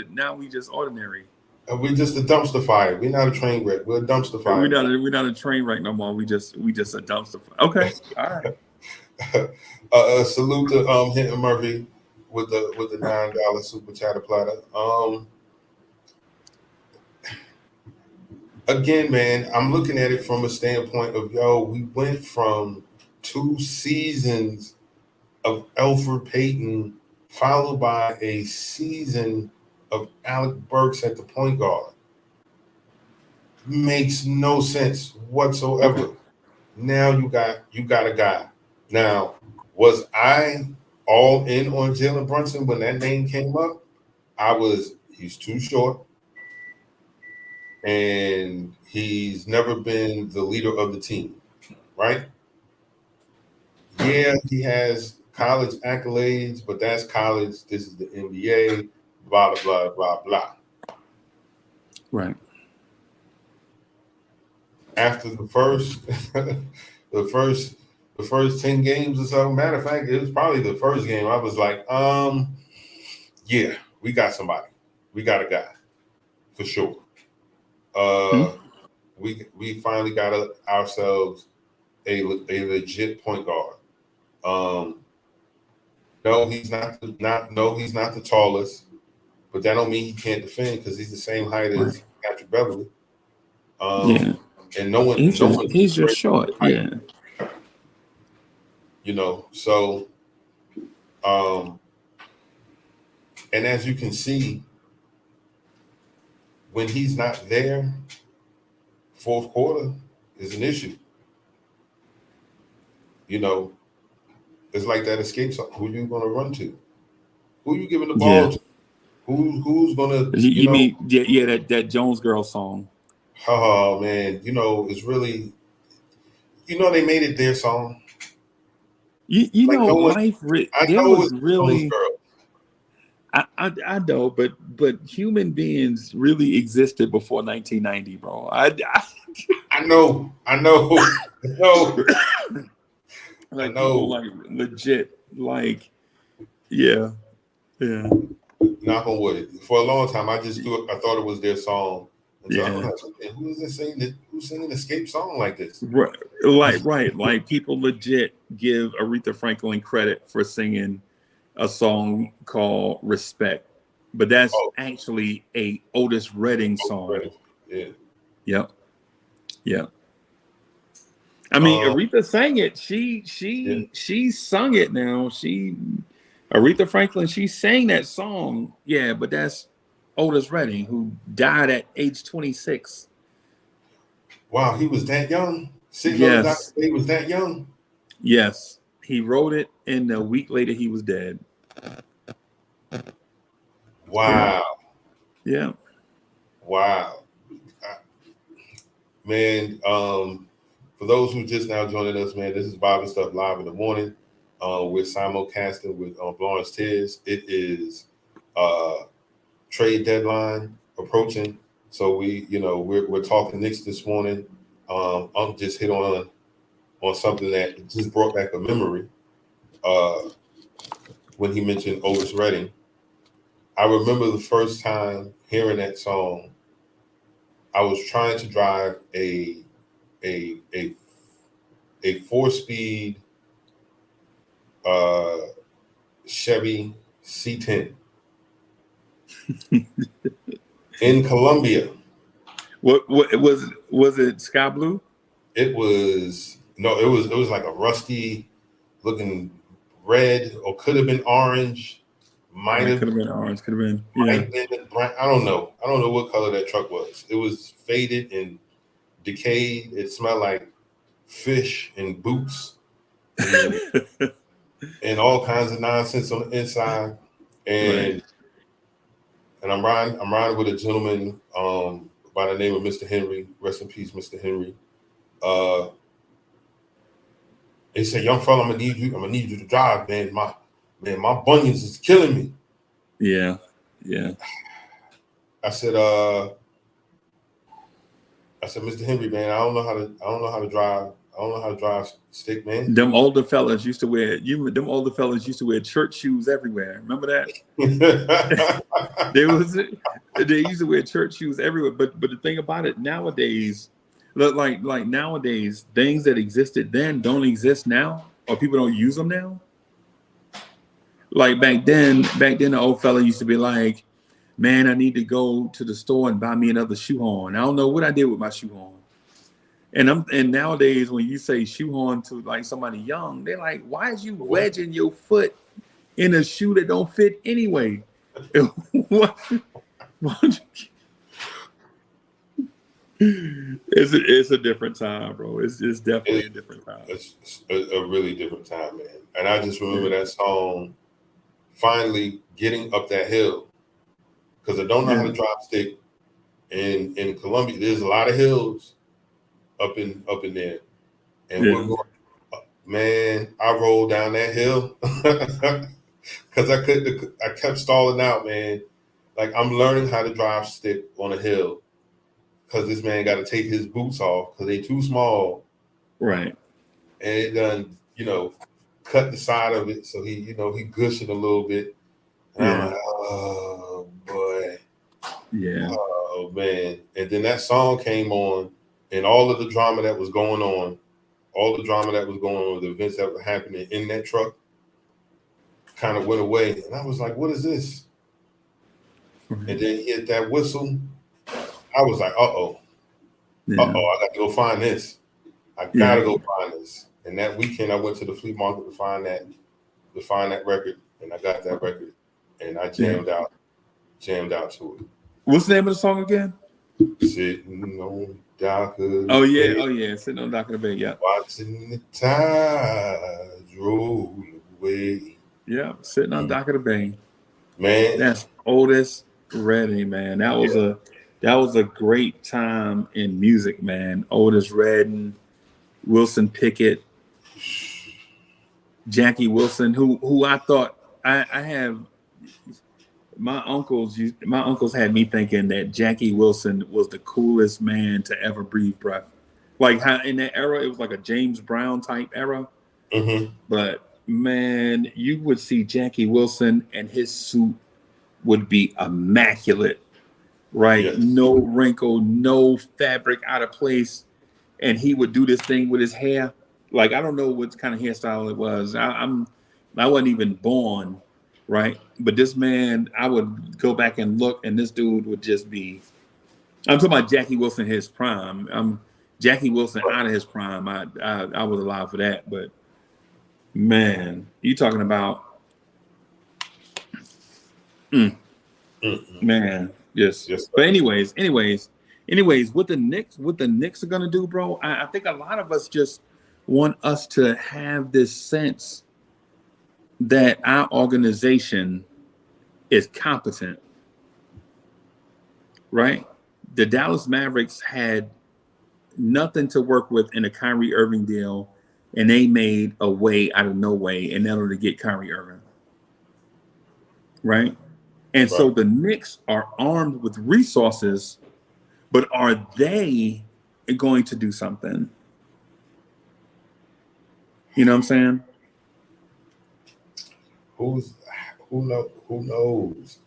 ordinary. We're just a dumpster fire. We're not a train wreck. We're a dumpster fire. We're not a train wreck no more. We just a dumpster fire. Okay, all right. Salute to Hinton Murphy with the $9 super chatter platter. Again, man, I'm looking at it from a standpoint of we went from 2 seasons of Elfrid Payton, followed by a season of Alec Burks at the point guard. Makes no sense whatsoever. Now you got a guy. Now, was I all in on Jalen Brunson when that name came up? He's too short. And he's never been the leader of the team, right? Yeah, he has college accolades, but that's college. This is the NBA, blah, blah, blah, blah. Right. After the first 10 games or so, matter of fact, it was probably the first game, I was like, yeah, we got somebody. We got a guy, for sure. We finally got ourselves a legit point guard. No, he's not the tallest, but that don't mean he can't defend because he's the same height as Patrick Beverly. Yeah, and no one he's just short. Yeah, so and as you can see, when he's not there, fourth quarter is an issue. It's like that escape song. Who you going to run to? Who you giving the ball to? Who's going to? You mean that Jones Girl song? Oh man, it's really, they made it their song. I know, but human beings really existed before 1990, bro. I know. Like, I know. People, like, legit, like, yeah. Knock on wood. For a long time, I thought it was their song. And so I'm like, okay, who's singing an escape song like this? Right. Like, people legit give Aretha Franklin credit for singing a song called Respect, but that's actually a Otis Redding song. Yeah. I mean, Aretha sang it. She sung it. Now Aretha Franklin, she sang that song. Yeah, but that's Otis Redding, who died at age 26. Wow, he was that young. Yes, he was that young. Yes. He wrote it, and a week later he was dead. Wow. Yeah. Wow. Man, for those who just now joining us, man, this is Bob and Stuff Live in the Morning. We're simulcasting with Florence Tears. It is trade deadline approaching. So we're talking Knicks this morning. Just hit on something that just brought back a memory. when he mentioned Otis Redding. I remember the first time hearing that song. I was trying to drive a 4-speed Chevy C10 in Colombia. What was it? Sky blue? It was like a rusty looking red, or could have been orange. Could have been orange. Could have been. Might have been brown. I don't know. I don't know what color that truck was. It was faded and decayed. It smelled like fish and boots and, and all kinds of nonsense on the inside. And I'm riding with a gentleman by the name of Mr. Henry. Rest in peace, Mr. Henry. He said, "Young fella, I'm gonna need you to drive, man. My bunions is killing me." Yeah. I said, Mr. Henry, man, I don't know how to drive. I don't know how to drive stick, man. Them older fellas used to wear church shoes everywhere. Remember that? They used to wear church shoes everywhere. But the thing about it nowadays, like nowadays, things that existed then don't exist now, or people don't use them now. Like back then, the old fella used to be like, "Man, I need to go to the store and buy me another shoehorn. I don't know what I did with my shoehorn." And nowadays, when you say shoehorn to like somebody young, they're like, "Why is you wedging your foot in a shoe that don't fit anyway?" It's a different time, bro. It's definitely a different time. It's a really different time, man. And I just remember that song finally getting up that hill, because I don't know how to drive stick in Colombia. There's a lot of hills up in there, and we're going. Man, I rolled down that hill because I kept stalling out, man. Like, I'm learning how to drive stick on a hill because this man got to take his boots off because they too small, right? And it done, cut the side of it, so he gushed it a little bit. And I'm like, oh boy, oh man. And then that song came on, and all of the drama that was going on, the events that were happening in that truck kind of went away. And I was like, what is this? And then he hit that whistle. I was like, I got to go find this. I got to go find this. And that weekend I went to the flea market to find that record, and I got that record, and I jammed out to it. What's the name of the song again? Sitting on dock of the bay. Sitting on dock of the bay. Yeah. Watching the tides roll away. Yeah, sitting on dock of the bay. Man, that's Otis Redding, man. That was a great time in music, man. Otis Redding, Wilson Pickett, Jackie Wilson, who I thought I have. My uncles had me thinking that Jackie Wilson was the coolest man to ever breathe breath. Like, how in that era, it was like a James Brown type era. Mm-hmm. But man, you would see Jackie Wilson and his suit would be immaculate, right? Yes. No wrinkle, no fabric out of place. And he would do this thing with his hair. Like, I don't know what kind of hairstyle it was. I wasn't even born, right? But this man, I would go back and look, and this dude would just be. I'm talking about Jackie Wilson, his prime. Jackie Wilson out of his prime. I was alive for that. But man, you talking about, man, yes. But anyways, what the Knicks are gonna do, bro? I think a lot of us just want us to have this sense that our organization is competent, right? The Dallas Mavericks had nothing to work with in a Kyrie Irving deal, and they made a way out of no way in order to get Kyrie Irving, right? And so the Knicks are armed with resources, but are they going to do something? You know what I'm saying? Who knows?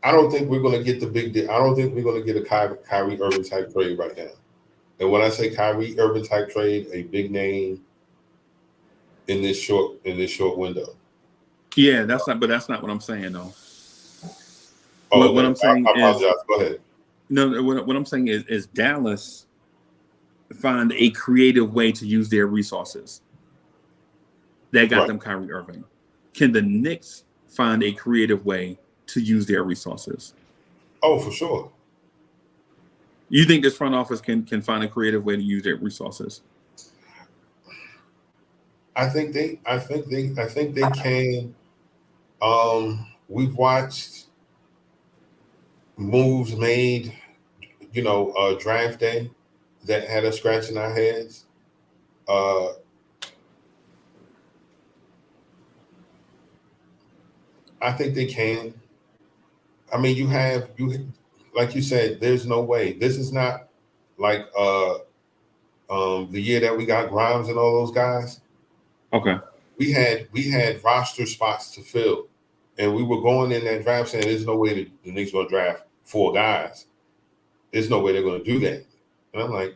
I don't think we're going to get the big deal. I don't think we're going to get a Kyrie Irving type trade right now. And when I say Kyrie Irving type trade, a big name in this short window. Yeah, that's not what I'm saying though. Oh, what I'm saying I apologize. is, go ahead. No, what I'm saying is Dallas find a creative way to use their resources. That got them Kyrie Irving. Can the Knicks find a creative way to use their resources? Oh, for sure. You think this front office can find a creative way to use their resources? I think they can. We've watched moves made, draft day that had us scratching our heads. I think they can. I mean, you like you said, there's no way. This is not like the year that we got Grimes and all those guys. Okay. We had roster spots to fill, and we were going in that draft saying there's no way the Knicks going to draft 4 guys. There's no way they're going to do that. And I'm like,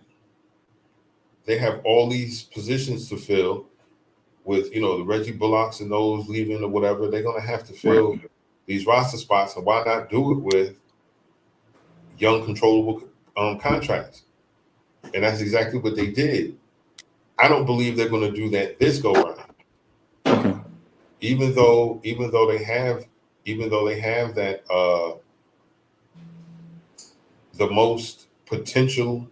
they have all these positions to fill with, the Reggie Bullocks and those leaving or whatever. They're going to have to fill these roster spots, and why not do it with young, controllable contracts? And that's exactly what they did. I don't believe they're going to do that this go round. Okay. Even though they have that the most potential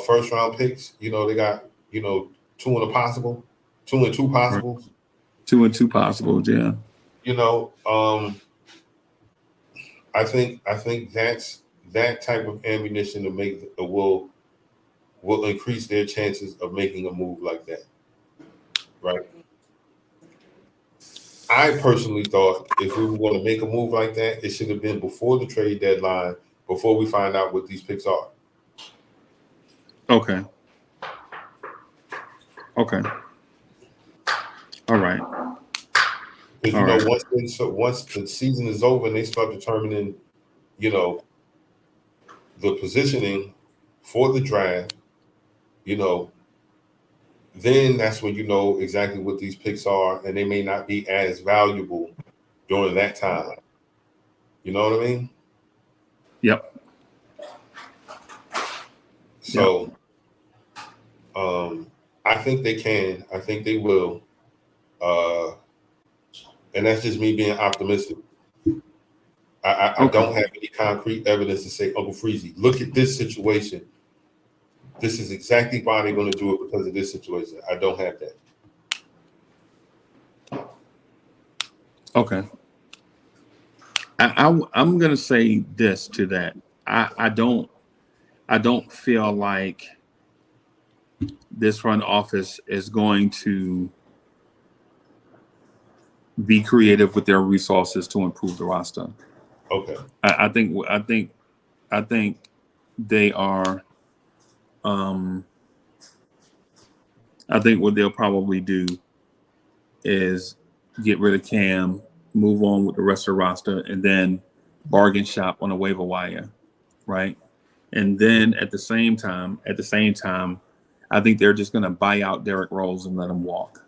first round picks, they got 2 and 2 possibles. 2 and 2 possibles, yeah. I think that's that type of ammunition to make will increase their chances of making a move like that. Right. I personally thought if we were going to make a move like that, it should have been before the trade deadline, before we find out what these picks are. Okay. All right. Because once the season is over and they start determining, the positioning for the draft, then that's when you know exactly what these picks are, and they may not be as valuable during that time. You know what I mean? Yep. So, I think they can. I think they will. And that's just me being optimistic. I don't have any concrete evidence to say, Uncle Freezy, look at this situation. This is exactly why they're going to do it, because of this situation. I don't have that. Okay. I'm going to say this to that. I don't feel like this front office is going to be creative with their resources to improve the roster. Okay. I think they are. I think what they'll probably do is get rid of Cam, move on with the rest of the roster, and then bargain shop on a waiver wire, right? And then at the same time, I think they're just going to buy out Derrick Rose and let him walk.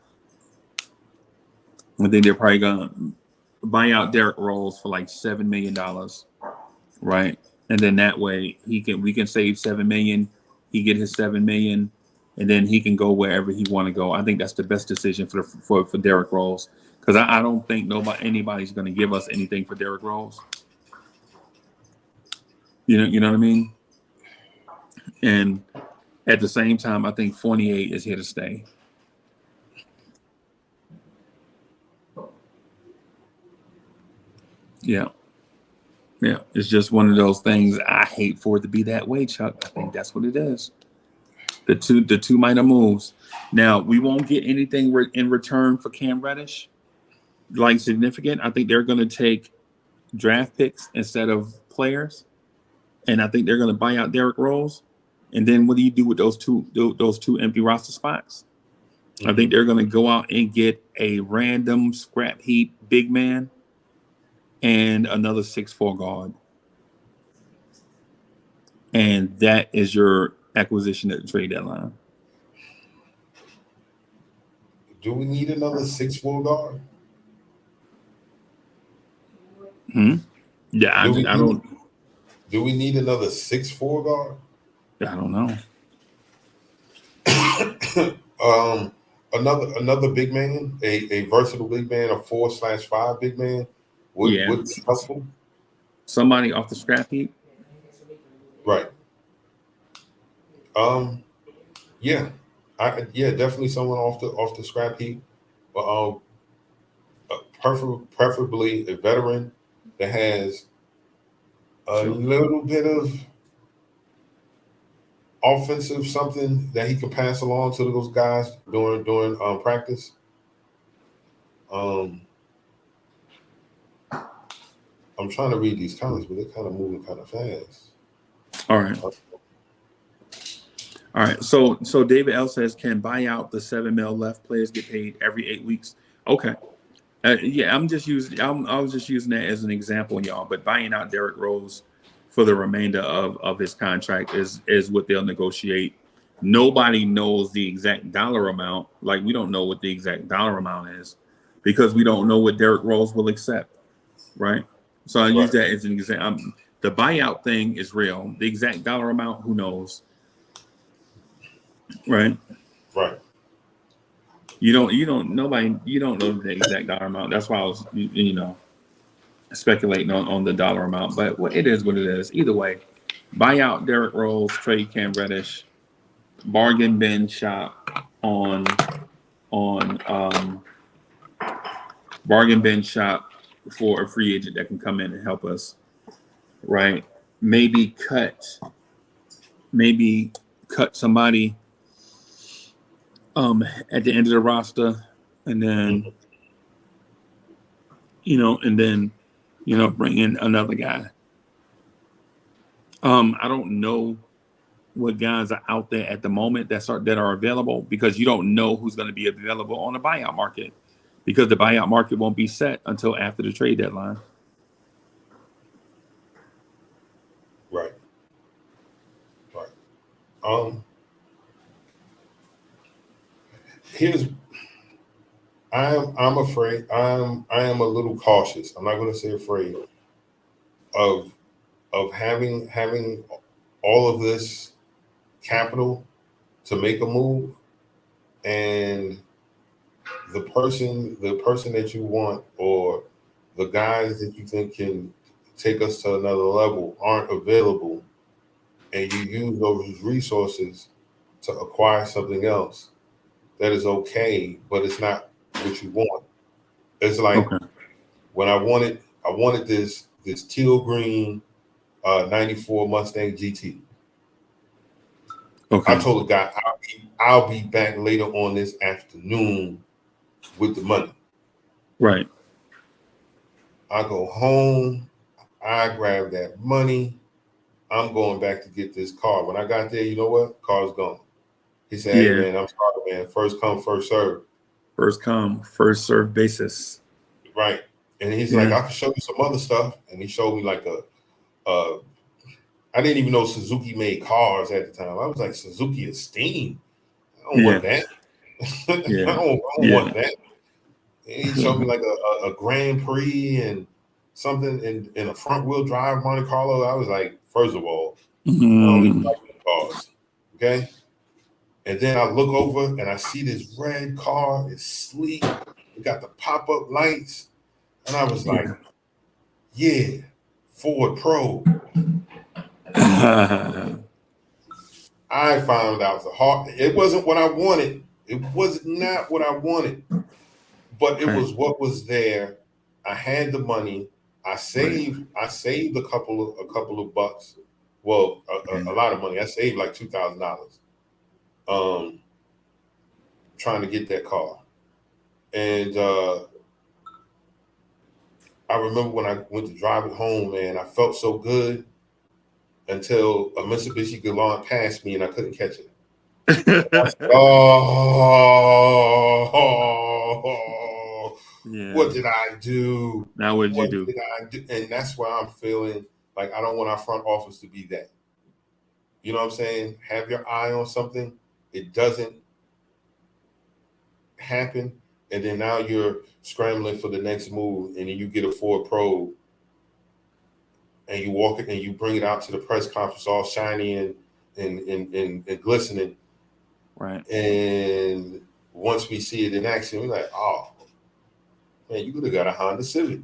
I think they're probably going to buy out Derrick Rose for like $7 million, right? And then that way we can save $7 million. He get his $7 million, and then he can go wherever he want to go. I think that's the best decision for Derrick Rose, because I don't think anybody's going to give us anything for Derrick Rose. You know what I mean? And at the same time, I think Fournier is here to stay. Yeah. It's just one of those things. I hate for it to be that way, Chuck. I think that's what it is. The two minor moves. Now, we won't get anything in return for Cam Reddish, like significant. I think they're going to take draft picks instead of players, and I think they're going to buy out Derrick Rose. And then what do you do with those two empty roster spots? I think they're going to go out and get a random scrap heap big man and another 6'4" guard. And that is your acquisition at the trade deadline. Do we need another 6'4" guard? Yeah, I don't. Do we need another 6'4" guard? I don't know. Another big man, a versatile big man, a 4/5 big man would be helpful. Somebody off the scrap heap. Right. Definitely someone off the scrap heap, but preferably a veteran that has a little bit of offensive something that he can pass along to those guys during practice. I'm trying to read these comments, but they're kind of moving kind of fast. All right. So David L says, can buy out the $7 million left players get paid every 8 weeks? Okay. I was just using that as an example, y'all. But buying out Derrick Rose for the remainder of his contract is what they'll negotiate. Nobody knows the exact dollar amount. Like, we don't know what the exact dollar amount is because we don't know what Derrick Rose will accept, right? So I use that as an example. The buyout thing is real. The exact dollar amount, who knows? Right. You don't know the exact dollar amount. That's why I was, speculating on the dollar amount. But it is what it is. Either way, buy out Derrick Rose, trade Cam Reddish, bargain bin shop on bargain bin shop for a free agent that can come in and help us. Right? Maybe cut somebody at the end of the roster, and then bring in another guy. I don't know what guys are out there at the moment that are available, because you don't know who's going to be available on the buyout market, because the buyout market won't be set until after the trade deadline. Right. I'm afraid. I am a little cautious. I'm not going to say afraid of having all of this capital to make a move, and the person that you want, or the guys that you think can take us to another level, aren't available, and you use those resources to acquire something else. That is okay, but it's not what you want. It's like when I wanted this teal green 94 Mustang GT. I told the guy I'll be back later on this afternoon with the money. Right. I go home, I grab that money, I'm going back to get this car. When I got there, you know what? Car's gone. He said, "Hey man, I'm sorry, man. First come, first serve." First come, first serve basis. Right. And he's like, "I can show you some other stuff." And he showed me like I didn't even know Suzuki made cars at the time. I was like, Suzuki Esteem. I don't want that. I don't want that. And he showed me like a Grand Prix and something in a front wheel drive Monte Carlo. I was like, first of all, I don't even like cars. Okay. And then I look over and I see this red car. It's sleek. It got the pop-up lights. And I was like, yeah, Ford Pro. I found out it wasn't what I wanted. It was not what I wanted. But it was what was there. I had the money. I saved a couple of bucks. Well, a lot of money. I saved like $2,000. Trying to get that car. And I remember when I went to drive it home, man, I felt so good until a Mitsubishi Galant passed me and I couldn't catch it. Oh, Yeah. what did I do? Now what did you What do? did I do? And that's why I'm feeling like I don't want our front office to be that. You know what I'm saying? Have your eye on something. It doesn't happen. And then now you're scrambling for the next move. And then you get a Ford Probe. And you walk it and you bring it out to the press conference all shiny and glistening. Right. And once we see it in action, we're like, oh, man, you could have got a Honda Civic.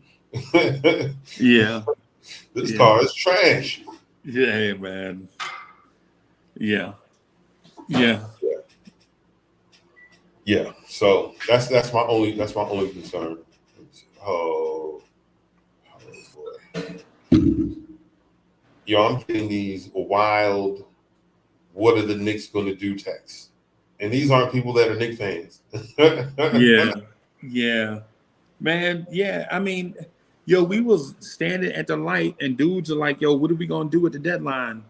Yeah. This car is trash. Yeah, man. Yeah. Yeah. Yeah. So that's my only concern. Oh boy. Yo, I'm getting these wild, what are the Knicks gonna do texts? And these aren't people that are Knicks fans. Yeah. Yeah. Man, yeah. I mean, yo, we was standing at the light and dudes are like, yo, what are we gonna do at the deadline?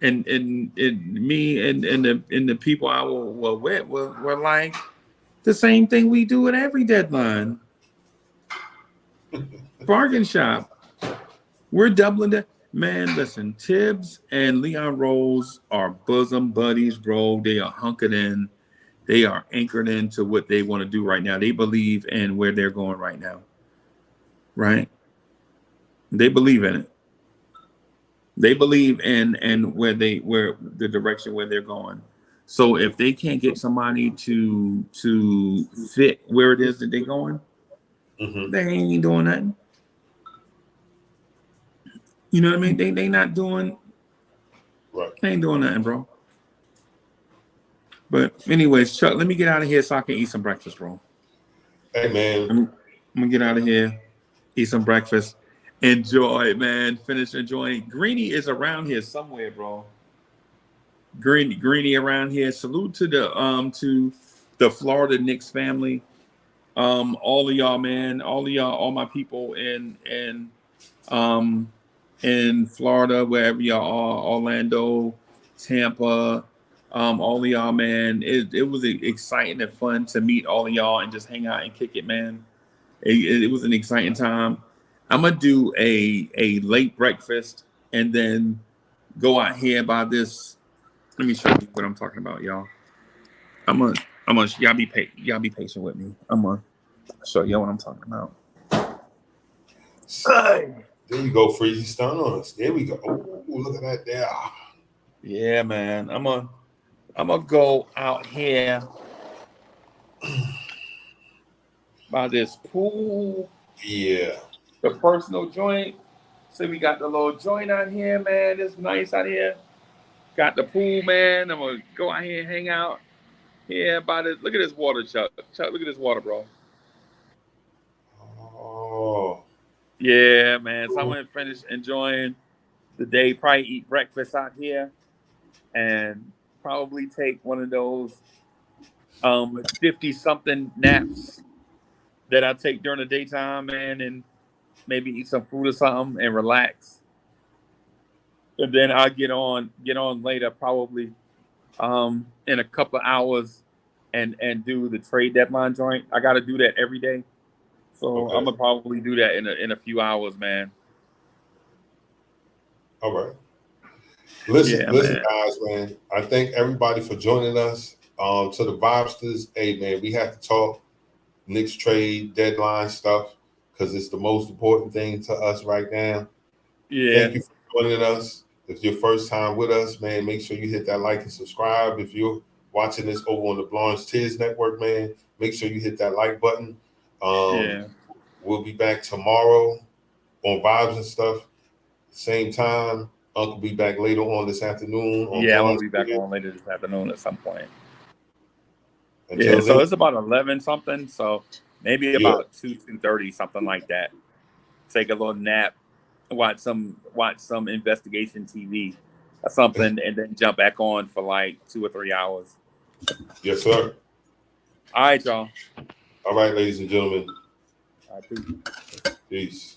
And me and the people I were with were like the same thing we do at every deadline. Bargain shop. We're doubling that. Man, listen, Tibbs and Leon Rose are bosom buddies, bro. They are hunkered in. They are anchored into what they want to do right now. They believe in where they're going right now. Right? They believe in it. They believe in where the direction where they're going. So if they can't get somebody to fit where it is that they're going, they ain't doing nothing. You know what I mean? They not doing. Right. They ain't doing nothing, bro. But anyways, Chuck, let me get out of here so I can eat some breakfast, bro. Hey man, I'm gonna get out of here, eat some breakfast, enjoy, man. Finish enjoying. Greeny is around here somewhere, bro. Greeny around here. Salute to the Florida Knicks family. All of y'all, man. All of y'all, all my people in Florida, wherever y'all are, Orlando, Tampa. All of y'all, man, it was exciting and fun to meet all of y'all and just hang out and kick it, man. It was an exciting time. I'm gonna do a late breakfast and then go out here by this. Let me show you what I'm talking about, y'all. I'm gonna y'all be patient with me. I'm gonna show y'all what I'm talking about. there you go, Freezy, stun on us. There we go. Oh, look at that there. Yeah, man. I'm gonna go out here by this pool. Yeah. The personal joint. So we got the little joint out here, man. It's nice out here. Got the pool, man. I'm gonna go out here and hang out. Yeah, by this. Look at this water, Chuck. Chuck, look at this water, bro. Oh. Yeah, man. So I'm gonna finish enjoying the day. Probably eat breakfast out here, and probably take one of those 50-something naps that I take during the daytime, man, and maybe eat some food or something and relax. And then I'll get on later, probably in a couple of hours and do the trade deadline joint. I gotta do that every day. So Okay. I'm gonna probably do that in a few hours, man. All right. Listen, Yeah, man. man. Guys, man. I thank everybody for joining us. To the Vibesters, hey man, we have to talk Knicks trade deadline stuff because it's the most important thing to us right now. Yeah. Thank you for joining us. If it's your first time with us, man, make sure you hit that like and subscribe. If you're watching this over on the Blanche Tiz Network, man, make sure you hit that like button. Yeah. We'll be back tomorrow on Vibes and Stuff. Same time. Uncle will be back later on this afternoon. On Yeah, I'm gonna Blanche be back Tiz. on later this afternoon at some point. Until Yeah, so then, it's about 11 something. So maybe about 2:30, something like that. Take a little nap, watch some investigation TV or something, and then jump back on for like 2 or 3 hours. yes, sir. All right, y'all. All right, ladies and gentlemen. All right, peace. Peace.